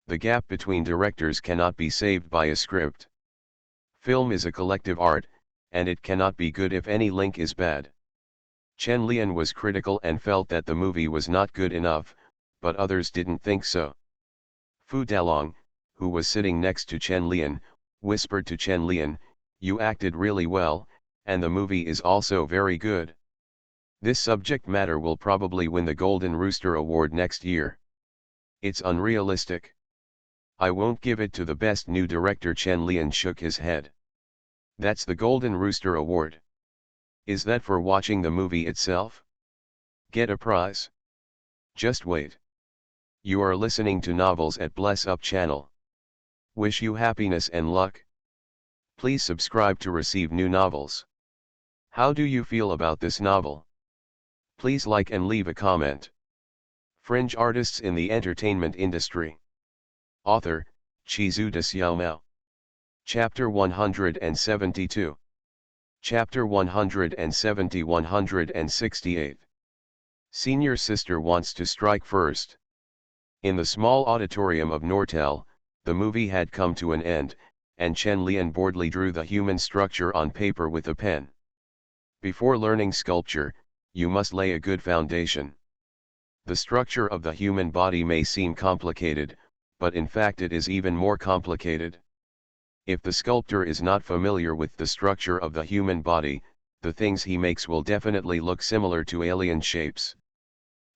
The gap between directors cannot be saved by a script. Film is a collective art, and it cannot be good if any link is bad. Chen Lian was critical and felt that the movie was not good enough, but others didn't think so. Fu Dalong, who was sitting next to Chen Lian, whispered to Chen Lian, "You acted really well, and the movie is also very good. This subject matter will probably win the Golden Rooster Award next year. It's unrealistic. I won't give it to the best new director." Chen Lian shook his head. "That's the Golden Rooster Award. Is that for watching the movie itself? Get a prize? Just wait. You are listening to Novels at Bless Up channel. Wish you happiness and luck. Please subscribe to receive new novels. How do you feel about this novel? Please like and leave a comment. Fringe artists in the entertainment industry. Author, Chizu de Xiaomao. Chapter 172. Chapter 170-168. Senior sister wants to strike first. In the small auditorium of Nortel, the movie had come to an end, and Chen Lian boredly drew the human structure on paper with a pen. Before learning sculpture, you must lay a good foundation. The structure of the human body may seem complicated, but in fact it is even more complicated. If the sculptor is not familiar with the structure of the human body, the things he makes will definitely look similar to alien shapes.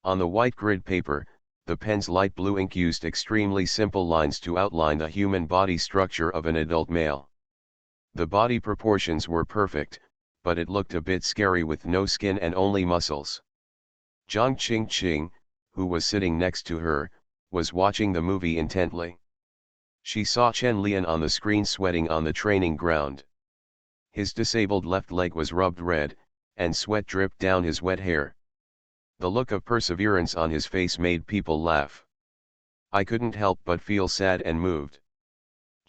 On the white grid paper, the pen's light blue ink used extremely simple lines to outline the human body structure of an adult male. The body proportions were perfect, but it looked a bit scary with no skin and only muscles. Zhang Qingqing, who was sitting next to her, was watching the movie intently. She saw Chen Lian on the screen sweating on the training ground. His disabled left leg was rubbed red, and sweat dripped down his wet hair. The look of perseverance on his face made people laugh. I couldn't help but feel sad and moved.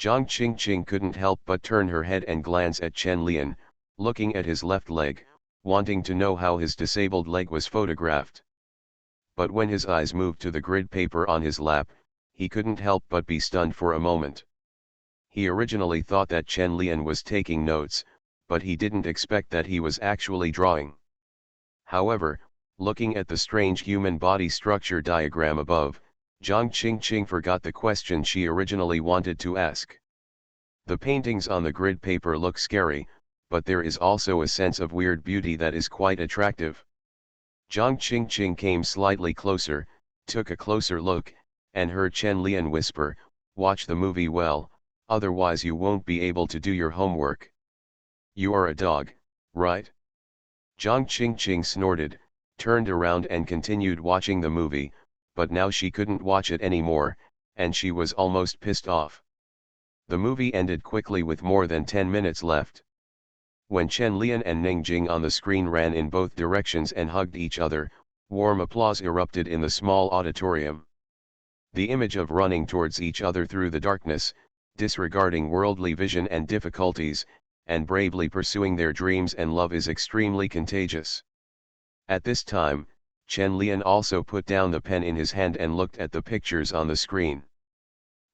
Zhang Qingqing couldn't help but turn her head and glance at Chen Lian, looking at his left leg, wanting to know how his disabled leg was photographed. But when his eyes moved to the grid paper on his lap, he couldn't help but be stunned for a moment. He originally thought that Chen Lian was taking notes, but he didn't expect that he was actually drawing. However, looking at the strange human body structure diagram above, Zhang Qingqing forgot the question she originally wanted to ask. The paintings on the grid paper look scary, but there is also a sense of weird beauty that is quite attractive. Zhang Qingqing came slightly closer, took a closer look, and heard Chen Lian whisper, "Watch the movie well, otherwise you won't be able to do your homework." "You are a dog, right?" Zhang Qingqing snorted, turned around and continued watching the movie, but now she couldn't watch it anymore, and she was almost pissed off. The movie ended quickly with more than 10 minutes left. When Chen Lian and Ningjing on the screen ran in both directions and hugged each other, warm applause erupted in the small auditorium. The image of running towards each other through the darkness, disregarding worldly vision and difficulties, and bravely pursuing their dreams and love is extremely contagious. At this time, Chen Lian also put down the pen in his hand and looked at the pictures on the screen.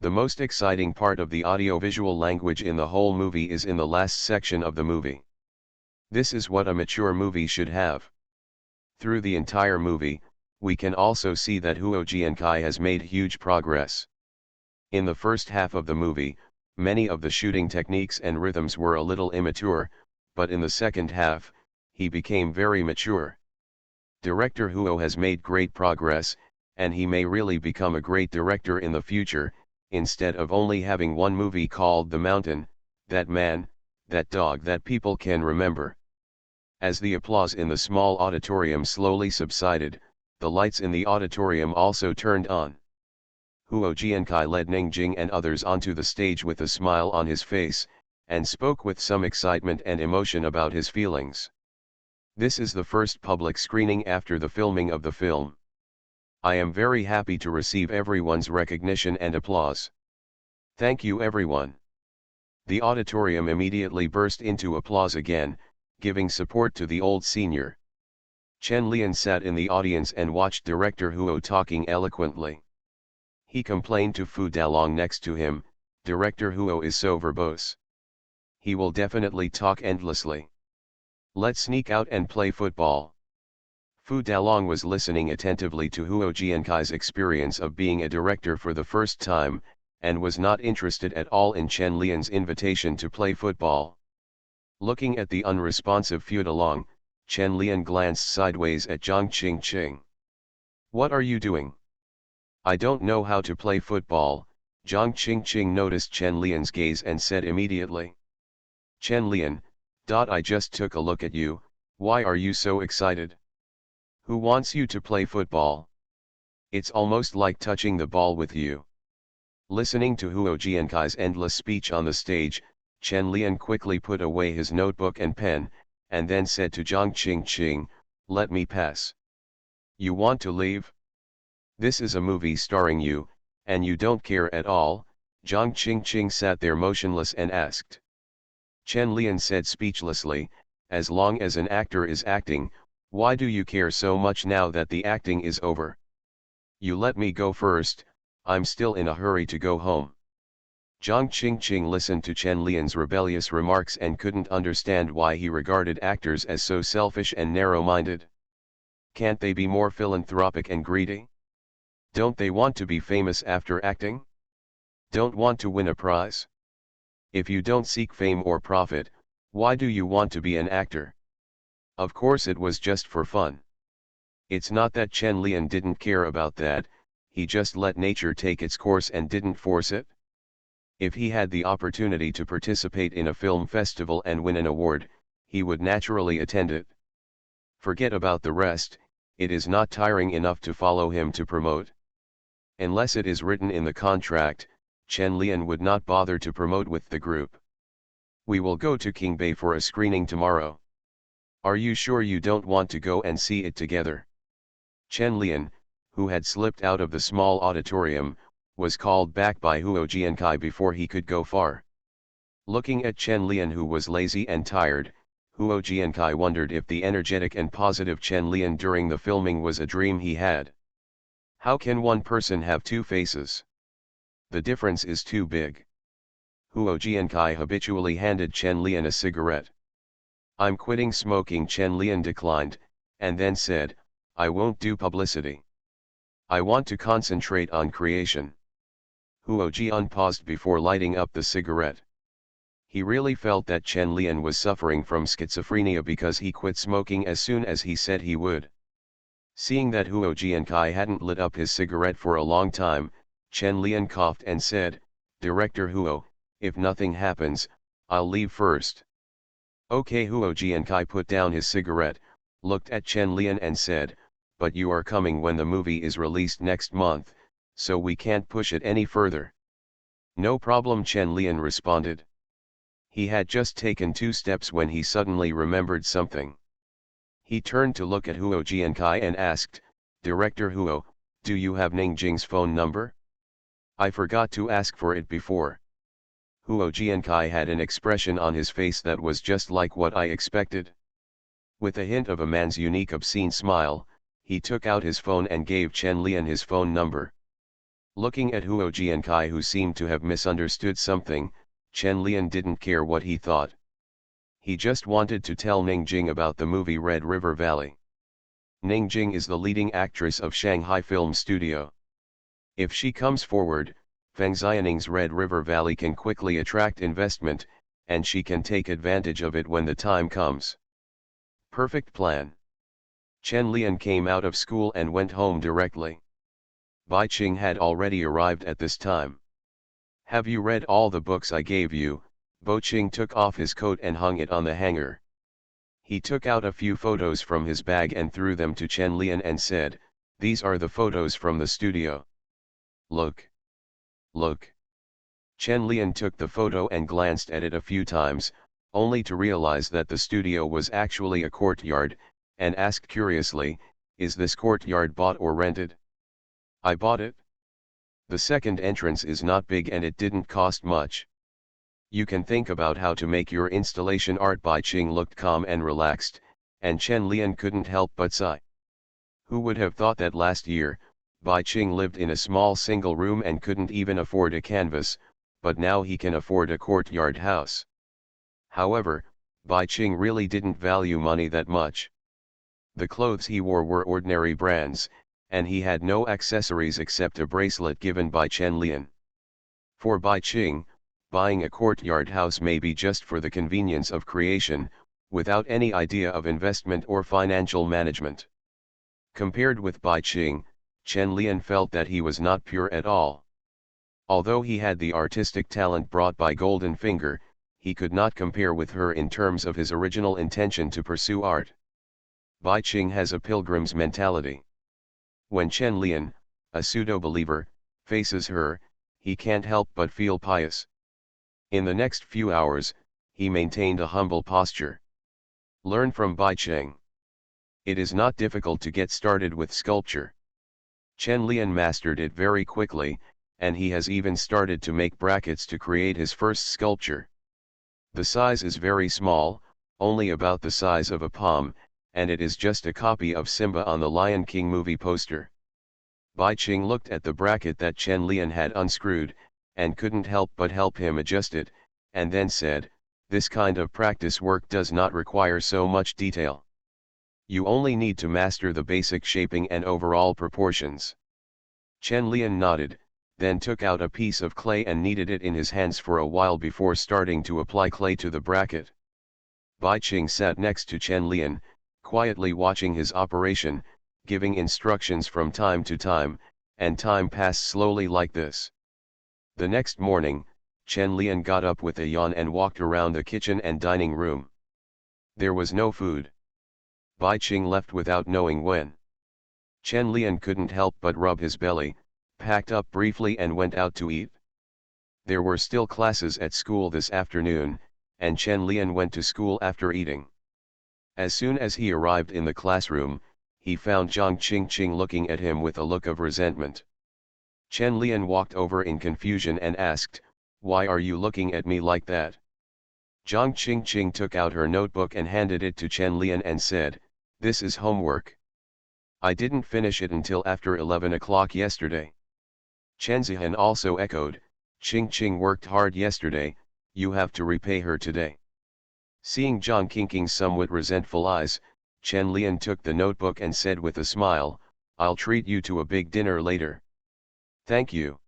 The most exciting part of the audiovisual language in the whole movie is in the last section of the movie. This is what a mature movie should have. Through the entire movie, we can also see that Huo Jiankai has made huge progress. In the first half of the movie, many of the shooting techniques and rhythms were a little immature, but in the second half, he became very mature. Director Huo has made great progress, and he may really become a great director in the future, instead of only having one movie called The Mountain, That Man, That Dog that people can remember. As the applause in the small auditorium slowly subsided, the lights in the auditorium also turned on. Huo Jiankai led Ningjing and others onto the stage with a smile on his face, and spoke with some excitement and emotion about his feelings. This is the first public screening after the filming of the film. I am very happy to receive everyone's recognition and applause. Thank you everyone. The auditorium immediately burst into applause again, giving support to the old senior. Chen Lian sat in the audience and watched director Huo talking eloquently. He complained to Fu Dalong next to him, "Director Huo is so verbose. He will definitely talk endlessly. Let's sneak out and play football." Fu Dalong was listening attentively to Huo Jiankai's experience of being a director for the first time, and was not interested at all in Chen Lian's invitation to play football. Looking at the unresponsive Fu Dalong, Chen Lian glanced sideways at Zhang Qingqing. "What are you doing?" "I don't know how to play football." Zhang Qingqing noticed Chen Lian's gaze and said immediately. "Chen Lian, I just took a look at you, why are you so excited? Who wants you to play football? It's almost like touching the ball with you." Listening to Huo Jiankai's endless speech on the stage, Chen Lian quickly put away his notebook and pen, and then said to Zhang Qingqing, "Let me pass." "You want to leave?" This is a movie starring you, and you don't care at all. Zhang Qingqing sat there motionless and asked. Chen Lian said speechlessly, as long as an actor is acting, why do you care so much now that the acting is over? You let me go first, I'm still in a hurry to go home. Zhang Qingqing listened to Chen Lian's rebellious remarks and couldn't understand why he regarded actors as so selfish and narrow-minded. Can't they be more philanthropic and greedy? Don't they want to be famous after acting? Don't want to win a prize? If you don't seek fame or profit, why do you want to be an actor? Of course it was just for fun. It's not that Chen Lian didn't care about that, he just let nature take its course and didn't force it. If he had the opportunity to participate in a film festival and win an award, he would naturally attend it. Forget about the rest, it is not tiring enough to follow him to promote. Unless it is written in the contract, Chen Lian would not bother to promote with the group. We will go to Qingbei for a screening tomorrow. Are you sure you don't want to go and see it together? Chen Lian, who had slipped out of the small auditorium, was called back by Huo Jiankai before he could go far. Looking at Chen Lian, who was lazy and tired, Huo Jiankai wondered if the energetic and positive Chen Lian during the filming was a dream he had. How can one person have two faces? The difference is too big. Huo Jiankai habitually handed Chen Lian a cigarette. I'm quitting smoking. Chen Lian declined, and then said, I won't do publicity. I want to concentrate on creation. Huo Jian paused before lighting up the cigarette. He really felt that Chen Lian was suffering from schizophrenia because he quit smoking as soon as he said he would. Seeing that Huo Jiankai hadn't lit up his cigarette for a long time, Chen Lian coughed and said, Director Huo, if nothing happens, I'll leave first. Okay. Huo Jiankai put down his cigarette, looked at Chen Lian and said, but you are coming when the movie is released next month, so we can't push it any further. No problem, Chen Lian responded. He had just taken 2 steps when he suddenly remembered something. He turned to look at Huo Jiankai and asked, Director Huo, do you have Ningjing's phone number? I forgot to ask for it before. Huo Jiankai had an expression on his face that was just like what I expected. With a hint of a man's unique obscene smile, he took out his phone and gave Chen Lian his phone number. Looking at Huo Jiankai, who seemed to have misunderstood something, Chen Lian didn't care what he thought. He just wanted to tell Ningjing about the movie Red River Valley. Ningjing is the leading actress of Shanghai Film Studio. If she comes forward, Feng Xianing's Red River Valley can quickly attract investment, and she can take advantage of it when the time comes. Perfect plan. Chen Lian came out of school and went home directly. Bai Qing had already arrived at this time. Have you read all the books I gave you? Bo Qing took off his coat and hung it on the hanger. He took out a few photos from his bag and threw them to Chen Lian and said, these are the photos from the studio. Look. Look. Chen Lian took the photo and glanced at it a few times, only to realize that the studio was actually a courtyard, and asked curiously, is this courtyard bought or rented? I bought it. The second entrance is not big and it didn't cost much. You can think about how to make your installation art. Bai Qing looked calm and relaxed, and Chen Lian couldn't help but sigh. Who would have thought that last year, Bai Qing lived in a small single room and couldn't even afford a canvas, but now he can afford a courtyard house. However, Bai Qing really didn't value money that much. The clothes he wore were ordinary brands, and he had no accessories except a bracelet given by Chen Lian. For Bai Qing, buying a courtyard house may be just for the convenience of creation, without any idea of investment or financial management. Compared with Bai Qing, Chen Lian felt that he was not pure at all. Although he had the artistic talent brought by Golden Finger, he could not compare with her in terms of his original intention to pursue art. Bai Qing has a pilgrim's mentality. When Chen Lian, a pseudo-believer, faces her, he can't help but feel pious. In the next few hours, he maintained a humble posture. Learn from Bai Qing. It is not difficult to get started with sculpture. Chen Lian mastered it very quickly, and he has even started to make brackets to create his first sculpture. The size is very small, only about the size of a palm, and it is just a copy of Simba on the Lion King movie poster. Bai Qing looked at the bracket that Chen Lian had unscrewed, and couldn't help but help him adjust it, and then said, "This kind of practice work does not require so much detail. You only need to master the basic shaping and overall proportions." Chen Lian nodded, then took out a piece of clay and kneaded it in his hands for a while before starting to apply clay to the bracket. Bai Qing sat next to Chen Lian, quietly watching his operation, giving instructions from time to time, and time passed slowly like this. The next morning, Chen Lian got up with a yawn and walked around the kitchen and dining room. There was no food. Bai Qing left without knowing when. Chen Lian couldn't help but rub his belly, packed up briefly and went out to eat. There were still classes at school this afternoon, and Chen Lian went to school after eating. As soon as he arrived in the classroom, he found Zhang Qingqing looking at him with a look of resentment. Chen Lian walked over in confusion and asked, "Why are you looking at me like that?" Zhang Qingqing took out her notebook and handed it to Chen Lian and said, "This is homework. I didn't finish it until after 11 o'clock yesterday." Chen Zihan also echoed, "Qingqing worked hard yesterday, you have to repay her today." Seeing Zhang Qingqing's somewhat resentful eyes, Chen Lian took the notebook and said with a smile, "I'll treat you to a big dinner later." "Thank you.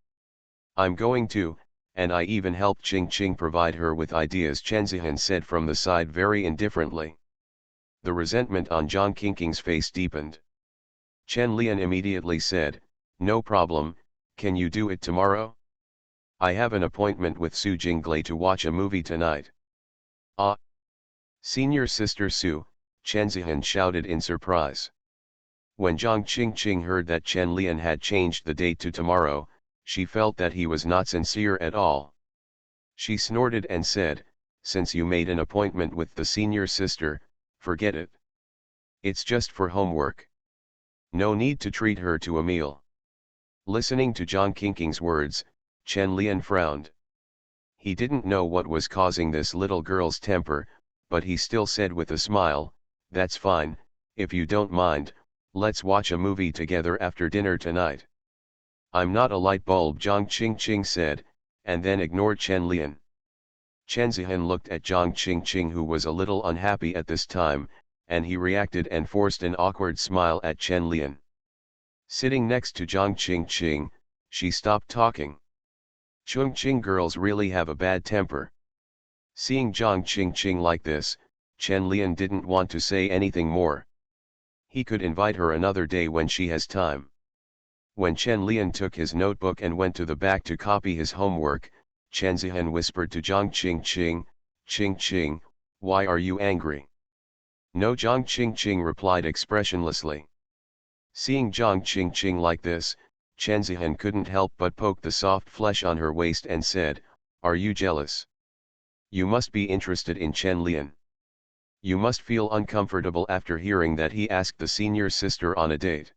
I'm going to, and I even helped Qingqing provide her with ideas," Chen Zihan said from the side very indifferently. The resentment on Zhang Qingqing's face deepened. Chen Lian immediately said, "No problem, can you do it tomorrow? I have an appointment with Su Jinglei to watch a movie tonight." "Ah! Senior Sister Su," Chen Zihan shouted in surprise. When Zhang Qingqing heard that Chen Lian had changed the date to tomorrow, she felt that he was not sincere at all. She snorted and said, "Since you made an appointment with the senior sister, forget it. It's just for homework. No need to treat her to a meal." Listening to Zhang Qingqing's words, Chen Lian frowned. He didn't know what was causing this little girl's temper, but he still said with a smile, "That's fine, if you don't mind, let's watch a movie together after dinner tonight." "I'm not a light bulb," Zhang Qingqing said, and then ignored Chen Lian. Chen Zihan looked at Zhang Qingqing, who was a little unhappy at this time, and he reacted and forced an awkward smile at Chen Lian. Sitting next to Zhang Qingqing, she stopped talking. Chongqing girls really have a bad temper. Seeing Zhang Qingqing like this, Chen Lian didn't want to say anything more. He could invite her another day when she has time. When Chen Lian took his notebook and went to the back to copy his homework, Chen Zihan whispered to Zhang Qingqing, "Qingqing, why are you angry?" "No," Zhang Qingqing replied expressionlessly. Seeing Zhang Qingqing like this, Chen Zihan couldn't help but poke the soft flesh on her waist and said, "Are you jealous? You must be interested in Chen Lian. You must feel uncomfortable after hearing that he asked the senior sister on a date."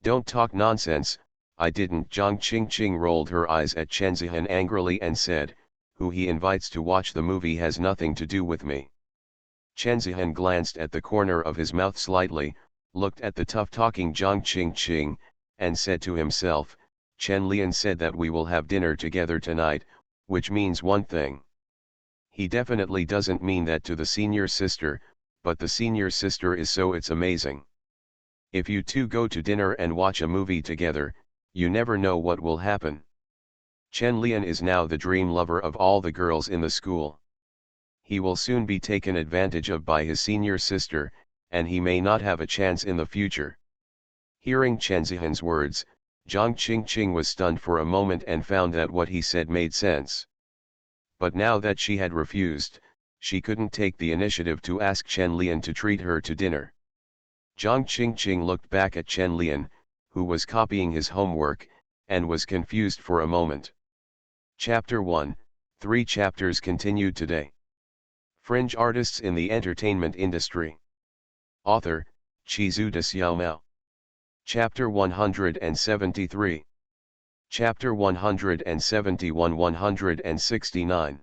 "Don't talk nonsense, I didn't." Zhang Qingqing rolled her eyes at Chen Zihan angrily and said, "Who he invites to watch the movie has nothing to do with me." Chen Zihan glanced at the corner of his mouth slightly, looked at the tough-talking Zhang Qingqing, and said to himself, "Chen Lian said that we will have dinner together tonight, which means one thing. He definitely doesn't mean that to the senior sister, but the senior sister is, so it's amazing. If you two go to dinner and watch a movie together, you never know what will happen. Chen Lian is now the dream lover of all the girls in the school. He will soon be taken advantage of by his senior sister, and he may not have a chance in the future." Hearing Chen Zihan's words, Zhang Qingqing was stunned for a moment and found that what he said made sense. But now that she had refused, she couldn't take the initiative to ask Chen Lian to treat her to dinner. Zhang Qingqing looked back at Chen Lian, who was copying his homework, and was confused for a moment. Chapter 1, 3 chapters continued today. Fringe artists in the entertainment industry. Author, Chizu de Xiaomao. Chapter 173. Chapter 171 169.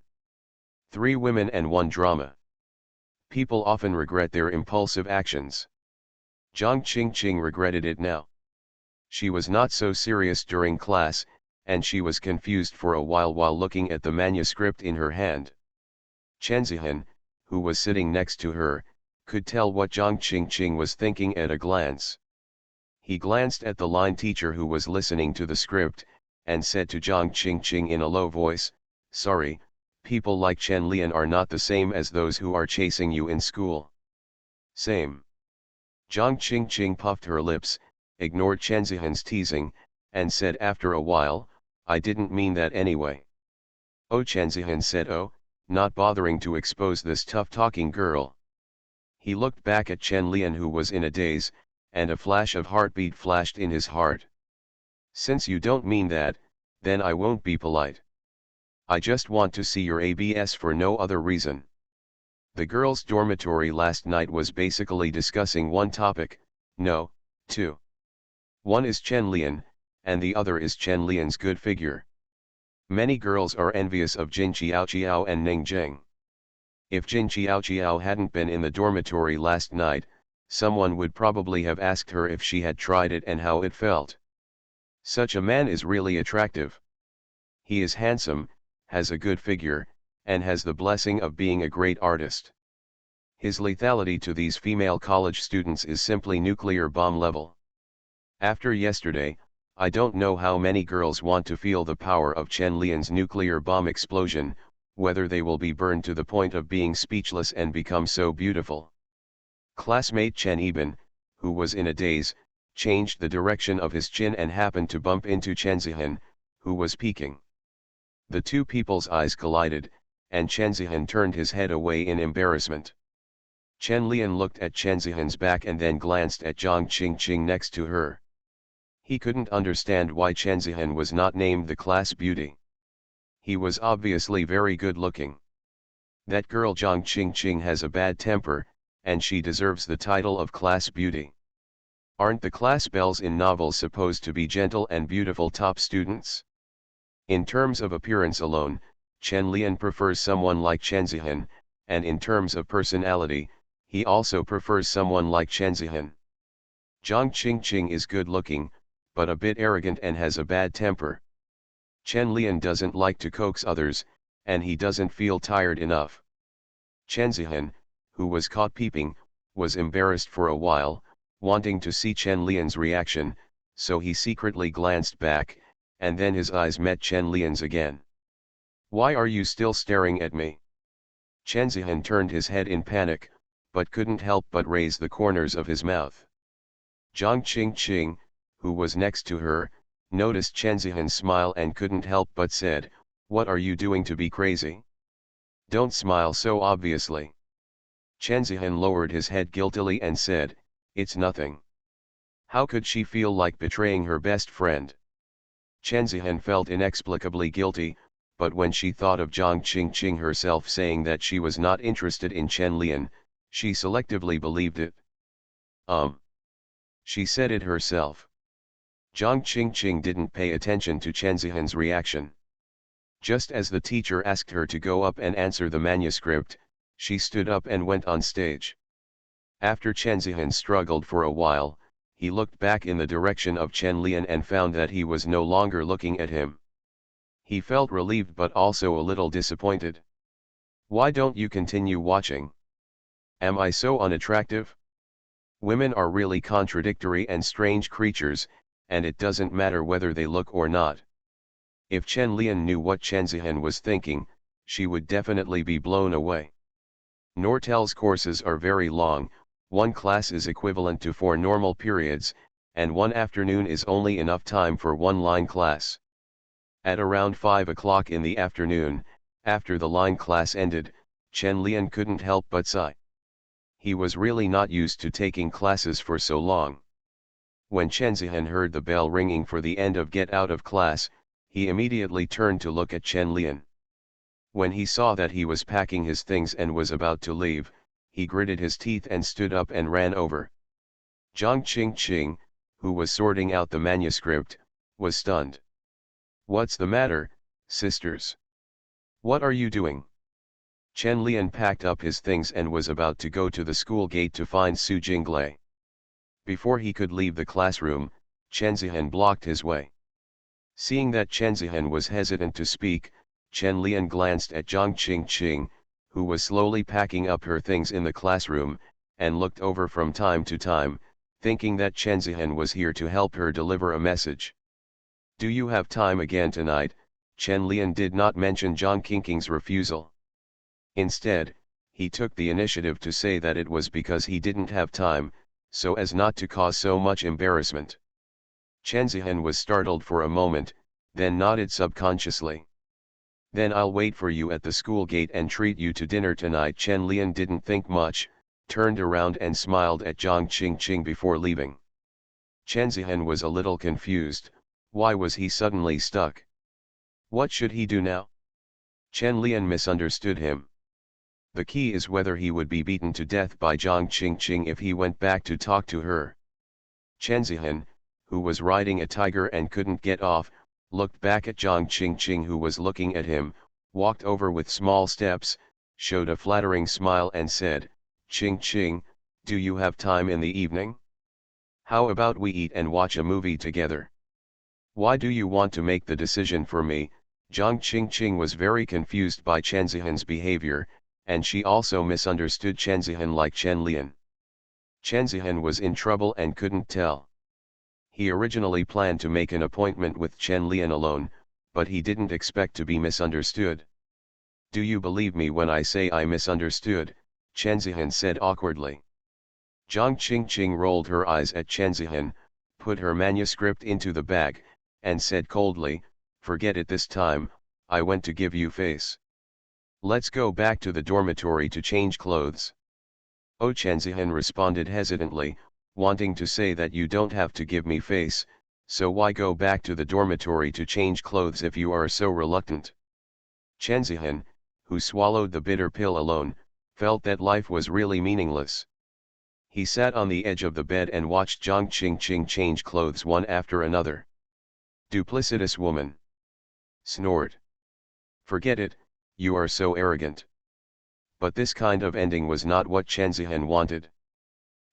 3 Women and 1 Drama. People often regret their impulsive actions. Zhang Qingqing regretted it now. She was not so serious during class, and she was confused for a while looking at the manuscript in her hand. Chen Zihan, who was sitting next to her, could tell what Zhang Qingqing was thinking at a glance. He glanced at the line teacher who was listening to the script, and said to Zhang Qingqing in a low voice, "Sorry, people like Chen Lian are not the same as those who are chasing you in school." Same. Zhang Qingqing puffed her lips, ignored Chen Zihan's teasing, and said after a while, "I didn't mean that anyway." "Oh," Chen Zihan said, not bothering to expose this tough-talking girl. He looked back at Chen Lian, who was in a daze, and a flash of heartbeat flashed in his heart. "Since you don't mean that, then I won't be polite. I just want to see your ABS for no other reason." The girls' dormitory last night was basically discussing one topic, no, two. One is Chen Lian, and the other is Chen Lian's good figure. Many girls are envious of Jin Qiao and Ning Jing. If Jin Qiao hadn't been in the dormitory last night, someone would probably have asked her if she had tried it and how it felt. Such a man is really attractive. He is handsome, has a good figure, and has the blessing of being a great artist. His lethality to these female college students is simply nuclear bomb level. After yesterday, I don't know how many girls want to feel the power of Chen Lian's nuclear bomb explosion, whether they will be burned to the point of being speechless and become so beautiful. Classmate Chen Yiban, who was in a daze, changed the direction of his chin and happened to bump into Chen Zihan, who was peeking. The two people's eyes collided, and Chen Zihan turned his head away in embarrassment. Chen Lian looked at Chen Zihan's back and then glanced at Zhang Qingqing next to her. He couldn't understand why Chen Zihan was not named the class beauty. He was obviously very good looking. That girl Zhang Qingqing has a bad temper, and she deserves the title of class beauty. Aren't the class belles in novels supposed to be gentle and beautiful top students? In terms of appearance alone, Chen Lian prefers someone like Chen Zihan, and in terms of personality, he also prefers someone like Chen Zihan. Zhang Qingqing is good looking, but a bit arrogant and has a bad temper. Chen Lian doesn't like to coax others, and he doesn't feel tired enough. Chen Zihan, who was caught peeping, was embarrassed for a while, wanting to see Chen Lian's reaction, so he secretly glanced back, and then his eyes met Chen Lian's again. "Why are you still staring at me?" Chen Zihan turned his head in panic, but couldn't help but raise the corners of his mouth. Zhang Qingqing, who was next to her, noticed Chen Zihan's smile and couldn't help but said, "What are you doing to be crazy? Don't smile so obviously." Chen Zihan lowered his head guiltily and said, "It's nothing." How could she feel like betraying her best friend? Chen Zihan felt inexplicably guilty, but when she thought of Zhang Qingqing herself saying that she was not interested in Chen Lian, she selectively believed it. She said it herself. Zhang Qingqing didn't pay attention to Chen Zihan's reaction. Just as the teacher asked her to go up and answer the manuscript, she stood up and went on stage. After Chen Zihan struggled for a while, he looked back in the direction of Chen Lian and found that he was no longer looking at him. He felt relieved but also a little disappointed. "Why don't you continue watching? Am I so unattractive?" Women are really contradictory and strange creatures, and it doesn't matter whether they look or not. If Chen Lian knew what Chen Zihan was thinking, she would definitely be blown away. Nortel's courses are very long, one class is equivalent to 4 normal periods, and one afternoon is only enough time for one line class. At around 5 o'clock in the afternoon, after the line class ended, Chen Lian couldn't help but sigh. He was really not used to taking classes for so long. When Chen Zihan heard the bell ringing for the end of get out of class, he immediately turned to look at Chen Lian. When he saw that he was packing his things and was about to leave, he gritted his teeth and stood up and ran over. Zhang Qingqing, who was sorting out the manuscript, was stunned. "What's the matter, sisters? What are you doing?" Chen Lian packed up his things and was about to go to the school gate to find Su Jinglei. Before he could leave the classroom, Chen Zihan blocked his way. Seeing that Chen Zihan was hesitant to speak, Chen Lian glanced at Zhang Qingqing, who was slowly packing up her things in the classroom, and looked over from time to time, thinking that Chen Zihan was here to help her deliver a message. "Do you have time again tonight?" Chen Lian did not mention Zhang Qingqing's refusal. Instead, he took the initiative to say that it was because he didn't have time, so as not to cause so much embarrassment. Chen Zihan was startled for a moment, then nodded subconsciously. "Then I'll wait for you at the school gate and treat you to dinner tonight." Chen Lian didn't think much, turned around and smiled at Zhang Qingqing before leaving. Chen Zihan was a little confused. Why was he suddenly stuck? What should he do now? Chen Lian misunderstood him. The key is whether he would be beaten to death by Zhang Qingqing if he went back to talk to her. Chen Zihan, who was riding a tiger and couldn't get off, looked back at Zhang Qingqing, who was looking at him, walked over with small steps, showed a flattering smile and said, "Qingqing, do you have time in the evening? How about we eat and watch a movie together?" "Why do you want to make the decision for me?" Zhang Qingqing was very confused by Chen Zihan's behavior, and she also misunderstood Chen Zihan like Chen Lian. Chen Zihan was in trouble and couldn't tell. He originally planned to make an appointment with Chen Lian alone, but he didn't expect to be misunderstood. "Do you believe me when I say I misunderstood?" Chen Zihan said awkwardly. Zhang Qingqing rolled her eyes at Chen Zihan, put her manuscript into the bag, and said coldly, "Forget it this time, I went to give you face. Let's go back to the dormitory to change clothes." "Oh," Chen Zihan responded hesitantly, wanting to say that you don't have to give me face, so why go back to the dormitory to change clothes if you are so reluctant? Chen Zihan, who swallowed the bitter pill alone, felt that life was really meaningless. He sat on the edge of the bed and watched Zhang Qingqing change clothes one after another. "Duplicitous woman!" Snored. "Forget it, you are so arrogant." But this kind of ending was not what Chen Zihan wanted.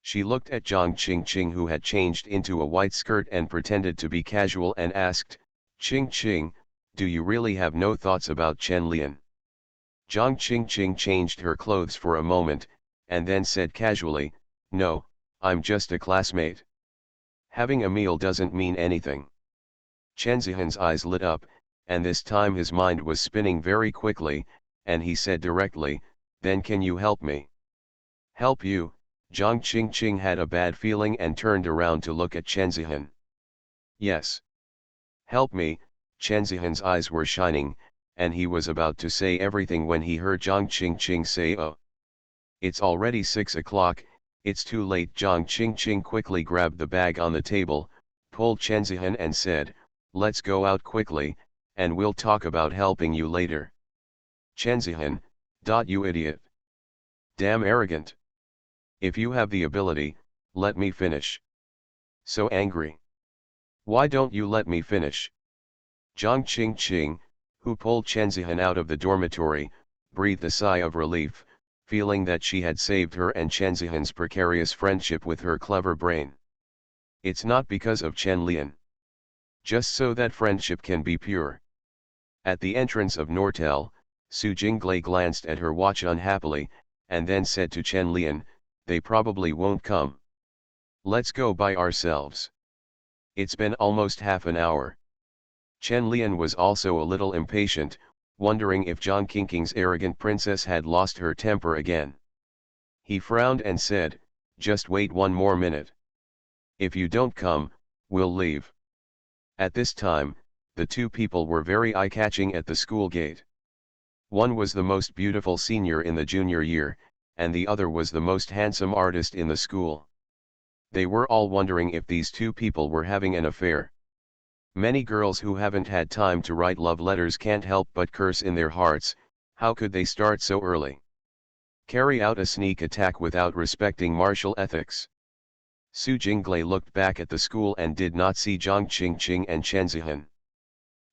She looked at Zhang Qingqing, who had changed into a white skirt and pretended to be casual, and asked, "Qingqing, do you really have no thoughts about Chen Lian?" Zhang Qingqing changed her clothes for a moment, and then said casually, "No, I'm just a classmate. Having a meal doesn't mean anything." Chen Zihan's eyes lit up, and this time his mind was spinning very quickly, and he said directly, "Then can you help me?" "Help you?" Zhang Qingqing had a bad feeling and turned around to look at Chen Zihan. "Yes. Help me." Chen Zihan's eyes were shining, and he was about to say everything when he heard Zhang Qingqing say, "Oh. It's already 6 o'clock, it's too late." Zhang Qingqing quickly grabbed the bag on the table, pulled Chen Zihan and said, "Let's go out quickly, and we'll talk about helping you later." Chen Zihan, "You idiot. Damn arrogant. If you have the ability, let me finish." So angry. "Why don't you let me finish?" Zhang Qingqing, who pulled Chen Zihan out of the dormitory, breathed a sigh of relief, feeling that she had saved her and Chen Zihan's precarious friendship with her clever brain. It's not because of Chen Lian. Just so that friendship can be pure. At the entrance of Nortel, Su Jinglei glanced at her watch unhappily, and then said to Chen Lian, "They probably won't come. Let's go by ourselves. It's been almost half an hour." Chen Lian was also a little impatient, wondering if Zhang Qingqing's arrogant princess had lost her temper again. He frowned and said, "Just wait one more minute. If you don't come, we'll leave." At this time, the two people were very eye-catching at the school gate. One was the most beautiful senior in the junior year, and the other was the most handsome artist in the school. They were all wondering if these two people were having an affair. Many girls who haven't had time to write love letters can't help but curse in their hearts. How could they start so early? Carry out a sneak attack without respecting martial ethics. Su Jinglei looked back at the school and did not see Zhang Qingqing and Chen Zihan.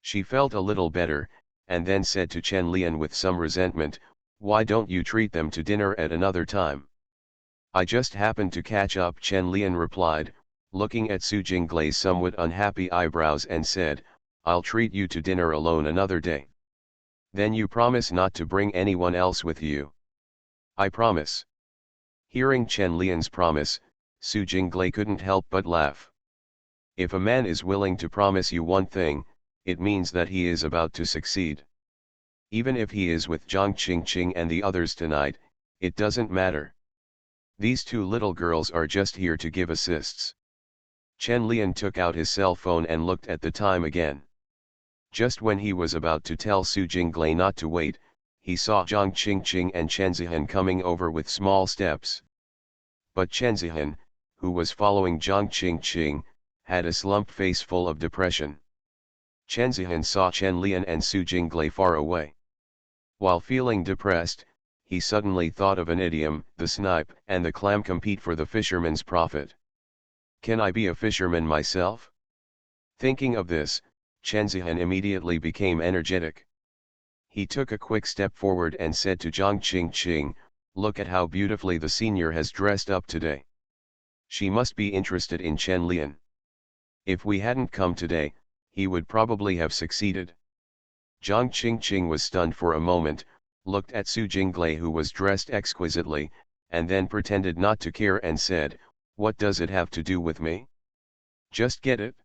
She felt a little better, and then said to Chen Lian with some resentment, "Why don't you treat them to dinner at another time?" "I just happened to catch up," Chen Lian replied, looking at Su Jinglei's somewhat unhappy eyebrows and said, "I'll treat you to dinner alone another day. Then you promise not to bring anyone else with you?" "I promise." Hearing Chen Lian's promise, Su Jinglei couldn't help but laugh. If a man is willing to promise you one thing, it means that he is about to succeed. Even if he is with Zhang Qingqing and the others tonight, it doesn't matter. These two little girls are just here to give assists. Chen Lian took out his cell phone and looked at the time again. Just when he was about to tell Su Jinglei not to wait, he saw Zhang Qingqing and Chen Zihan coming over with small steps. But Chen Zihan, who was following Zhang Qingqing, had a slumped face full of depression. Chen Zihan saw Chen Lian and Su Jinglei far away. While feeling depressed, he suddenly thought of an idiom: the snipe and the clam compete for the fisherman's profit. Can I be a fisherman myself? Thinking of this, Chen Zihan immediately became energetic. He took a quick step forward and said to Zhang Qingqing, "Look at how beautifully the senior has dressed up today. She must be interested in Chen Lian. If we hadn't come today, he would probably have succeeded." Zhang Qingqing was stunned for a moment, looked at Su Jinglei who was dressed exquisitely, and then pretended not to care and said, "What does it have to do with me? Just get it?"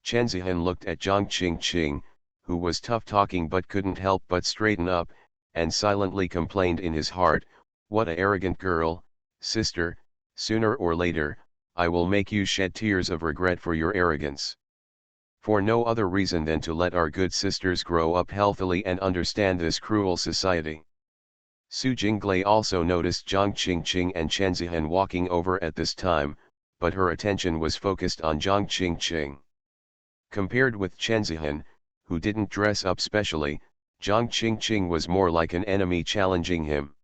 Chen Zihan looked at Zhang Qingqing, who was tough talking but couldn't help but straighten up, and silently complained in his heart, "What a arrogant girl, sister, sooner or later, I will make you shed tears of regret for your arrogance. For no other reason than to let our good sisters grow up healthily and understand this cruel society." Su Jinglei also noticed Zhang Qingqing and Chen Zihan walking over at this time, but her attention was focused on Zhang Qingqing. Compared with Chen Zihan, who didn't dress up specially, Zhang Qingqing was more like an enemy challenging him.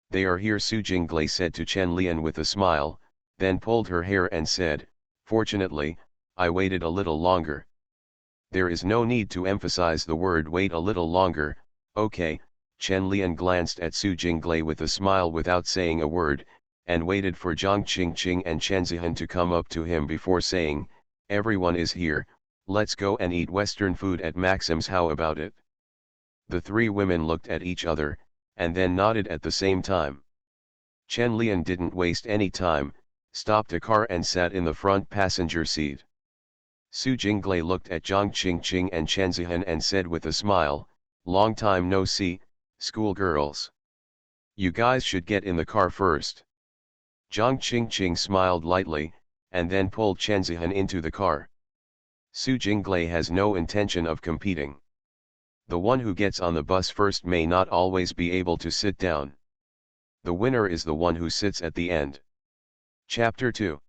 "They are here," Su Jinglei said to Chen Lian with a smile, then pulled her hair and said, "Fortunately, I waited a little longer." There is no need to emphasize the word "wait a little longer." Okay, Chen Lian glanced at Su Jinglei with a smile without saying a word, and waited for Zhang Qingqing and Chen Zihan to come up to him before saying, "Everyone is here, let's go and eat Western food at Maxim's, how about it?" The three women looked at each other, and then nodded at the same time. Chen Lian didn't waste any time, stopped a car and sat in the front passenger seat. Su Jinglei looked at Zhang Qingqing and Chen Zihan and said with a smile, "Long time no see, schoolgirls. You guys should get in the car first." Zhang Qingqing smiled lightly, and then pulled Chen Zihan into the car. Su Jinglei has no intention of competing. The one who gets on the bus first may not always be able to sit down. The winner is the one who sits at the end. Chapter 2.